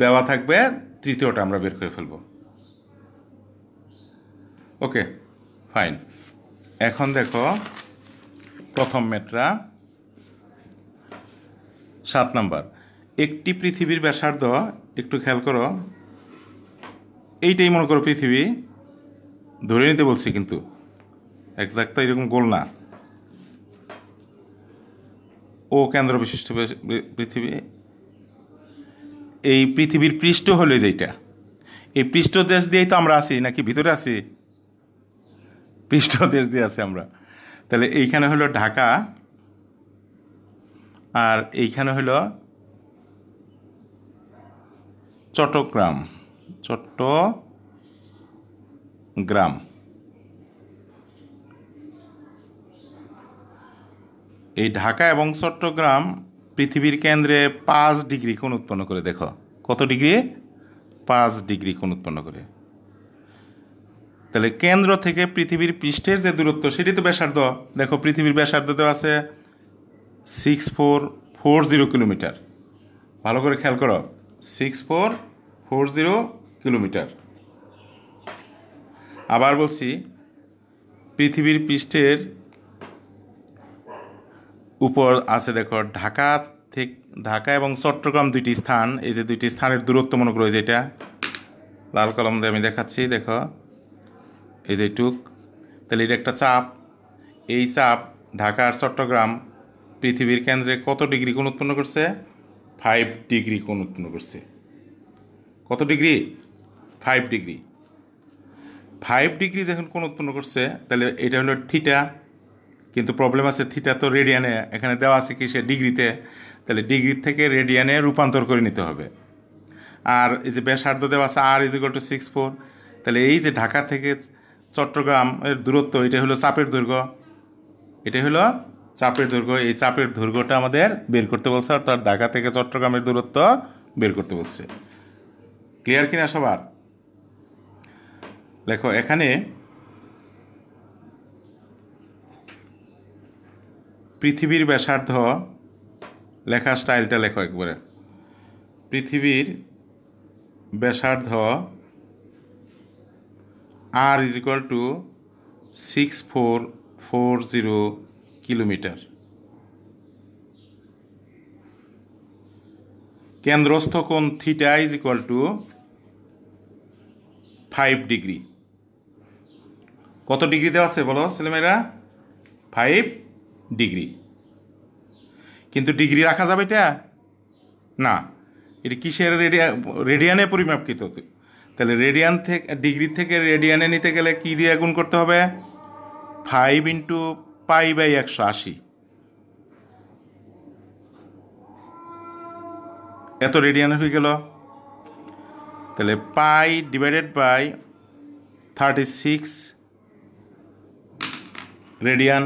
দেওয়া থাকবে, তৃতীয়টা আমরা বের করে ফেলবো। ওকে, ফাইন। এখন দেখো প্রথম ম্যাথটা 7 নাম্বার। একটি পৃথিবীর ব্যাসার্ধ, একটু খেয়াল করো, এইটাই মনে করো পৃথিবী, ধরে নিতে বলছি কিন্তু একজাক্ট তো এরকম গোল না। ও কেন্দ্র বিশিষ্ট পৃথিবী। এই পৃথিবীর পৃষ্ঠ হলো যেটা, এই পৃষ্ঠ দেশ দিয়েই তো আমরা আছি, নাকি ভিতরে আছি? পৃষ্ঠ দেশ দিয়ে আছি আমরা। তাহলে এইখানে হলো ঢাকা, আর এইখানে হলো চট্টগ্রাম। চট্টগ্রাম। এই ঢাকা এবং চট্টগ্রাম পৃথিবীর কেন্দ্রে 5 ডিগ্রি কোণ উৎপন্ন করে। দেখো কত ডিগ্রি? 5 ডিগ্রি কোণ উৎপন্ন করে। তাহলে কেন্দ্র থেকে পৃথিবীর পৃষ্ঠের যে দূরত্ব, সেটি তো ব্যাসার্ধ। দেখো পৃথিবীর ব্যাসার্ধ দেওয়া আছে 6440 কিলোমিটার। ভালো করে খেয়াল করো, 6440 কিলোমিটার। আবার বলছি, পৃথিবীর পৃষ্ঠের উপর আছে দেখো ঢাকা এবং চট্টগ্রাম দুইটি স্থান। এই যে দুইটি স্থানের দূরত্ব মনে করো, যেটা লাল কলম দিয়ে আমি দেখাচ্ছি, দেখো এই যে টুক। তাহলে এটা একটা চাপ। এই চাপ ঢাকা আর চট্টগ্রাম পৃথিবীর কেন্দ্রে কত ডিগ্রি কোণ উৎপন্ন করছে? 5 ডিগ্রি কোণ উৎপন্ন করছে। কত ডিগ্রি? 5 ডিগ্রি। 5 ডিগ্রি যখন কোণ উৎপন্ন করছে, তাহলে এটা হলো থিটা। কিন্তু প্রবলেম আছে, থিটা তো রেডিয়ানে, এখানে দেওয়া আছে কিসে? ডিগ্রিতে। তাহলে ডিগ্রি থেকে রেডিয়ানে রূপান্তর করে নিতে হবে। আর এই যে ব্যাসার্ধ দেওয়া আছে আর ইজ ইকুয়াল টু 64। তাহলে এই যে ঢাকা থেকে চট্টগ্রামের দূরত্ব, এটা হলো চাপের দৈর্ঘ্য। এটা হলো চাপের দৈর্ঘ্য। এই চাপের দৈর্ঘ্যটা আমাদের বের করতে বলছে, অর্থাৎ ঢাকা থেকে চট্টগ্রামের দূরত্ব বের করতে বলছে। ক্লিয়ার কিনা সবার? দেখো এখানে পৃথিবীর ব্যাসার্ধ, লেখা স্টাইলটা লেখো একবারে। পৃথিবীর ব্যাসার্ধ R is equal two 6440 kilometre. কেন্দ্রস্থ কোণ theta is equal two 5 degree. কত ডিগ্রি দেওয়া আছে বলো ছেলেমেয়েরা? 5 ডিগ্রি। কিন্তু ডিগ্রি রাখা যাবে এটা না, এটা কিসের? রেডিয়ানে পরিমাপকৃত। তাহলে রেডিয়ান থেকে, ডিগ্রি থেকে রেডিয়ানে নিতে গেলে কি দিয়ে গুণ করতে হবে? 5 ইন্টু π/180। এত রেডিয়ান হয়ে গেল। তাহলে পাই ডিভাইডেড বাই 36 রেডিয়ান।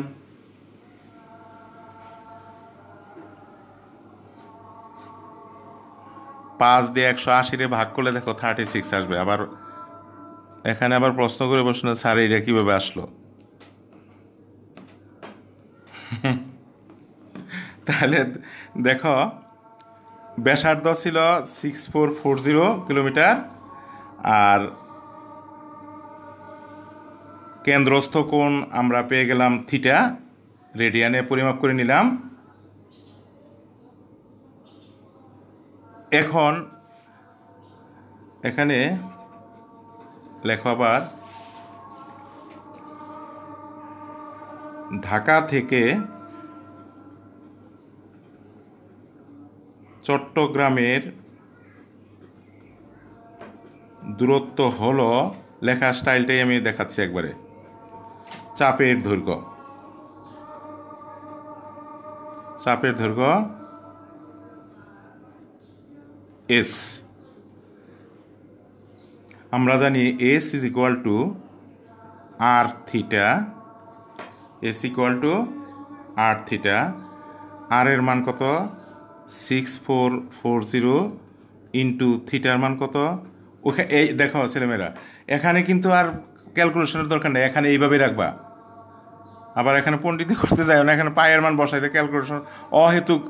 পাঁচ দিয়ে 180 ভাগ করলে দেখো 36 আসবে। আবার এখানে আবার প্রশ্ন করে বসলো, স্যার এটা কীভাবে আসলো? তাহলে দেখো ব্যাসার্ধ ছিল 6440 কিলোমিটার, আর কেন্দ্রস্থ কোণ আমরা পেয়ে গেলাম থিটা, রেডিয়ানে পরিমাপ করে নিলাম এখন এখানে লেখো আবার ঢাকা থেকে চট্টগ্রামের দূরত্ব হলো, লেখা স্টাইলটাই আমি দেখাচ্ছি একবারে। চাপের দৈর্ঘ্য, চাপের দৈর্ঘ্য এস। আমরা জানি S is equal to R theta, S equal to R theta. R এর মান কত? 6440 ইন্টু থিটার মান কত? ওখানে এই দেখো ছেলেমেয়েরা, এখানে কিন্তু আর ক্যালকুলেশনের দরকার নেই, এখানে এইভাবে রাখবা। আবার এখানে পণ্ডিতি করতে যাও না, এখানে পায়ের মান বসাইতে ক্যালকুলেশন অহেতুক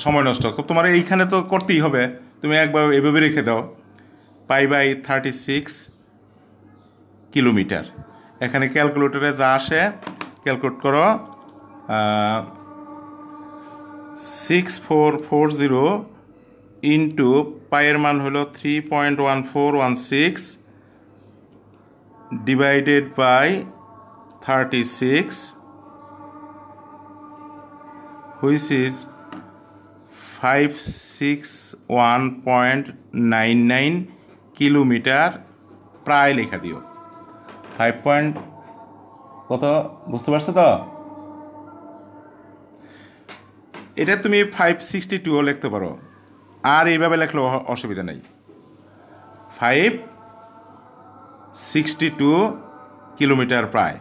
সময় নষ্ট। তোমার এইখানে তো করতেই হবে, তুমি একবার এভাবে রেখে দাও। π/36 কিলোমিটার। এখানে ক্যালকুলেটরে যা আসে ক্যালকুলেট করো। 6440 ইন্টু পায়ের মান হলো 3.1416 divided by 36 which is 561.99 kilometre. প্রায় লেখা দিও। 5 পয়েন্ট কত বুঝতে পারছো তো? এটা তুমি 562ও লিখতে পারো, আর এইভাবে লেখলেও অসুবিধা নেই। 562 কিলোমিটার প্রায়।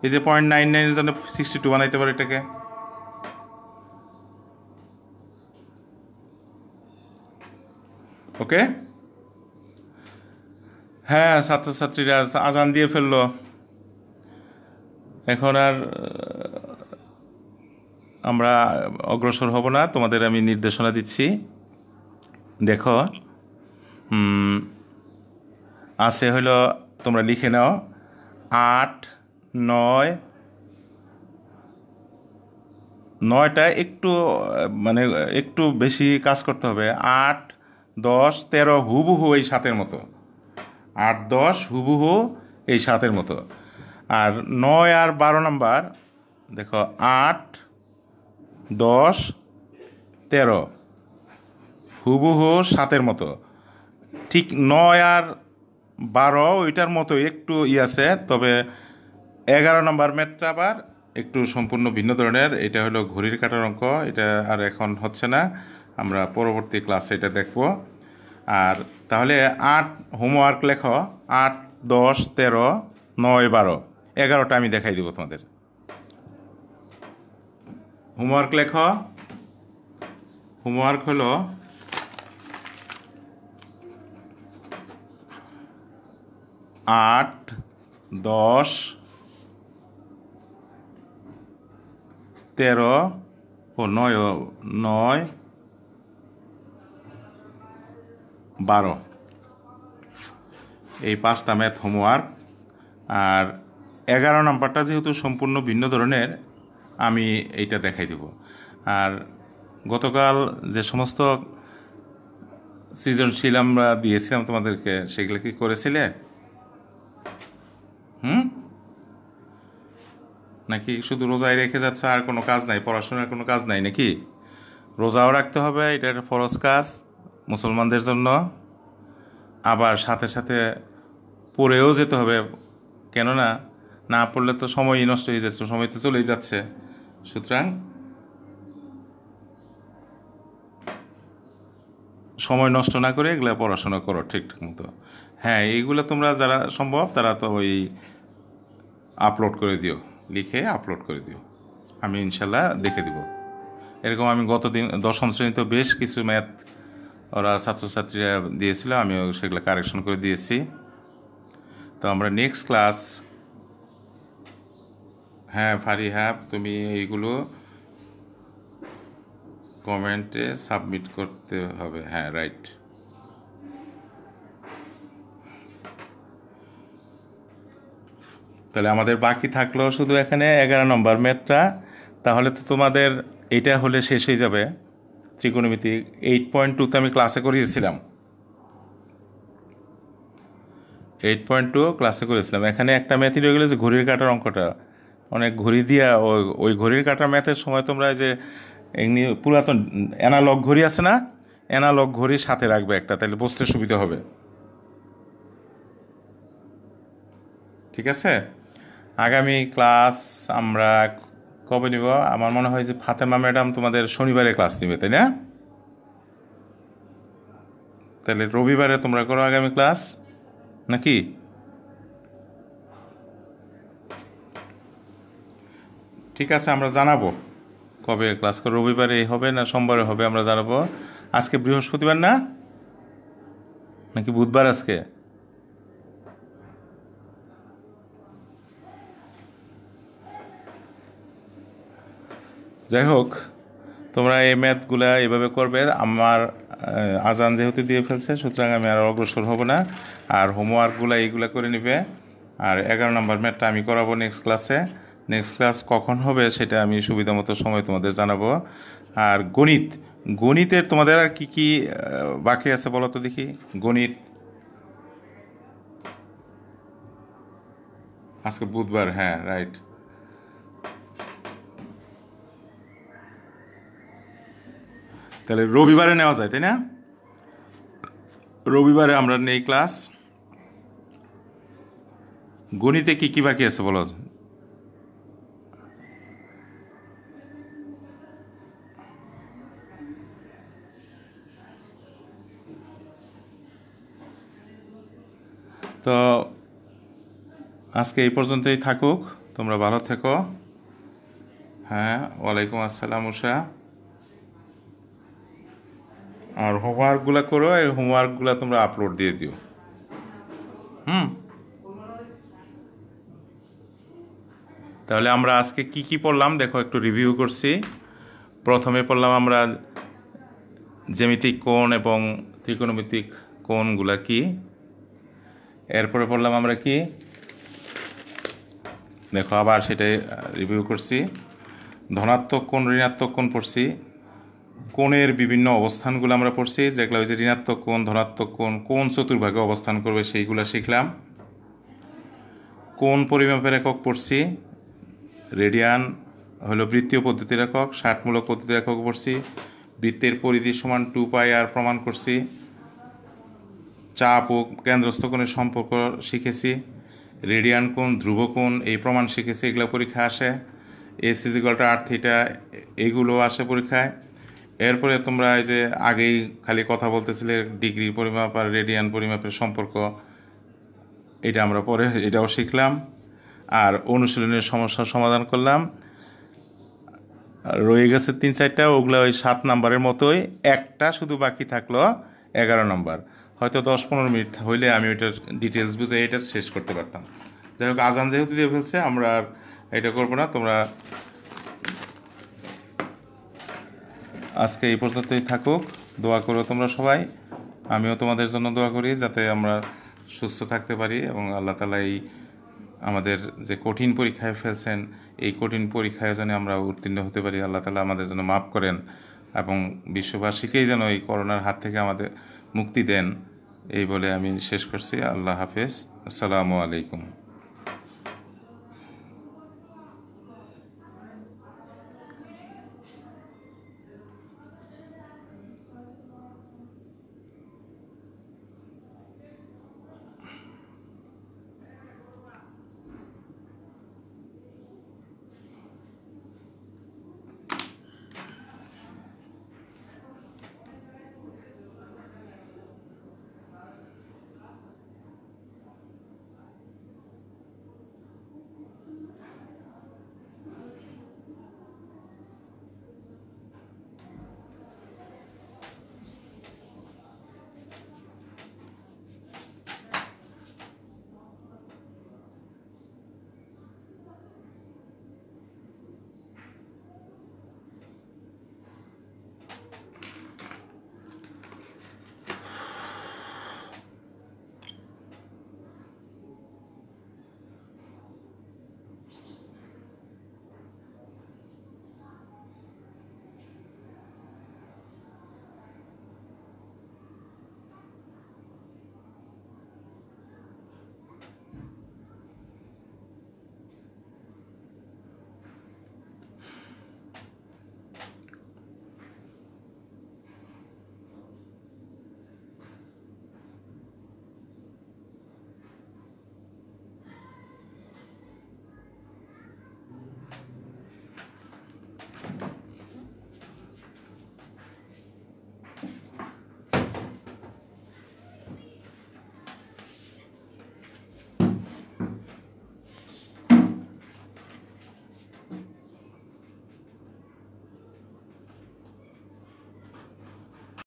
এই যে 0.99 জন্য 62 বানাইতে পারো এটাকে। ওকে, হ্যাঁ ছাত্রছাত্রীরা আজান দিয়ে ফেললো, এখন আর আমরা অগ্রসর হব না। তোমাদের আমি নির্দেশনা দিচ্ছি। দেখো আছে হলো, তোমরা লিখে নাও 8, 9, 9টা একটু মানে একটু বেশি কাজ করতে হবে। 8, 10, 13 হুবহু এই 7-এর মতো। 8, 10 হুবহু এই 7-এর মতো। আর 9 আর 12 নাম্বার দেখো 8, 10, 13 হুবহু 7-এর মতো। ঠিক 9 আর 12 ওইটার মতো একটু আছে, তবে 11 নম্বর ম্যাথটা আবার একটু সম্পূর্ণ ভিন্ন ধরনের। এটা হলো ঘড়ির কাঁটার অঙ্ক, এটা আর এখন হচ্ছে না, আমরা পরবর্তী ক্লাসে এটা দেখব। আর তাহলে 8 হোমওয়ার্ক লেখো, 8, 10, 13, 9, 12, 11টা আমি দেখাই দেবো তোমাদের। হোমওয়ার্ক লেখো। হোমওয়ার্ক হলো 8, 10, 13 ও 9, 12 এই 5টা ম্যাথ হোমওয়ার্ক। আর 11 নম্বরটা যেহেতু সম্পূর্ণ ভিন্ন ধরনের, আমি এইটা দেখাই দেব। আর গতকাল যে সমস্ত সৃজনশীল আমরা দিয়েছিলাম তোমাদেরকে, সেগুলো কি করেছিলে? নাকি শুধু রোজায় রেখে যাচ্ছে, আর কোনো কাজ নাই, পড়াশোনার কোনো কাজ নাই নাকি? রোজাও রাখতে হবে, এটা একটা ফরজ কাজ মুসলমানদের জন্য। আবার সাথে সাথে পড়েও যেতে হবে, কেননা না পড়লে তো সময়ই নষ্ট হয়ে যাচ্ছে, সময় তো চলেই যাচ্ছে। সুতরাং সময় নষ্ট না করে এগুলো পড়াশোনা করো ঠিকঠাক মতো। হ্যাঁ, এইগুলো তোমরা যারা সম্ভব তারা তো ওই আপলোড করে দিও, লিখে আপলোড করে দিও, আমি ইনশাল্লাহ দেখে দিব। এরকম আমি গতদিন 10ম শ্রেণীতে বেশ কিছু ম্যাথ ওরা ছাত্রছাত্রীরা দিয়েছিল, আমিও সেগুলো কারেকশন করে দিয়েছি। তো আমরা নেক্সট ক্লাস, হ্যাঁ ফারিহা তুমি এইগুলো কমেন্টে সাবমিট করতে হবে। হ্যাঁ রাইট। তাহলে আমাদের বাকি থাকলো শুধু এখানে 11 নম্বর ম্যাথটা। তাহলে তো তোমাদের এটা হলে শেষ হয়ে যাবে ত্রিকোণমিতি 8.2-তে আমি ক্লাসে করিয়েছিলাম। 8.2 ক্লাসে করেছিলাম। এখানে একটা ম্যাথই রয়ে গেলো যে ঘড়ির কাঁটার অঙ্কটা। অনেক ঘড়ি দিয়া ওই ঘড়ির কাঁটার ম্যাথের সময় তোমরা যে এমনি পুরাতন অ্যানালগ ঘড়ি আছে না, অ্যানালগ ঘড়ির সাথে রাখবে একটা, তাহলে বুঝতে সুবিধা হবে। ঠিক আছে, আগামী ক্লাস আমরা কবে নিব? আমার মনে হয় যে ফাতেমা ম্যাডাম তোমাদের শনিবারে ক্লাস নিবে, তাই না? তাহলে রবিবারে তোমরা করো আগামী ক্লাস নাকি? ঠিক আছে, আমরা জানাবো কবে ক্লাস করো। রবিবারে হবে না সোমবারে হবে আমরা জানাবো। আজকে বৃহস্পতিবার না নাকি বুধবার আজকে? যাই হোক, তোমরা এই ম্যাথগুলা এভাবে করবে। আমার আজান যেহেতু দিয়ে ফেলছে, সুতরাং আমি আর অগ্রসর হব না। আর হোমওয়ার্কগুলো এইগুলো করে নিবে। আর 11 নম্বর ম্যাথটা আমি করাবো নেক্সট ক্লাসে। নেক্সট ক্লাস কখন হবে সেটা আমি সুবিধা মতো সময় তোমাদের জানাবো। আর গণিতের তোমাদের আর কি কি বাকি আছে বলো তো দেখি। গণিত আজকে বুধবার, হ্যাঁ রাইট। তাহলে রবিবারে নেওয়া যায়, তাই না? রবিবারে আমরা নেই ক্লাস। গণিতে কি কি বাকি আছে বলো। তো আজকে এই পর্যন্তই থাকুক, তোমরা ভালো থেকো। হ্যাঁ, ওয়ালাইকুম আসসালাম উষা। আর হোমওয়ার্কগুলো করো, এই হোমওয়ার্কগুলো তোমরা আপলোড দিয়ে দিও। হুম, তাহলে আমরা আজকে কি কি পড়লাম দেখো, একটু রিভিউ করছি। প্রথমে পড়লাম আমরা জ্যামিতিক কোণ এবং ত্রিকোণমিতিক কোণগুলা কি। এরপরে পড়লাম আমরা কি দেখো, আবার সেটাই রিভিউ করছি। ধনাত্মক কোণ ঋণাত্মক কোণ পড়ছি। কোণের বিভিন্ন অবস্থানগুলো আমরা পড়ছি, যেগুলো হচ্ছে ঋণাত্মক কোণ ধনাত্মক কোণ কোন চতুর্ভাগে অবস্থান করবে সেইগুলো শিখলাম। কোণ পরিমাপের একক পড়ছি। রেডিয়ান হলো বৃত্তীয় পদ্ধতির একক, ষাটমূলক পদ্ধতির একক পড়ছি। বৃত্তের পরিধি সমান 2πr প্রমাণ করছি। চাপ ও কেন্দ্রস্থ কোণের সম্পর্ক শিখেছি। রেডিয়ান কোণ ধ্রুব কোণ এই প্রমাণ শিখেছি, এগুলো পরীক্ষা আসে। s=r θ এগুলো আসে পরীক্ষায়। এরপরে তোমরা এই যে আগেই খালি কথা বলতেছিলে ডিগ্রি পরিমাপ আর রেডিয়ান পরিমাপের সম্পর্ক, এটা আমরা পরে এটাও শিখলাম। আর অনুশীলনের সমস্যার সমাধান করলাম। রয়ে গেছে 3-4টা, ওগুলো ওই 7 নাম্বারের মতোই। একটা শুধু বাকি থাকলো 11 নম্বর। হয়তো 10-15 মিনিট হইলে আমি ওইটার ডিটেলস বুঝে এটা শেষ করতে পারতাম। যাই হোক, আজান যেহেতু দিয়ে ফেলছে আমরা আর এটা করবো না। তোমরা আজকে এই পর্যন্তই থাকুক, দোয়া করো তোমরা সবাই। আমিও তোমাদের জন্য দোয়া করি যাতে আমরা সুস্থ থাকতে পারি এবং আল্লাহ তাআলা এই আমাদের যে কঠিন পরীক্ষায় ফেলছেন, এই কঠিন পরীক্ষায় যেন আমরা উত্তীর্ণ হতে পারি। আল্লাহ তাআলা আমাদের জন্য মাফ করেন এবং বিশ্ববাসীকেই যেন এই করোনার হাত থেকে আমাদের মুক্তি দেন। এই বলে আমি শেষ করছি। আল্লাহ হাফেজ, আসসালামু আলাইকুম।